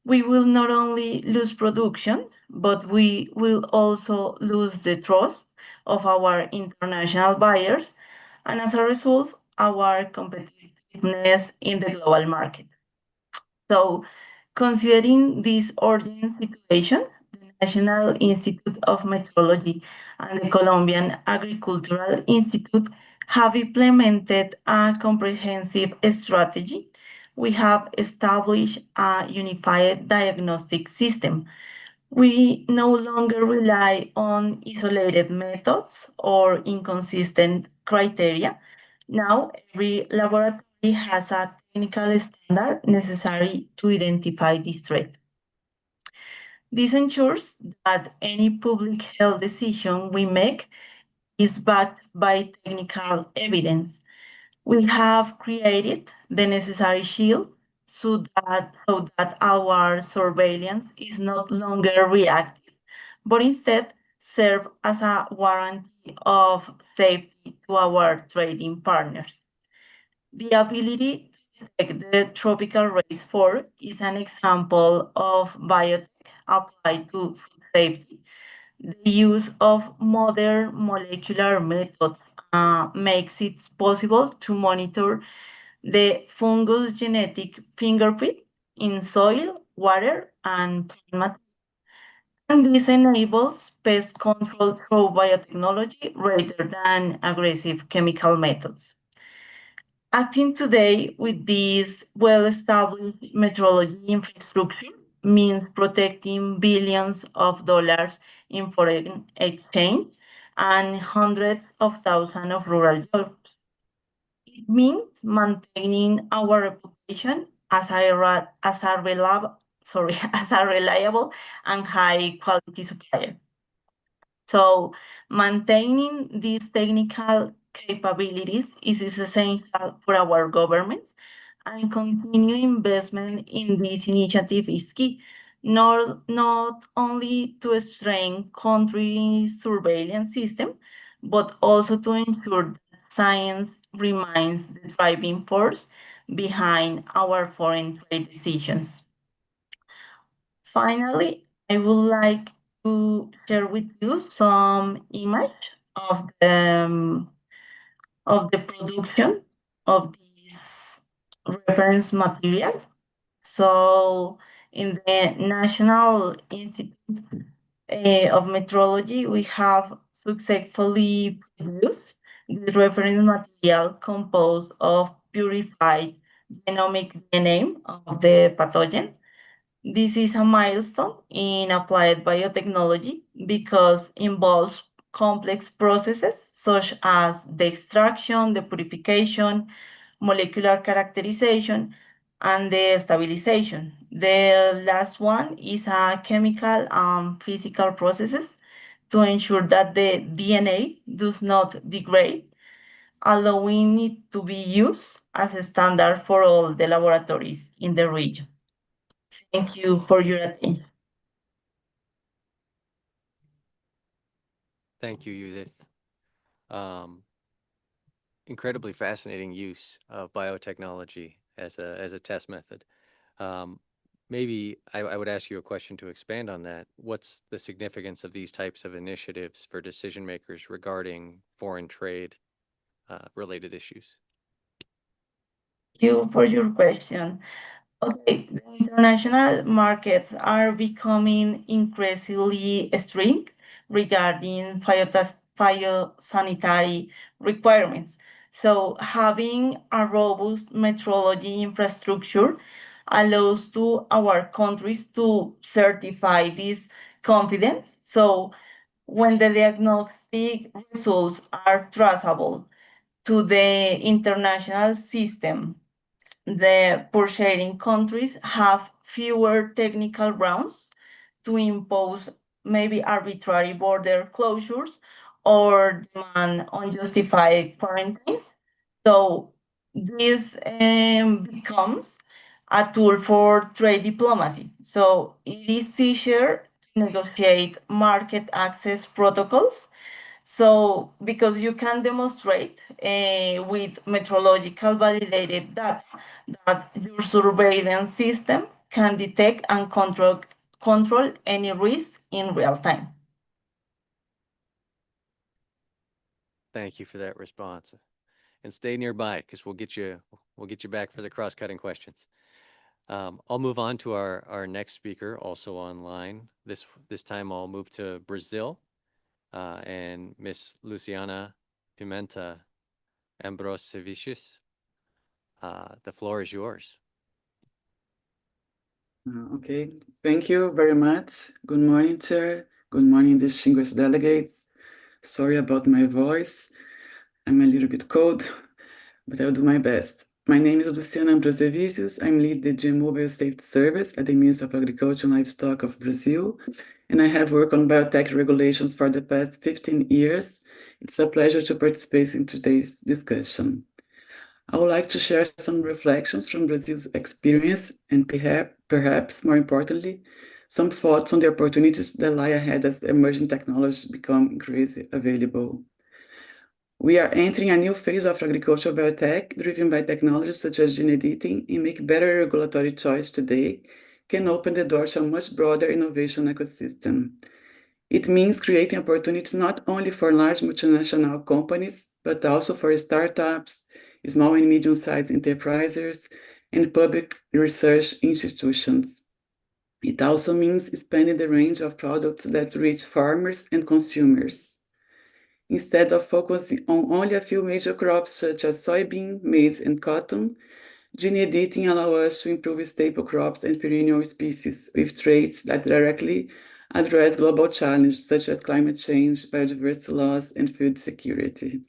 Speaker 18: we will not only lose production, but we will also lose the trust of our international buyers, and as a result, our competitiveness in the global market. So, considering this urgent situation, the National Institute of Metrology and the Colombian Agricultural Institute have implemented a comprehensive strategy. We have established a unified diagnostic system. We no longer rely on isolated methods or inconsistent criteria. Now, every laboratory has a technical standard necessary to identify this threat. This ensures that any public health decision we make is backed by technical evidence. We have created the necessary shield so that our surveillance is not longer reactive, but instead serve as a warranty of safety to our trading partners. The ability to detect the tropical race 4 is an example of biotech applied to food safety. The use of modern molecular methods makes it possible to monitor the fungus genetic fingerprint in soil, water, and plant material. And this enables pest control through biotechnology rather than aggressive chemical methods. Acting today with this well-established metrology infrastructure means protecting billions of dollars in foreign exchange and hundreds of thousands of rural jobs. It means maintaining our reputation as as a reliable and high quality supplier. So maintaining these technical capabilities is essential for our governments, and continued investment in this initiative is key, not only to strengthen country's surveillance system, but also to ensure that science remains the driving force behind our foreign trade decisions. Finally, I would like to share with you some image of the production of this reference material. So in the National Institute of Metrology, we have successfully produced this reference material composed of purified genomic DNA of the pathogen. This is a milestone in applied biotechnology because involves complex processes such as the extraction, the purification, molecular characterization, and the stabilization. The last one is a chemical and physical processes to ensure that the DNA does not degrade, allowing it to be used as a standard for all the laboratories in the region. Thank you for your attention.
Speaker 5: Thank you, Judith. Incredibly fascinating use of biotechnology as a test method. Maybe I would ask you a question to expand on that. What's the significance of these types of initiatives for decision makers regarding foreign trade related issues?
Speaker 18: Thank you for your question. Okay, the international markets are becoming increasingly strict regarding phytosanitary requirements. So having a robust metrology infrastructure allows to our countries to certify this confidence. So when the diagnostic results are traceable to the international system, the purchasing countries have fewer technical grounds to impose maybe arbitrary border closures or demand unjustified quarantines. So this becomes a tool for trade diplomacy. So it is easier to negotiate market access protocols. So because you can demonstrate with metrological validated data that your surveillance system can detect and control any risk in real time.
Speaker 5: Thank you for that response. And stay nearby because we'll get you back for the cross-cutting questions. I'll move on to our next speaker, also online. This time I'll move to Brazil, and Miss Luciana Pimenta Ambrosevicius. The floor is yours.
Speaker 19: Okay, thank you very much. Good morning, Chair. Good morning, distinguished delegates. Sorry about my voice. I'm a little bit cold, but I'll do my best. My name is Luciana Ambrosevicius. I'm lead the GM Mobile Safety Service at the Ministry of Agriculture and Livestock of Brazil, and I have worked on biotech regulations for the past 15 years. It's a pleasure to participate in today's discussion. I would like to share some reflections from Brazil's experience and perhaps more importantly, some thoughts on the opportunities that lie ahead as emerging technologies become increasingly available. We are entering a new phase of agricultural biotech driven by technologies such as gene editing, and make better regulatory choice today can open the door to a much broader innovation ecosystem. It means creating opportunities not only for large multinational companies, but also for startups, small and medium-sized enterprises, and public research institutions. It also means expanding the range of products that reach farmers and consumers. Instead of focusing on only a few major crops such as soybean, maize, and cotton, gene editing allows us to improve staple crops and perennial species with traits that directly address global challenges such as climate change, biodiversity loss, and food security.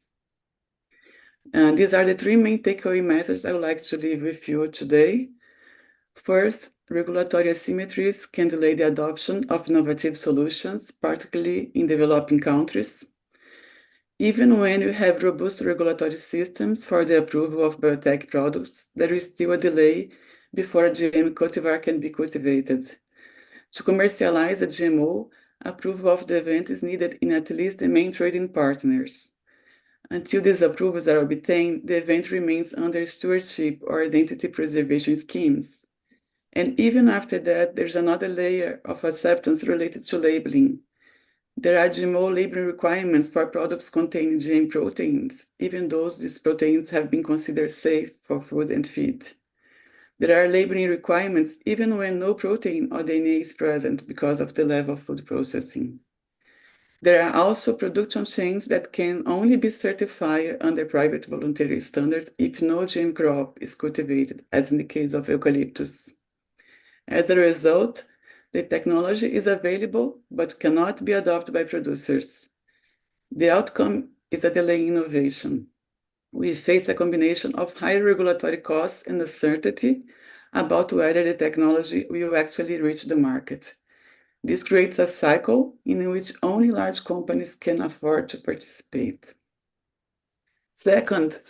Speaker 19: And these are the three main takeaway messages I would like to leave with you today. First, regulatory asymmetries can delay the adoption of innovative solutions, particularly in developing countries. Even when we have robust regulatory systems for the approval of biotech products, there is still a delay before a GM cultivar can be cultivated. To commercialize a GMO, approval of the event is needed in at least the main trading partners. Until these approvals are obtained, the event remains under stewardship or identity preservation schemes. And even after that, there's another layer of acceptance related to labeling. There are GMO labeling requirements for products containing GM proteins, even though these proteins have been considered safe for food and feed. There are labeling requirements even when no protein or DNA is present because of the level of food processing. There are also production chains that can only be certified under private voluntary standards if no GM crop is cultivated, as in the case of eucalyptus. As a result, the technology is available but cannot be adopted by producers. The outcome is a delay in innovation. We face a combination of high regulatory costs and uncertainty about whether the technology will actually reach the market. This creates a cycle in which only large companies can afford to participate. Second,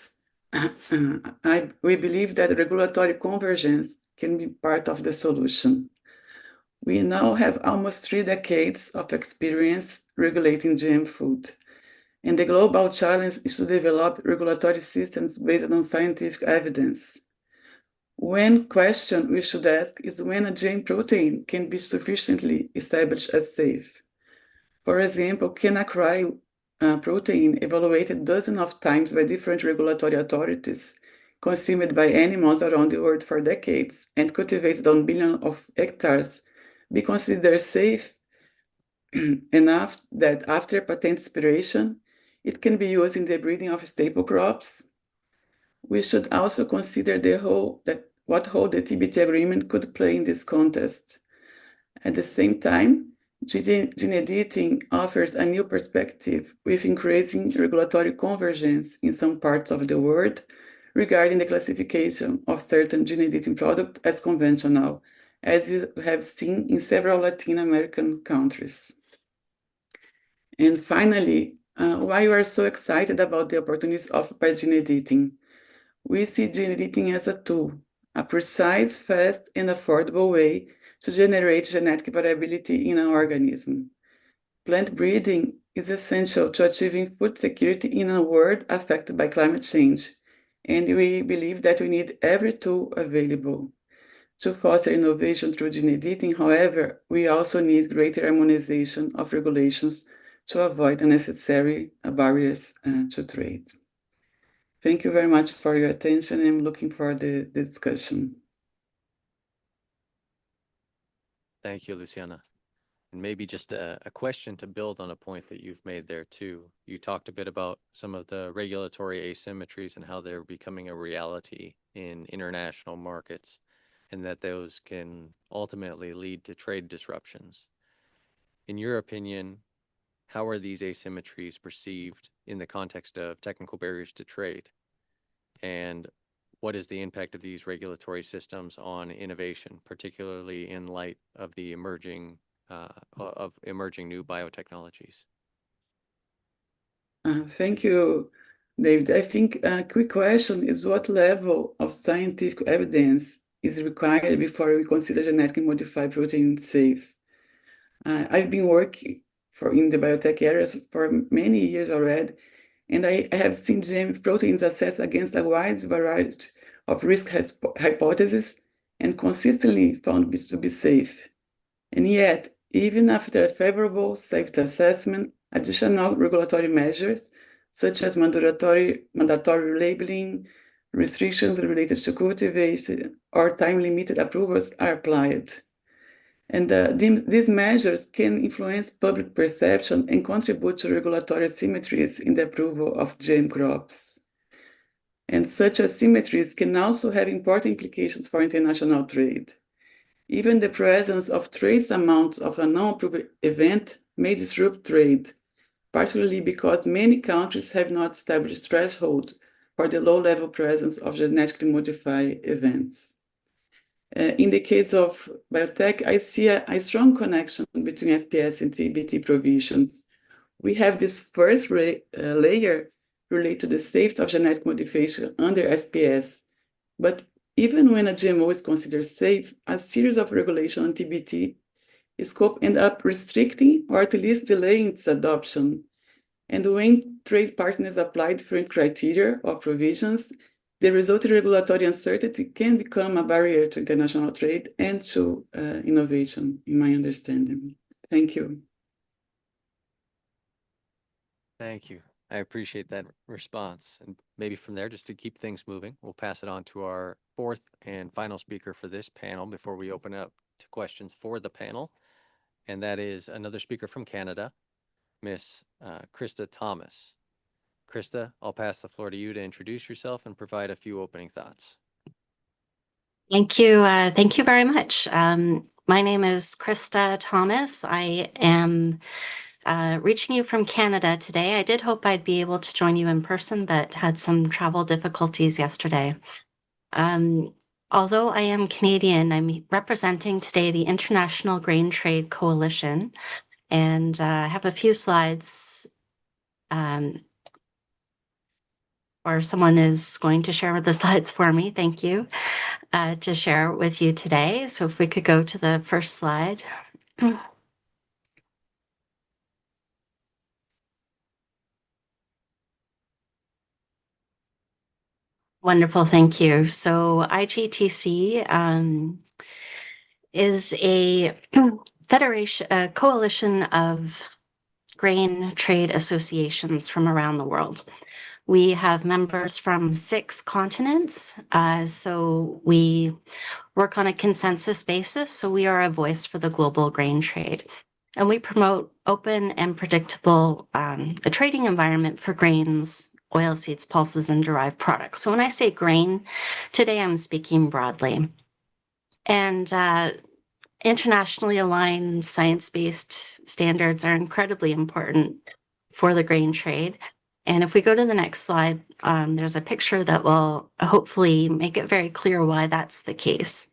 Speaker 19: we believe that regulatory convergence can be part of the solution. We now have almost 3 decades of experience regulating GM food, and the global challenge is to develop regulatory systems based on scientific evidence. One question we should ask is when a GM protein can be sufficiently established as safe. For example, can a cry protein evaluated dozens of times by different regulatory authorities, consumed by animals around the world for decades, and cultivated on billions of hectares, be considered safe enough that after patent expiration, it can be used in the breeding of staple crops? We should also consider what role the TBT agreement could play in this context. At the same time, gene editing offers a new perspective with increasing regulatory convergence in some parts of the world regarding the classification of certain gene editing products as conventional, as you have seen in several Latin American countries. And finally, why we are so excited about the opportunities offered by gene editing. We see gene editing as a tool, a precise, fast, and affordable way to generate genetic variability in an organism. Plant breeding is essential to achieving food security in a world affected by climate change, and we believe that we need every tool available. To foster innovation through gene editing, however, we also need greater harmonization of regulations to avoid unnecessary barriers to trade. Thank you very much for your attention. I'm looking for the discussion.
Speaker 5: Thank you, Luciana. And maybe just a question to build on a point that you've made there too. You talked a bit about some of the regulatory asymmetries and how they're becoming a reality in international markets, and that those can ultimately lead to trade disruptions. In your opinion, how are these asymmetries perceived in the context of technical barriers to trade? And what is the impact of these regulatory systems on innovation, particularly in light of the emerging new biotechnologies?
Speaker 19: Thank you, David. I think a quick question is what level of scientific evidence is required before we consider genetically modified protein safe? I've been working in the biotech areas for many years already, and I have seen GM proteins assessed against a wide variety of risk hypotheses and consistently found to be safe. And yet, Even after a favorable safety assessment, additional regulatory measures, such as mandatory labeling, restrictions related to cultivation, or time-limited approvals are applied. And these measures can influence public perception and contribute to regulatory asymmetries in the approval of GM crops. And such asymmetries can also have important implications for international trade. Even the presence of trace amounts of a non-approved event may disrupt trade, particularly because many countries have not established thresholds for the low-level presence of genetically modified events. In the case of biotech, I see a strong connection between SPS and TBT provisions. We have this first layer related to the safety of genetic modification under SPS, but even when a GMO is considered safe, a series of regulations on TBT scope end up restricting or at least delaying its adoption. And when trade partners apply different criteria or provisions, the resulting regulatory uncertainty can become a barrier to international trade and to innovation, in my understanding. Thank you.
Speaker 5: Thank you. I appreciate that response. And maybe from there, just to keep things moving, we'll pass it on to our fourth and final speaker for this panel before we open up to questions for the panel. And that is another speaker from Canada, Miss Krista Thomas. Krista, I'll pass the floor to you to introduce yourself and provide a few opening thoughts.
Speaker 20: Thank you. Thank you very much. My name is Krista Thomas. I am reaching you from Canada today. I did hope I'd be able to join you in person, but had some travel difficulties yesterday. Although I am Canadian, I'm representing today the International Grain Trade Coalition, and I have a few slides or someone is going to share the slides for me. Thank you, to share with you today. So if we could go to the first slide. Wonderful, thank you. So IGTC is a federation, a coalition of grain trade associations from around the world. We have members from 6 continents, so we work on a consensus basis, so we are a voice for the global grain trade. And we promote open and predictable a trading environment for grains, oilseeds, pulses, and derived products. So when I say grain, today I'm speaking broadly. And internationally aligned science-based standards are incredibly important for the grain trade. And if we go to the next slide, there's a picture that will hopefully make it very clear why that's the case.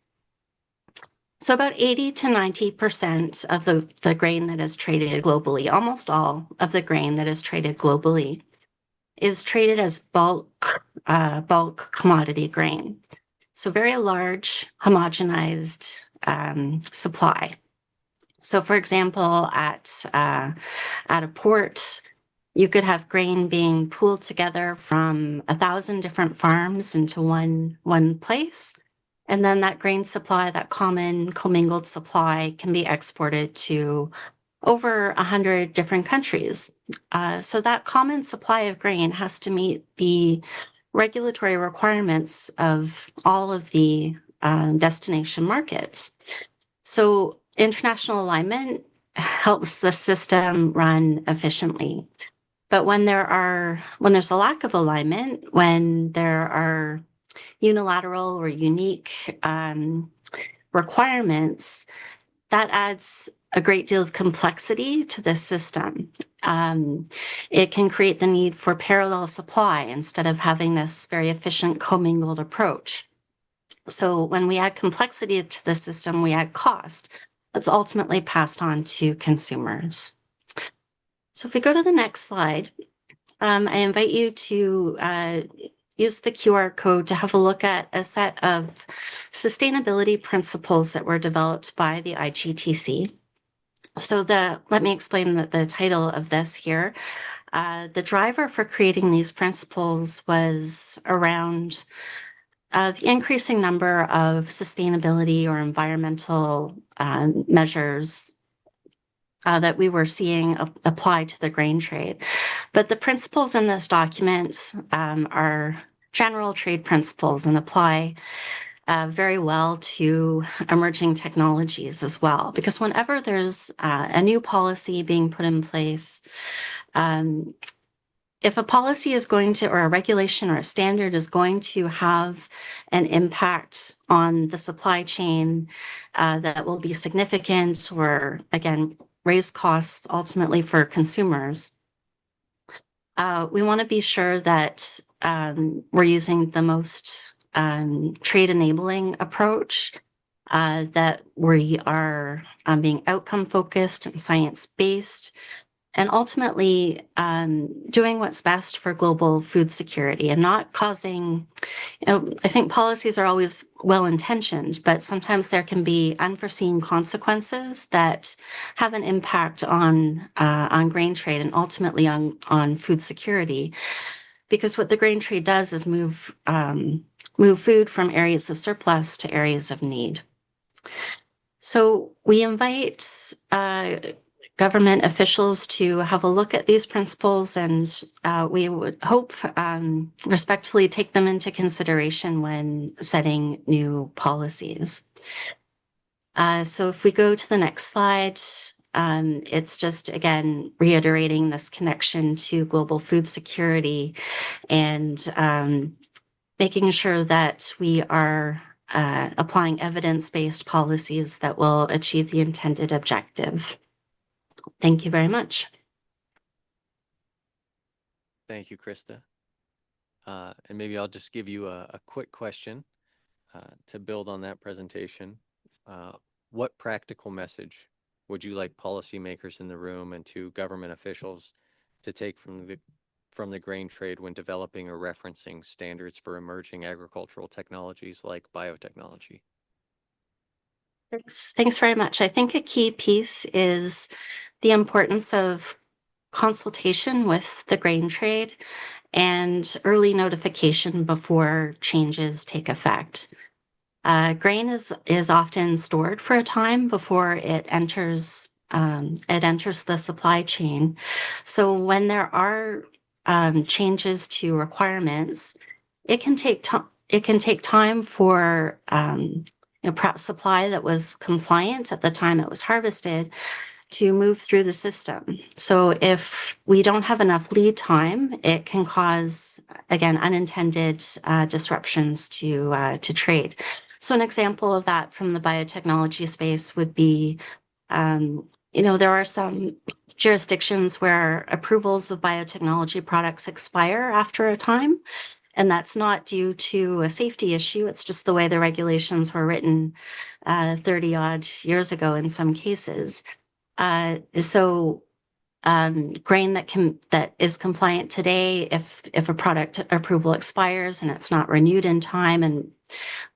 Speaker 20: So about 80 to 90% of the grain that is traded globally, almost all of the grain that is traded globally, is traded as bulk commodity grain. So very large, homogenized supply. So for example, at a port, you could have grain being pooled together from 1,000 different farms into one place. And then that grain supply, that common commingled supply, can be exported to over 100 different countries. So that common supply of grain has to meet the regulatory requirements of all of the destination markets. So international alignment helps the system run efficiently. But when there's a lack of alignment, when there are unilateral or unique requirements, that adds a great deal of complexity to the system. It can create the need for parallel supply instead of having this very efficient commingled approach. So when we add complexity to the system, we add cost that's ultimately passed on to consumers. So if we go to the next slide, I invite you to use the QR code to have a look at a set of sustainability principles that were developed by the IGTC. So let me explain the title of this here. The driver for creating these principles was around the increasing number of sustainability or environmental measures that we were seeing apply to the grain trade. But the principles in this document are general trade principles and apply very well to emerging technologies as well. Because whenever there's a new policy being put in place, if a policy is going to, or a regulation or a standard is going to have an impact on the supply chain that will be significant or, again, raise costs ultimately for consumers, we want to be sure that we're using the most trade enabling approach, that we are being outcome focused and science based, and ultimately doing what's best for global food security and not causing, I think policies are always well-intentioned, but sometimes there can be unforeseen consequences that have an impact on grain trade and ultimately on food security. Because what the grain trade does is move food from areas of surplus to areas of need. So we invite government officials to have a look at these principles, and we would hope respectfully take them into consideration when setting new policies. So if we go to the next slide, it's just, again, reiterating this connection to global food security and making sure that we are applying evidence-based policies that will achieve the intended objective. Thank you very much.
Speaker 5: Thank you, Krista. And maybe I'll just give you a quick question to build on that presentation. What practical message would you like policymakers in the room and to government officials to take from the grain trade when developing or referencing standards for emerging agricultural technologies like biotechnology?
Speaker 20: Thanks very much. I think a key piece is the importance of consultation with the grain trade and early notification before changes take effect. Grain is often stored for a time before it enters the supply chain. So when there are changes to requirements, it can take time for perhaps supply that was compliant at the time it was harvested to move through the system. So if we don't have enough lead time, it can cause, again, unintended disruptions to trade. So an example of that from the biotechnology space would be, there are some jurisdictions where approvals of biotechnology products expire after a time. And that's not due to a safety issue. It's just the way the regulations were written 30 odd years ago in some cases. So grain that is compliant today, if a product approval expires and it's not renewed in time and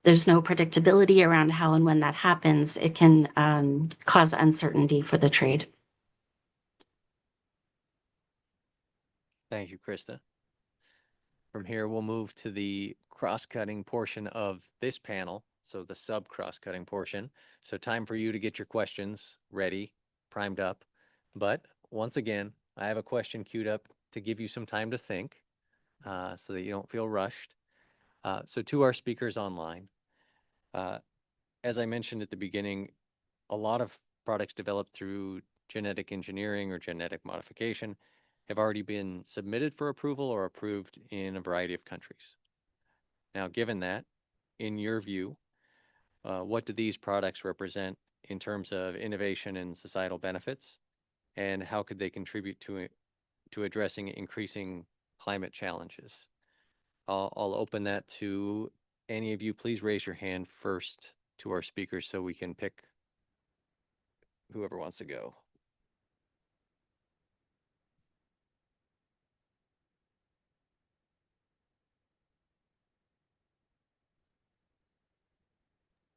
Speaker 20: there's no predictability around how and when that happens, it can cause uncertainty for the trade.
Speaker 5: Thank you, Krista. From here, we'll move to the cross-cutting portion of this panel, so the sub-cross-cutting portion. So time for you to get your questions ready, primed up. But once again, I have a question queued up to give you some time to think so that you don't feel rushed. So to our speakers online, as I mentioned at the beginning, a lot of products developed through genetic engineering or genetic modification have already been submitted for approval or approved in a variety of countries. Now, given that, in your view, what do these products represent in terms of innovation and societal benefits? And how could they contribute to addressing increasing climate challenges? I'll open that to any of you. Please raise your hand first to our speakers so we can pick whoever wants to go.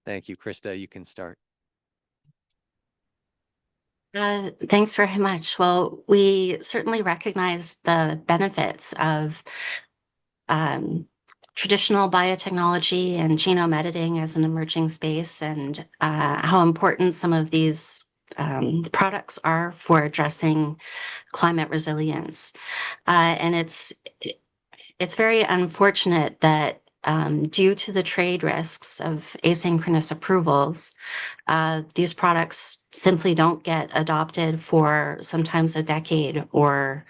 Speaker 5: Thank you, Krista. You can start.
Speaker 20: Thanks very much. Well, we certainly recognize the benefits of traditional biotechnology and genome editing as an emerging space, and how important some of these products are for addressing climate resilience. And it's very unfortunate that due to the trade risks of asynchronous approvals, these products simply don't get adopted for sometimes a decade or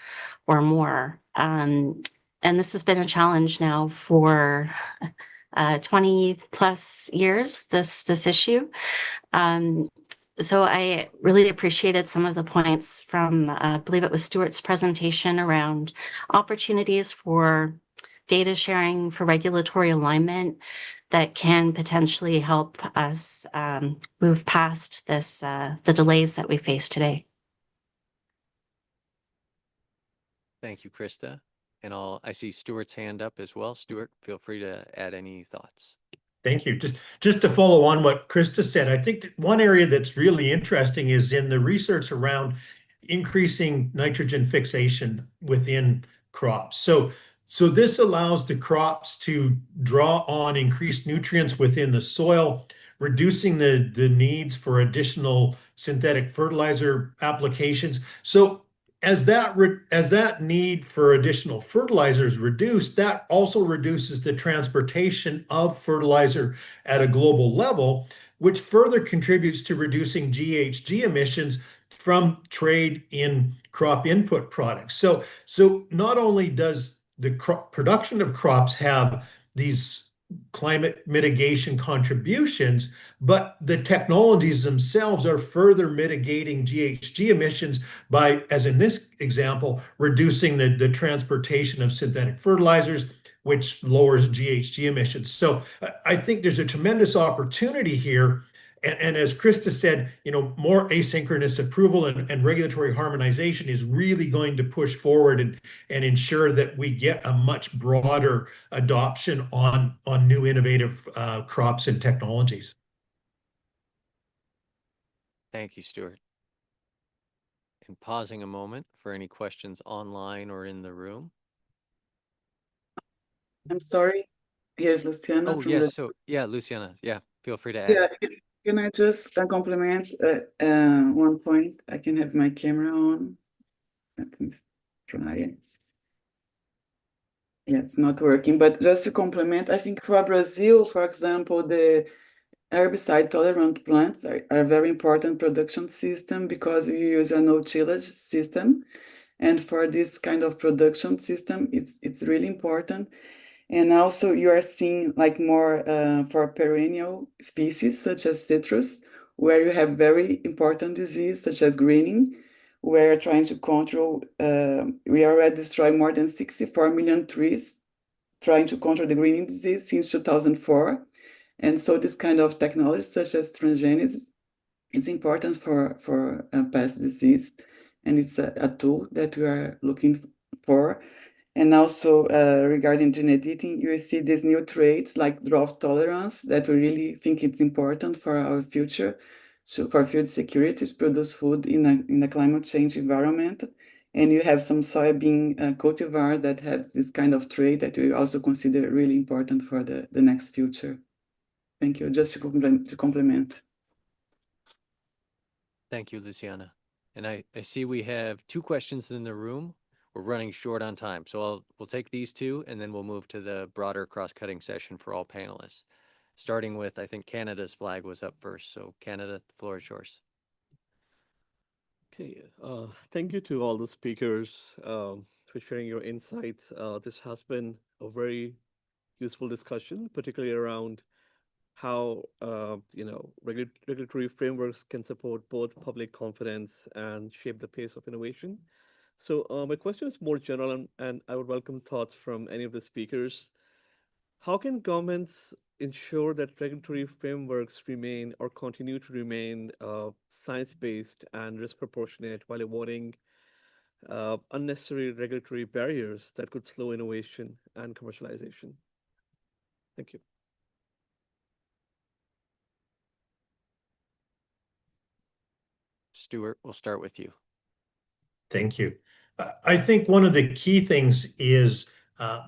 Speaker 20: more. And this has been a challenge now for 20 plus years, this issue. So I really appreciated some of the points from, I believe it was Stuart's presentation around opportunities for data sharing for regulatory alignment that can potentially help us move past this, the delays that we face today.
Speaker 5: Thank you, Krista. And I see Stuart's hand up as well. Stuart, feel free to add any thoughts.
Speaker 17: Thank you. Just to follow on what Krista said, I think that one area that's really interesting is in the research around increasing nitrogen fixation within crops. So this allows the crops to draw on increased nutrients within the soil, reducing the needs for additional synthetic fertilizer applications. So as that need for additional fertilizer is reduced, that also reduces the transportation of fertilizer at a global level, which further contributes to reducing GHG emissions from trade in crop input products. So not only does the production of crops have these climate mitigation contributions, but the technologies themselves are further mitigating GHG emissions by, as in this example, reducing the transportation of synthetic fertilizers, which lowers GHG emissions. So I think there's a tremendous opportunity here. And as Krista said, more asynchronous approval and regulatory harmonization is really going to push forward and ensure that we get a much broader adoption on new innovative crops and technologies.
Speaker 5: Thank you, Stuart. And pausing a moment for any questions online or in the room.
Speaker 19: I'm sorry. Here's Luciana.
Speaker 5: Oh,
Speaker 19: from
Speaker 5: yes.
Speaker 19: the...
Speaker 5: So, yeah, Luciana. Yeah, feel free to add.
Speaker 19: Yeah, can I just compliment one point? I can have my camera on. Let me try it. Yeah, it's not working, but just to complement, I think for Brazil, for example, the herbicide-tolerant plants are a very important production system because we use a no-tillage system. And for this kind of production system, it's really important. And also you are seeing like more for perennial species such as citrus, where you have very important disease such as greening, where we're trying to control, we already destroyed more than 64 million trees trying to control the greening disease since 2004. And so this kind of technology such as transgenics is important for pest disease. And it's a tool that we are looking for. And also regarding gene editing, you see these new traits like drought tolerance that we really think it's important for our future, so for food security to produce food in a climate change environment. And you have some soybean cultivar that has this kind of trait that we also consider really important for the next future. Thank you. Just to complement.
Speaker 5: Thank you, Luciana. And I see we have 2 questions in the room. We're running short on time, so we'll take these 2, and then we'll move to the broader cross-cutting session for all panelists. Starting with, I think Canada's flag was up first. So Canada, the floor is yours.
Speaker 21: Okay, thank you to all the speakers for sharing your insights. This has been a very useful discussion, particularly around how regulatory frameworks can support both public confidence and shape the pace of innovation. So my question is more general, and I would welcome thoughts from any of the speakers. How can governments ensure that regulatory frameworks remain or continue to remain science-based and risk proportionate while avoiding unnecessary regulatory barriers that could slow innovation and commercialization? Thank you.
Speaker 5: Stuart, we'll start with you.
Speaker 17: Thank you. I think one of the key things is an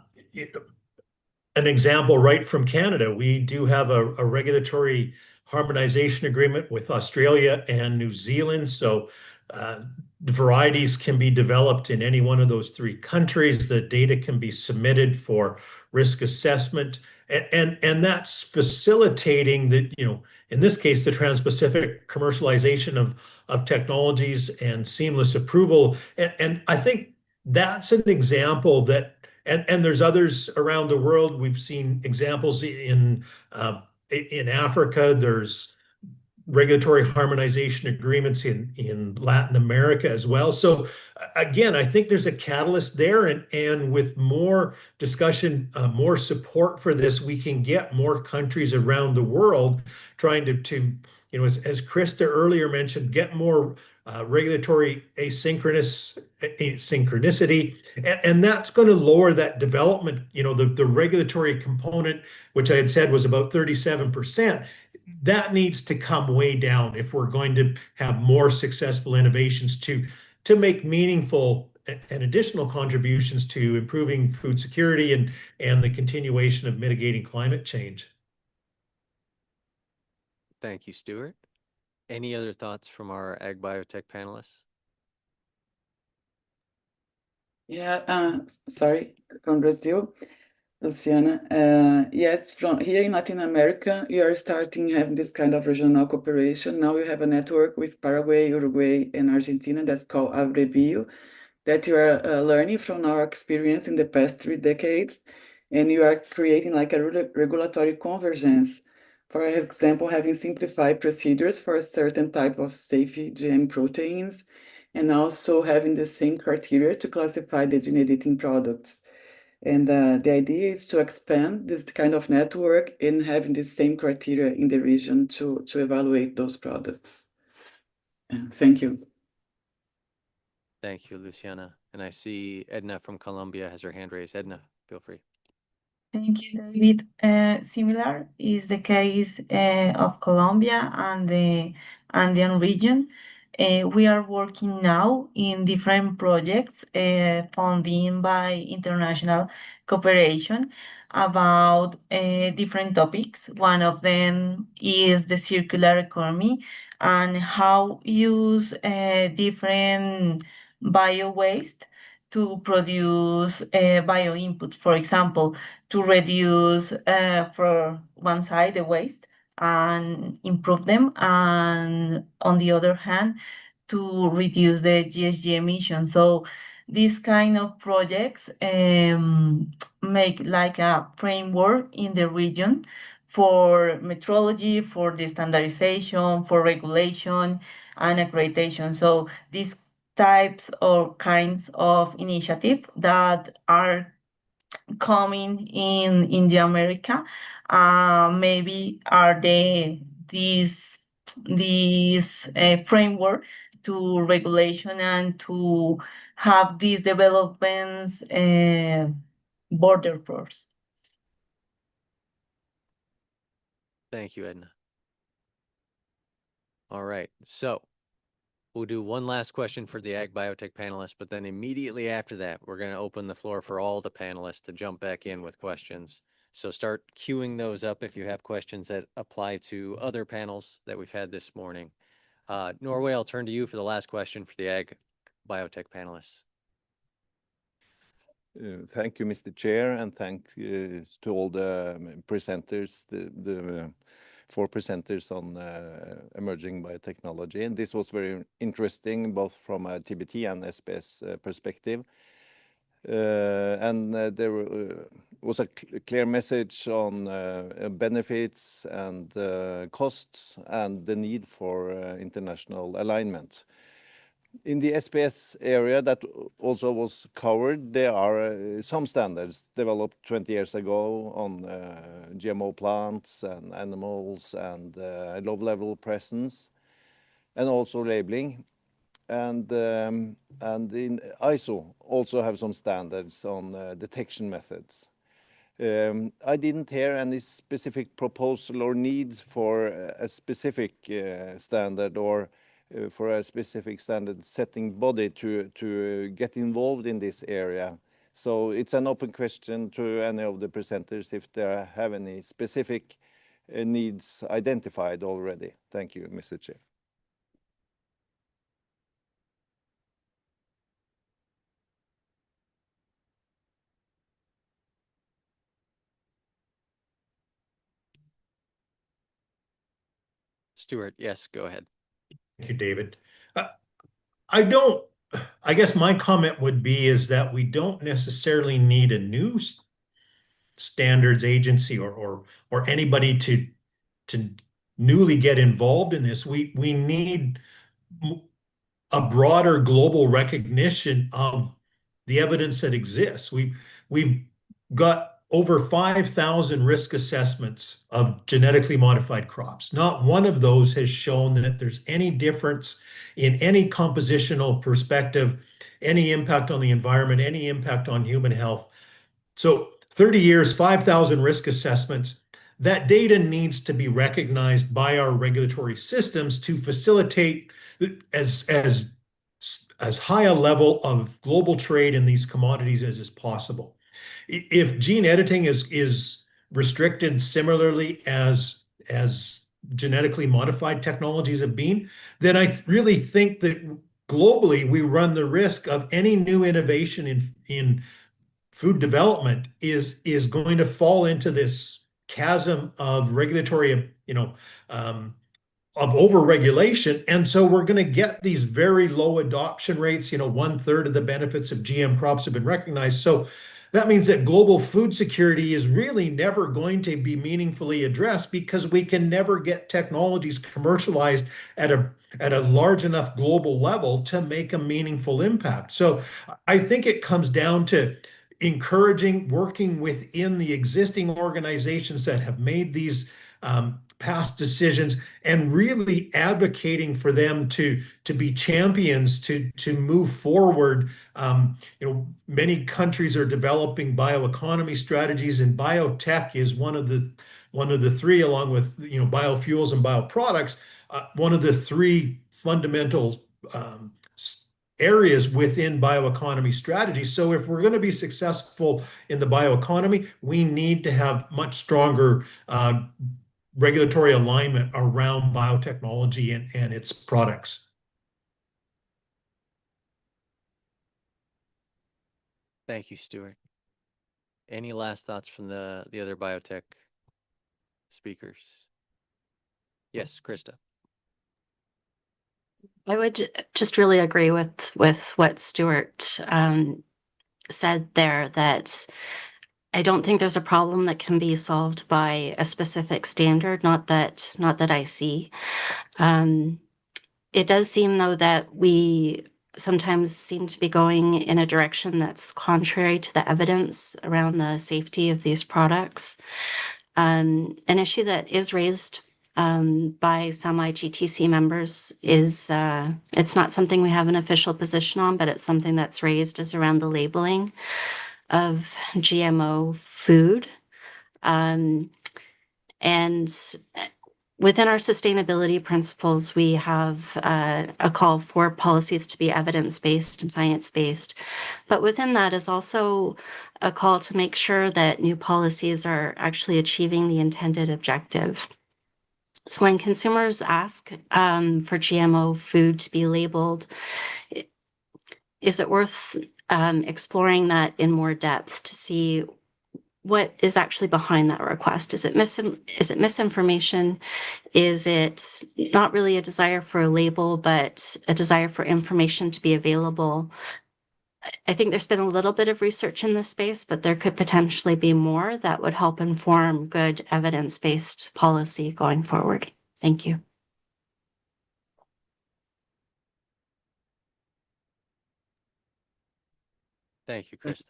Speaker 17: example right from Canada. We do have a regulatory harmonization agreement with Australia and New Zealand. So the varieties can be developed in any one of those 3 countries. The data can be submitted for risk assessment. And that's facilitating the, in this case, the Trans-Pacific commercialization of technologies and seamless approval. And I think that's an example that, and there's others around the world. We've seen examples in Africa. There's regulatory harmonization agreements in Latin America as well. So again, I think there's a catalyst there, and with more discussion, more support for this, we can get more countries around the world trying to as Krista earlier mentioned, get more regulatory synchronicity, and that's going to lower that development. The regulatory component, which I had said was about 37%. That needs to come way down if we're going to have more successful innovations to make meaningful and additional contributions to improving food security and the continuation of mitigating climate change.
Speaker 5: Thank you, Stuart. Any other thoughts from our ag biotech panelists?
Speaker 19: Yeah, sorry, from Brazil. Luciana, yes, from here in Latin America, you are starting having this kind of regional cooperation. Now you have a network with Paraguay, Uruguay, and Argentina that's called Abrebio, that you are learning from our experience in the past 3 decades, and you are creating like a regulatory convergence. For example, having simplified procedures for a certain type of safe GM proteins, and also having the same criteria to classify the gene editing products. And the idea is to expand this kind of network and having the same criteria in the region to evaluate those products. Thank you.
Speaker 5: Thank you, Luciana. And I see Edna from Colombia has her hand raised. Edna, feel free.
Speaker 18: Thank you, David. Similar is the case of Colombia and the Andean region. We are working now in different projects funded by international cooperation about different topics. One of them is the circular economy and how use different bio waste to produce bio inputs. For example, to reduce for one side the waste and improve them, and on the other hand, to reduce the GHG emissions. So these kind of projects make like a framework in the region for metrology, for the standardization, for regulation and accreditation. So these types or kinds of initiative that are coming in the America, maybe are these framework to regulation and to have these developments border cross.
Speaker 5: Thank you, Edna. All right, so we'll do one last question for the ag biotech panelists, but then immediately after that, we're going to open the floor for all the panelists to jump back in with questions. So start queuing those up if you have questions that apply to other panels that we've had this morning. Norway, I'll turn to you for the last question for the ag biotech panelists.
Speaker 1: Thank you, Mr. Chair, and thanks to all the presenters, the 4 presenters on emerging biotechnology. And this was very interesting, both from a TBT and SPS perspective. And there was a clear message on benefits and costs and the need for international alignment. In the SPS area that also was covered, there are some standards developed 20 years ago on GMO plants and animals and low-level presence, and also labeling. And in ISO also have some standards on detection methods. I didn't hear any specific proposal or needs for a specific standard or for a specific standard setting body to get involved in this area. So it's an open question to any of the presenters if they have any specific needs identified already? Thank you, Mr. Chair.
Speaker 5: Stuart, yes, go ahead.
Speaker 17: Thank you, David. I guess my comment would be is that we don't necessarily need a new standards agency or anybody to newly get involved in this. We need a broader global recognition of the evidence that exists. We've got over 5,000 risk assessments of genetically modified crops. Not one of those has shown that there's any difference in any compositional perspective, any impact on the environment, any impact on human health. So 30 years, 5,000 risk assessments. That data needs to be recognized by our regulatory systems to facilitate as high a level of global trade in these commodities as is possible. If gene editing is restricted similarly as genetically modified technologies have been, then I really think that globally we run the risk of any new innovation in food development is going to fall into this chasm of regulatory, of overregulation. And so we're going to get these very low adoption rates. 1/3 of the benefits of GM crops have been recognized. So that means that global food security is really never going to be meaningfully addressed because we can never get technologies commercialized at a large enough global level to make a meaningful impact. So I think it comes down to encouraging, working within the existing organizations that have made these past decisions and really advocating for them to be champions to move forward. Many countries are developing bioeconomy strategies, and biotech is one of the three, along with biofuels and bioproducts, one of the three fundamental areas within bioeconomy strategy. So if we're going to be successful in the bioeconomy, we need to have much stronger regulatory alignment around biotechnology and its products.
Speaker 5: Thank you, Stuart. Any last thoughts from the other biotech speakers? Yes, Krista.
Speaker 20: I would just really agree with what Stuart said there, that I don't think there's a problem that can be solved by a specific standard, not that I see. It does seem, though, that we sometimes seem to be going in a direction that's contrary to the evidence around the safety of these products. An issue that is raised by some IGTC members is it's not something we have an official position on, but it's something that's raised, is around the labeling of GMO food. And within our sustainability principles, we have a call for policies to be evidence-based and science-based. But within that is also a call to make sure that new policies are actually achieving the intended objective. So when consumers ask for GMO food to be labeled, is it worth exploring that in more depth to see what is actually behind that request? Is it misinformation? Is it not really a desire for a label, but a desire for information to be available? I think there's been a little bit of research in this space, but there could potentially be more that would help inform good evidence-based policy going forward. Thank you.
Speaker 5: Thank you, Krista.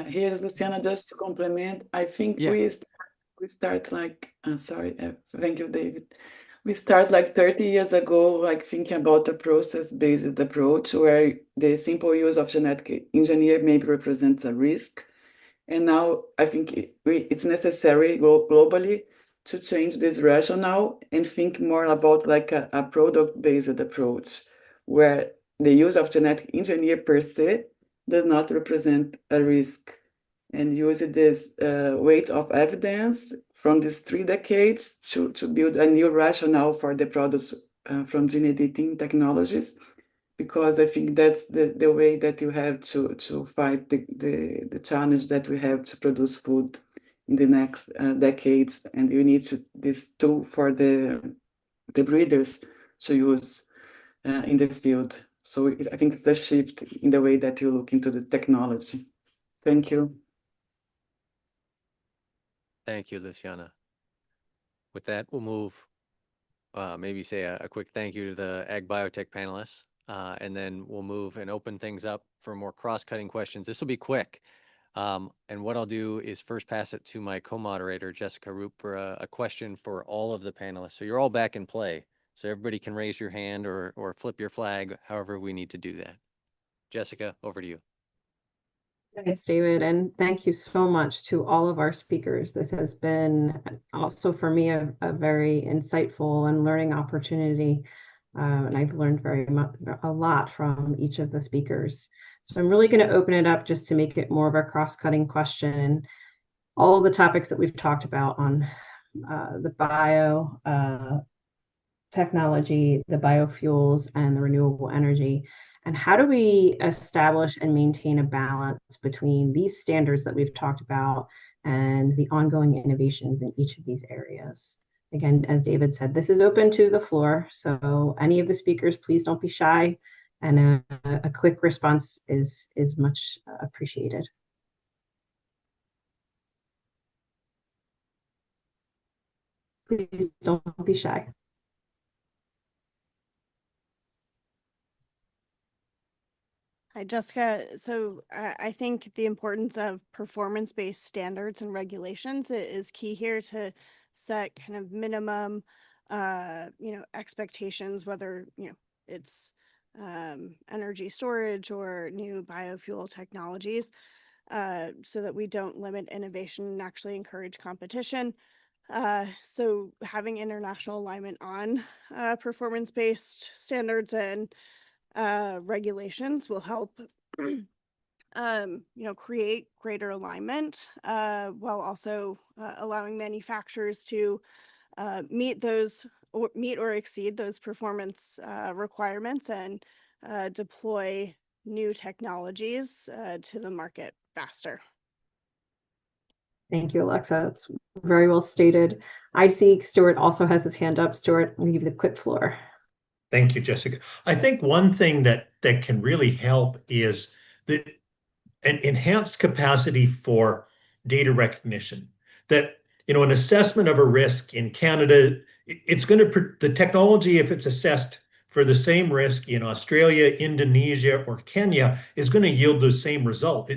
Speaker 19: Here's Luciana, just to complement. I think we start like, sorry, thank you, David. We start like 30 years ago, like thinking about a process-based approach where the simple use of genetic engineering maybe represents a risk. And now I think it's necessary globally to change this rationale and think more about like a product-based approach where the use of genetic engineering per se does not represent a risk, and use this weight of evidence from these 3 decades to build a new rationale for the products from gene editing technologies, because I think that's the way that you have to fight the challenge that we have to produce food in the next decades, and you need this tool for the breeders to use in the field. So I think it's a shift in the way that you look into the technology. Thank you.
Speaker 5: Thank you, Luciana. With that, we'll move, maybe say a quick thank you to the Ag Biotech panelists, and then we'll move and open things up for more cross-cutting questions. This will be quick. And what I'll do is first pass it to my co-moderator, Jessica Roop, for a question for all of the panelists. So you're all back in play. So everybody can raise your hand or flip your flag, however we need to do that. Jessica, over to you.
Speaker 3: Thanks, David, and thank you so much to all of our speakers. This has been also for me a very insightful and learning opportunity, and I've learned a lot from each of the speakers. So I'm really going to open it up just to make it more of a cross-cutting question. All of the topics that we've talked about on the bio technology, the biofuels, and the renewable energy. And how do we establish and maintain a balance between these standards that we've talked about and the ongoing innovations in each of these areas? Again, as David said, this is open to the floor. So any of the speakers, please don't be shy. And a quick response is much appreciated. Please don't be shy.
Speaker 7: Hi, Jessica. So I think the importance of performance-based standards and regulations is key here to set kind of minimum, expectations, whether, it's energy storage or new biofuel technologies, so that we don't limit innovation and actually encourage competition. So having international alignment on performance-based standards and regulations will help create greater alignment, while also allowing manufacturers to meet or exceed those performance requirements and deploy new technologies to the market faster.
Speaker 3: Thank you, Alexa. It's very well stated. I see Stuart also has his hand up. Stuart, I'm going to give you the quick floor.
Speaker 17: Thank you, Jessica. I think one thing that can really help is an enhanced capacity for data recognition. That, an assessment of a risk in Canada, it's going to, the technology, if it's assessed for the same risk in Australia, Indonesia, or Kenya, is going to yield the same result.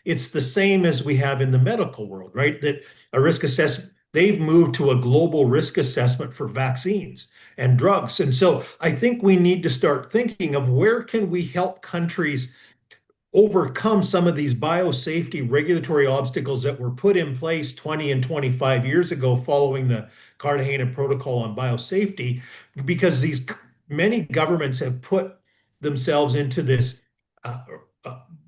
Speaker 17: It's the same as we have in the medical world, right? That a risk assessment, they've moved to a global risk assessment for vaccines and drugs. And so I think we need to start thinking of where can we help countries overcome some of these biosafety regulatory obstacles that were put in place 20 and 25 years ago following the Cartagena Protocol on biosafety, because many governments have put themselves into this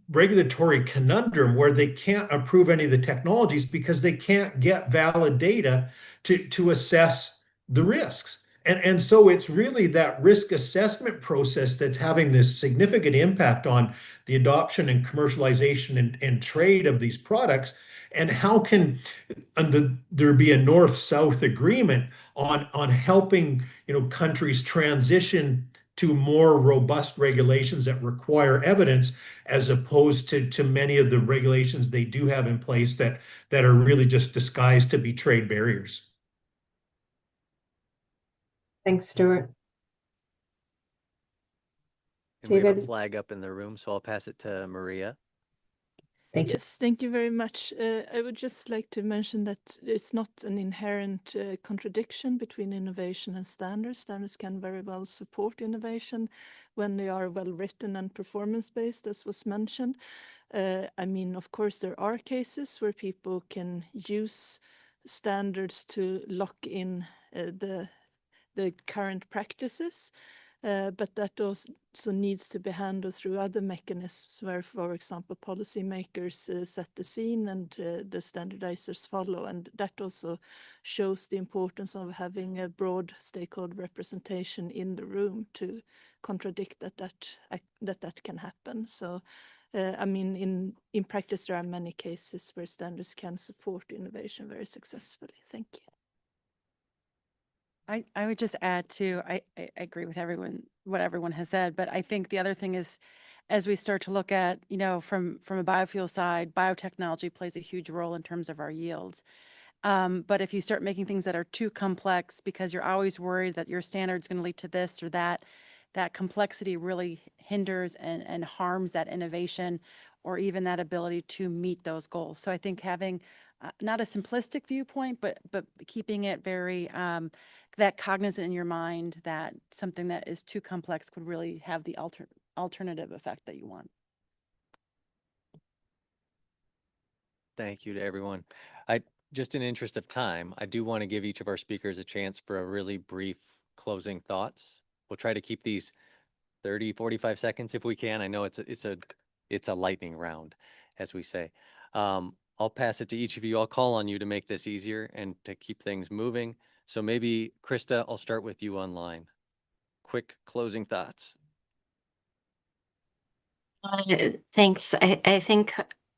Speaker 17: regulatory conundrum where they can't approve any of the technologies because they can't get valid data to assess the risks. And so it's really that risk assessment process that's having this significant impact on the adoption and commercialization and trade of these products. And how can there be a north-south agreement on helping countries transition to more robust regulations that require evidence, as opposed to many of the regulations they do have in place that are really just disguised to be trade barriers.
Speaker 3: Thanks, Stuart.
Speaker 5: And we have a
Speaker 3: David?
Speaker 5: flag up in the room, so I'll pass it to Maria.
Speaker 11: Yes, thank you very much. I would just like to mention that it's not an inherent contradiction between innovation and standards. Standards can very well support innovation when they are well written and performance-based, as was mentioned. I mean, of course, there are cases where people can use standards to lock in the current practices. but that also needs to be handled through other mechanisms where, for example, policymakers set the scene and the standardizers follow. And that also shows the importance of having a broad stakeholder representation in the room to contradict that can happen. So, I mean, in practice, there are many cases where standards can support innovation very successfully. Thank you.
Speaker 12: I would just add too, I agree with what everyone has said, but I think the other thing is, as we start to look at, from a biofuel side, biotechnology plays a huge role in terms of our yields. But if you start making things that are too complex because you're always worried that your standard is going to lead to this or that, that complexity really hinders and harms that innovation or even that ability to meet those goals. So I think having not a simplistic viewpoint, but keeping it very that cognizant in your mind that something that is too complex could really have the alternative effect that you want.
Speaker 5: Thank you to everyone. Just in interest of time, I do want to give each of our speakers a chance for a really brief closing thoughts. We'll try to keep these 30, 45 seconds if we can. I know it's a lightning round, as we say. I'll pass it to each of you. I'll call on you to make this easier and to keep things moving. So maybe, Krista, I'll start with you online. Quick closing thoughts.
Speaker 20: Thanks. I think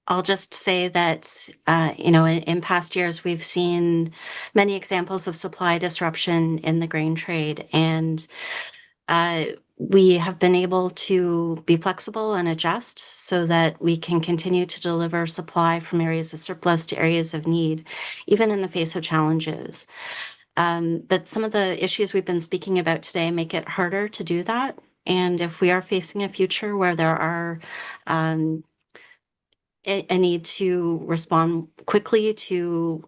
Speaker 20: I'll just say that, in past years, we've seen many examples of supply disruption in the grain trade, and we have been able to be flexible and adjust so that we can continue to deliver supply from areas of surplus to areas of need, even in the face of challenges. But some of the issues we've been speaking about today make it harder to do that. And if we are facing a future where there are a need to respond quickly to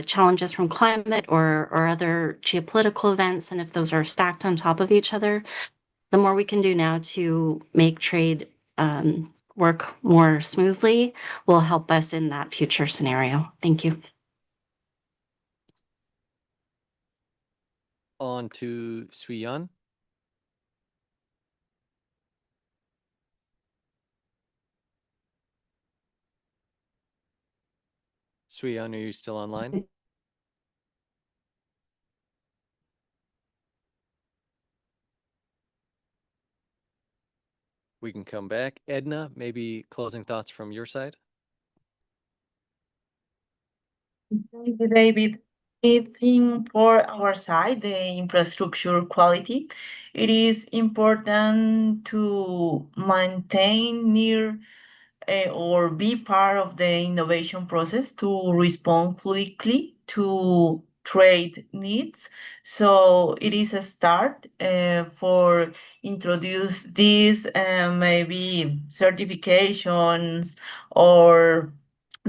Speaker 20: challenges from climate or other geopolitical events, and if those are stacked on top of each other, the more we can do now to make trade work more smoothly will help us in that future scenario. Thank you.
Speaker 5: On to Suyan. Suyan, are you still online? We can come back. Edna, maybe closing thoughts from your side?
Speaker 18: Thank you, David. I think for our side, the infrastructure quality, it is important to maintain near or be part of the innovation process to respond quickly to trade needs. So it is a start for introduce these maybe certifications or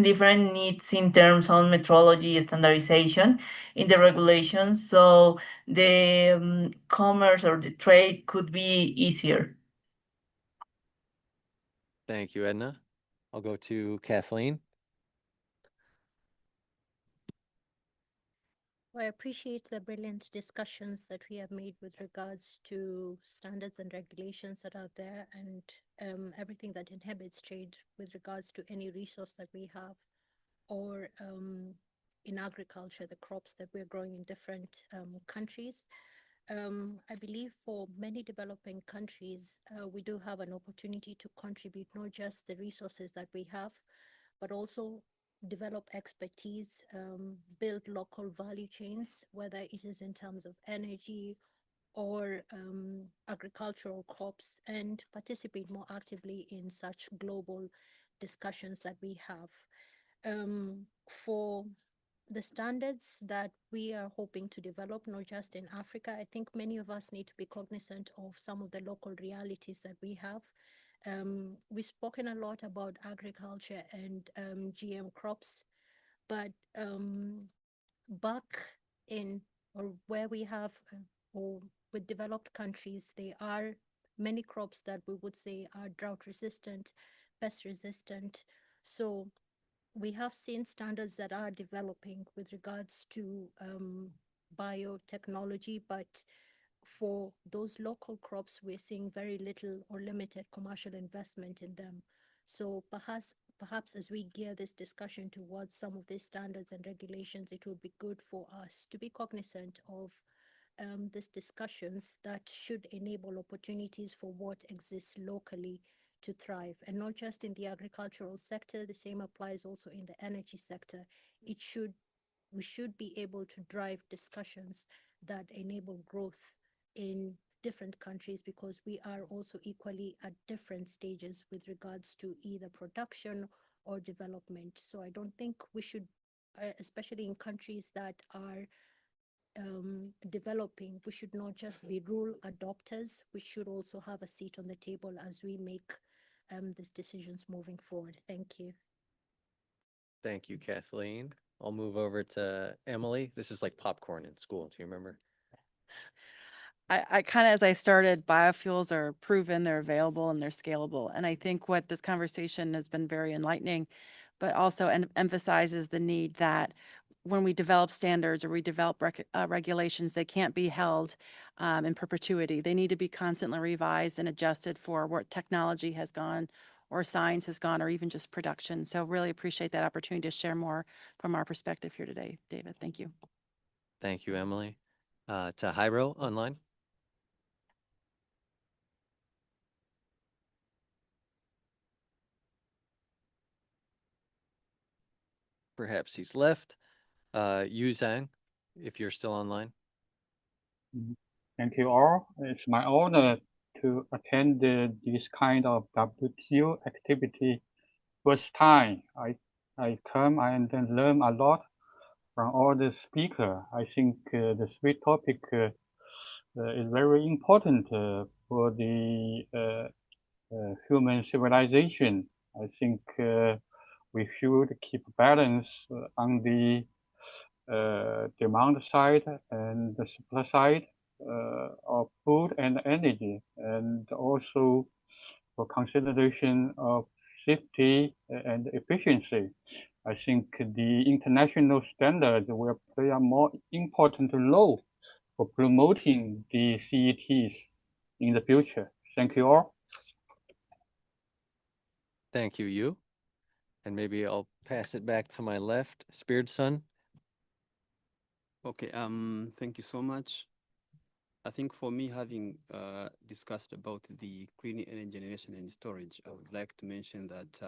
Speaker 18: different needs in terms on metrology standardization in the regulations, so the commerce or the trade could be easier.
Speaker 5: Thank you, Edna. I'll go to Kathleen.
Speaker 6: Well, I appreciate the brilliant discussions that we have made with regards to standards and regulations that are there and everything that inhibits trade with regards to any resource that we have or in agriculture, the crops that we're growing in different countries. I believe for many developing countries, we do have an opportunity to contribute not just the resources that we have, but also develop expertise, build local value chains, whether it is in terms of energy or agricultural crops, and participate more actively in such global discussions that we have. For the standards that we are hoping to develop, not just in Africa, I think many of us need to be cognizant of some of the local realities that we have. We've spoken a lot about agriculture and GM crops, but back in or where we have or with developed countries, there are many crops that we would say are drought resistant, pest resistant. So we have seen standards that are developing with regards to biotechnology, but for those local crops, we're seeing very little or limited commercial investment in them. So perhaps as we gear this discussion towards some of these standards and regulations, it would be good for us to be cognizant of these discussions that should enable opportunities for what exists locally to thrive, and not just in the agricultural sector. The same applies also in the energy sector. We should be able to drive discussions that enable growth in different countries, because we are also equally at different stages with regards to either production or development. So I don't think we should, especially in countries that are developing, we should not just be rule adopters. We should also have a seat on the table as we make these decisions moving forward. Thank you.
Speaker 5: Thank you, Kathleen. I'll move over to Emily. This is like popcorn in school. Do you remember?
Speaker 12: I kind of, as I started, biofuels are proven, they're available, and they're scalable. And I think what this conversation has been very enlightening, but also emphasizes the need that when we develop standards or we develop regulations, they can't be held in perpetuity. They need to be constantly revised and adjusted for what technology has gone or science has gone, or even just production. So really appreciate that opportunity to share more from our perspective here today, David. Thank you.
Speaker 5: Thank you, Emily. To Jairo online. Perhaps he's left. Yu Zhang, if you're still online.
Speaker 9: Thank you all. It's my honor to attend this kind of WTO activity. First time I come and then learn a lot from all the speakers. I think the three topic is very important for the human civilization. I think we should keep balance on the demand side and the supply side of food and energy, and also for consideration of safety and efficiency. I think the international standards will play a more important role for promoting the CETs in the future. Thank you all.
Speaker 5: Thank you, Yu. And maybe I'll pass it back to my left, Spirit Son.
Speaker 10: Okay, thank you so much. I think for me, having discussed about the clean energy generation and storage, I would like to mention that,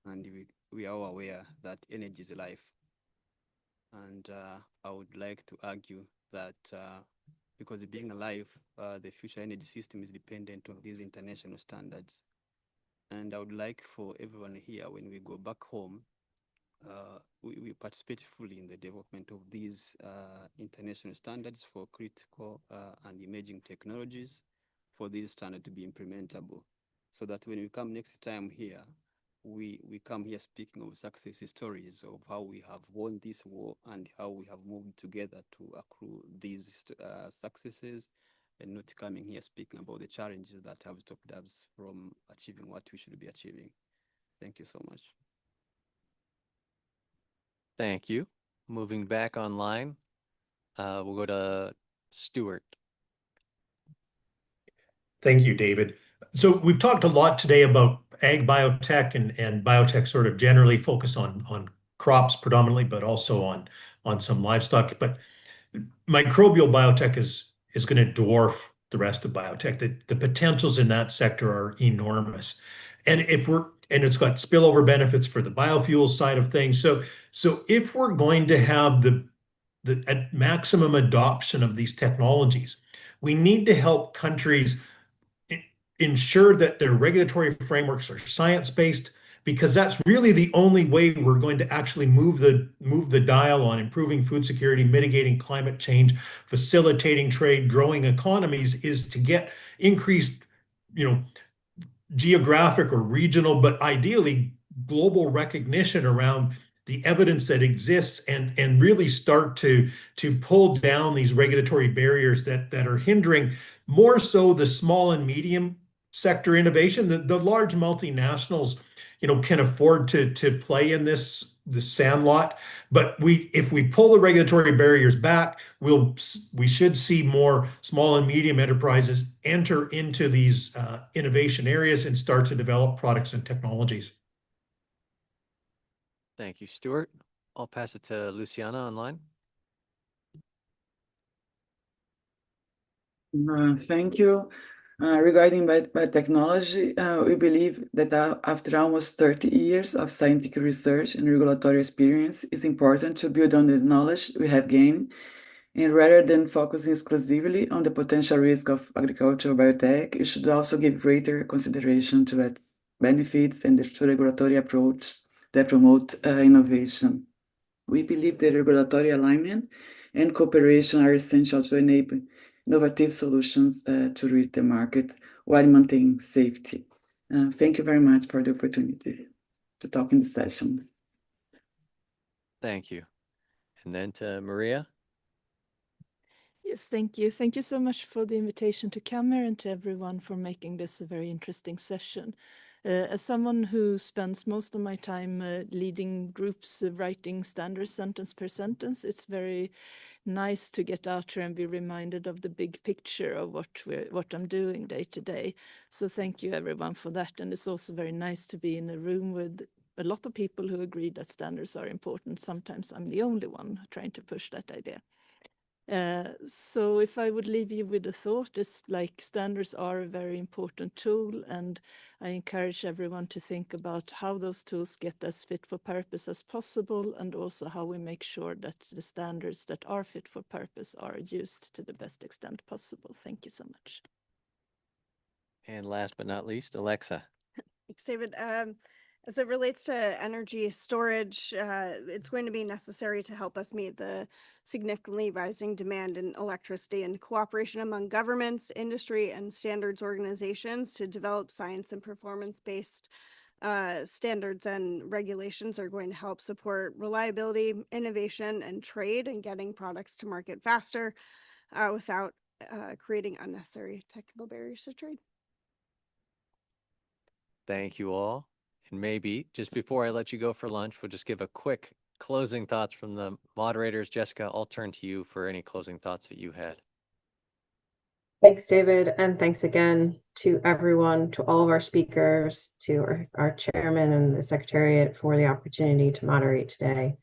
Speaker 10: and we are all aware that energy is life. And I would like to argue that because being alive, the future energy system is dependent on these international standards. And I would like for everyone here, when we go back home, we participate fully in the development of these international standards for critical and emerging technologies, for these standards to be implementable, so that when we come next time here, we come here speaking of success stories of how we have won this war and how we have moved together to accrue these successes, and not coming here speaking about the challenges that have stopped us from achieving what we should be achieving. Thank you so much.
Speaker 5: Thank you. Moving back online, we'll go to Stuart.
Speaker 17: Thank you, David. So we've talked a lot today about ag biotech and biotech sort of generally focus on crops predominantly, but also on some livestock. But microbial biotech is going to dwarf the rest of biotech. The potentials in that sector are enormous. And it's got spillover benefits for the biofuel side of things. So if we're going to have the maximum adoption of these technologies, we need to help countries ensure that their regulatory frameworks are science-based, because that's really the only way we're going to actually move the dial on improving food security, mitigating climate change, facilitating trade, growing economies, is to get increased, geographic or regional, but ideally global recognition around the evidence that exists, and really start to pull down these regulatory barriers that are hindering more so the small and medium sector innovation. The large multinationals, can afford to play in this the sandlot. But if we pull the regulatory barriers back, we should see more small and medium enterprises enter into these innovation areas and start to develop products and technologies.
Speaker 5: Thank you, Stuart. I'll pass it to Luciana online.
Speaker 19: Thank you. Regarding biotechnology, we believe that after almost 30 years of scientific research and regulatory experience, it's important to build on the knowledge we have gained, and rather than focusing exclusively on the potential risk of agricultural biotech, you should also give greater consideration to its benefits and the regulatory approaches that promote innovation. We believe that regulatory alignment and cooperation are essential to enable innovative solutions to reach the market while maintaining safety. Thank you very much for the opportunity to talk in this session.
Speaker 5: Thank you. And then to Maria.
Speaker 11: Yes, thank you. Thank you so much for the invitation to come here and to everyone for making this a very interesting session. As someone who spends most of my time leading groups writing standards sentence per sentence, it's very nice to get out here and be reminded of the big picture of what I'm doing day to day. So thank you everyone for that. And it's also very nice to be in a room with a lot of people who agree that standards are important. Sometimes I'm the only one trying to push that idea. So if I would leave you with a thought, it's like standards are a very important tool, and I encourage everyone to think about how those tools get as fit for purpose as possible, and also how we make sure that the standards that are fit for purpose are used to the best extent possible. Thank you so much.
Speaker 5: And last but not least, Alexa.
Speaker 7: Thanks, David. As it relates to energy storage, it's going to be necessary to help us meet the significantly rising demand in electricity, and cooperation among governments, industry, and standards organizations to develop science and performance-based standards and regulations are going to help support reliability, innovation, and trade, and getting products to market faster without creating unnecessary technical barriers to trade.
Speaker 5: Thank you all. And maybe just before I let you go for lunch, we'll just give a quick closing thoughts from the moderators. Jessica, I'll turn to you for any closing thoughts that you had.
Speaker 3: Thanks, David. And thanks again to everyone, to all of our speakers, to our chairman and the secretariat for the opportunity to moderate today.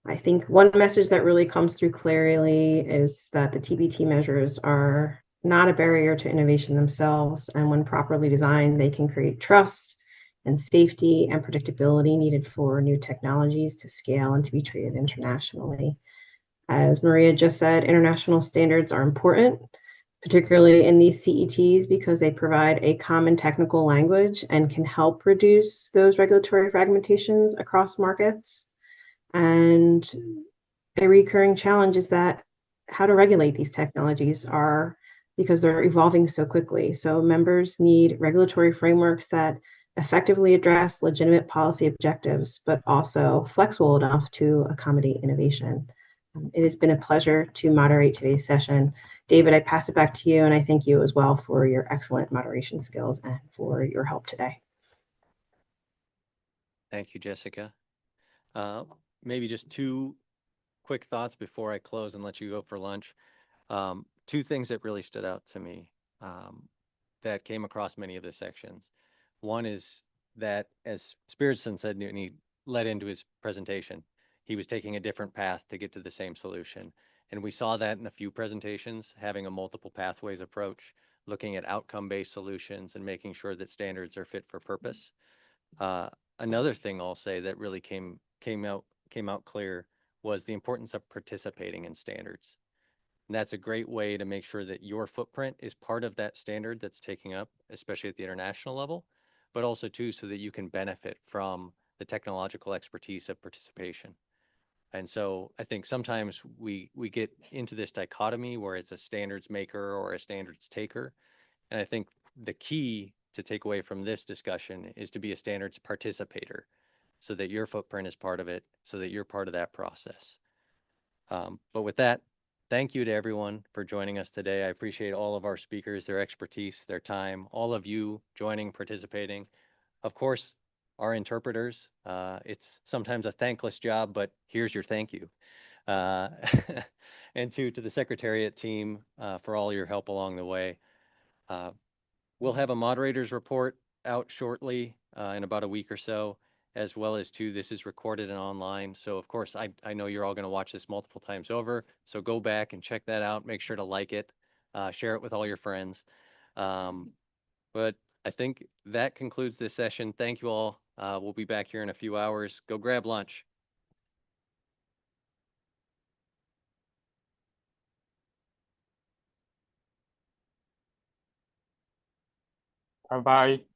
Speaker 3: I think one message that really comes through clearly is that the TBT measures are not a barrier to innovation themselves. And when properly designed, they can create trust and safety and predictability needed for new technologies to scale and to be treated internationally. As Maria just said, international standards are important, particularly in these CETs, because they provide a common technical language and can help reduce those regulatory fragmentations across markets. And a recurring challenge is that how to regulate these technologies because they're evolving so quickly. So members need regulatory frameworks that effectively address legitimate policy objectives, but also flexible enough to accommodate innovation. It has been a pleasure to moderate today's session. David, I pass it back to you, and I thank you as well for your excellent moderation skills and for your help today.
Speaker 5: Thank you, Jessica. Maybe just two quick thoughts before I close and let you go for lunch. Two things that really stood out to me that came across many of the sections. One is that, as Spiritson said, and he led into his presentation, he was taking a different path to get to the same solution. And we saw that in a few presentations, having a multiple pathways approach, looking at outcome-based solutions and making sure that standards are fit for purpose. Another thing I'll say that really came out clear was the importance of participating in standards. And that's a great way to make sure that your footprint is part of that standard that's taking up, especially at the international level, but also too, so that you can benefit from the technological expertise of participation. And so I think sometimes we get into this dichotomy where it's a standards maker or a standards taker. And I think the key to take away from this discussion is to be a standards participator, so that your footprint is part of it, so that you're part of that process. But with that, thank you to everyone for joining us today. I appreciate all of our speakers, their expertise, their time, all of you joining, participating. Of course, our interpreters. It's sometimes a thankless job, but here's your thank you. And to the Secretariat team for all your help along the way. We'll have a moderator's report out shortly in about a week or so, as well as this is recorded and online. So of course, I know you're all going to watch this multiple times over. So go back and check that out. Make sure to like it, share it with all your friends. But I think that concludes this session. Thank you all. We'll be back here in a few hours. Go grab lunch.
Speaker 9: Bye-bye.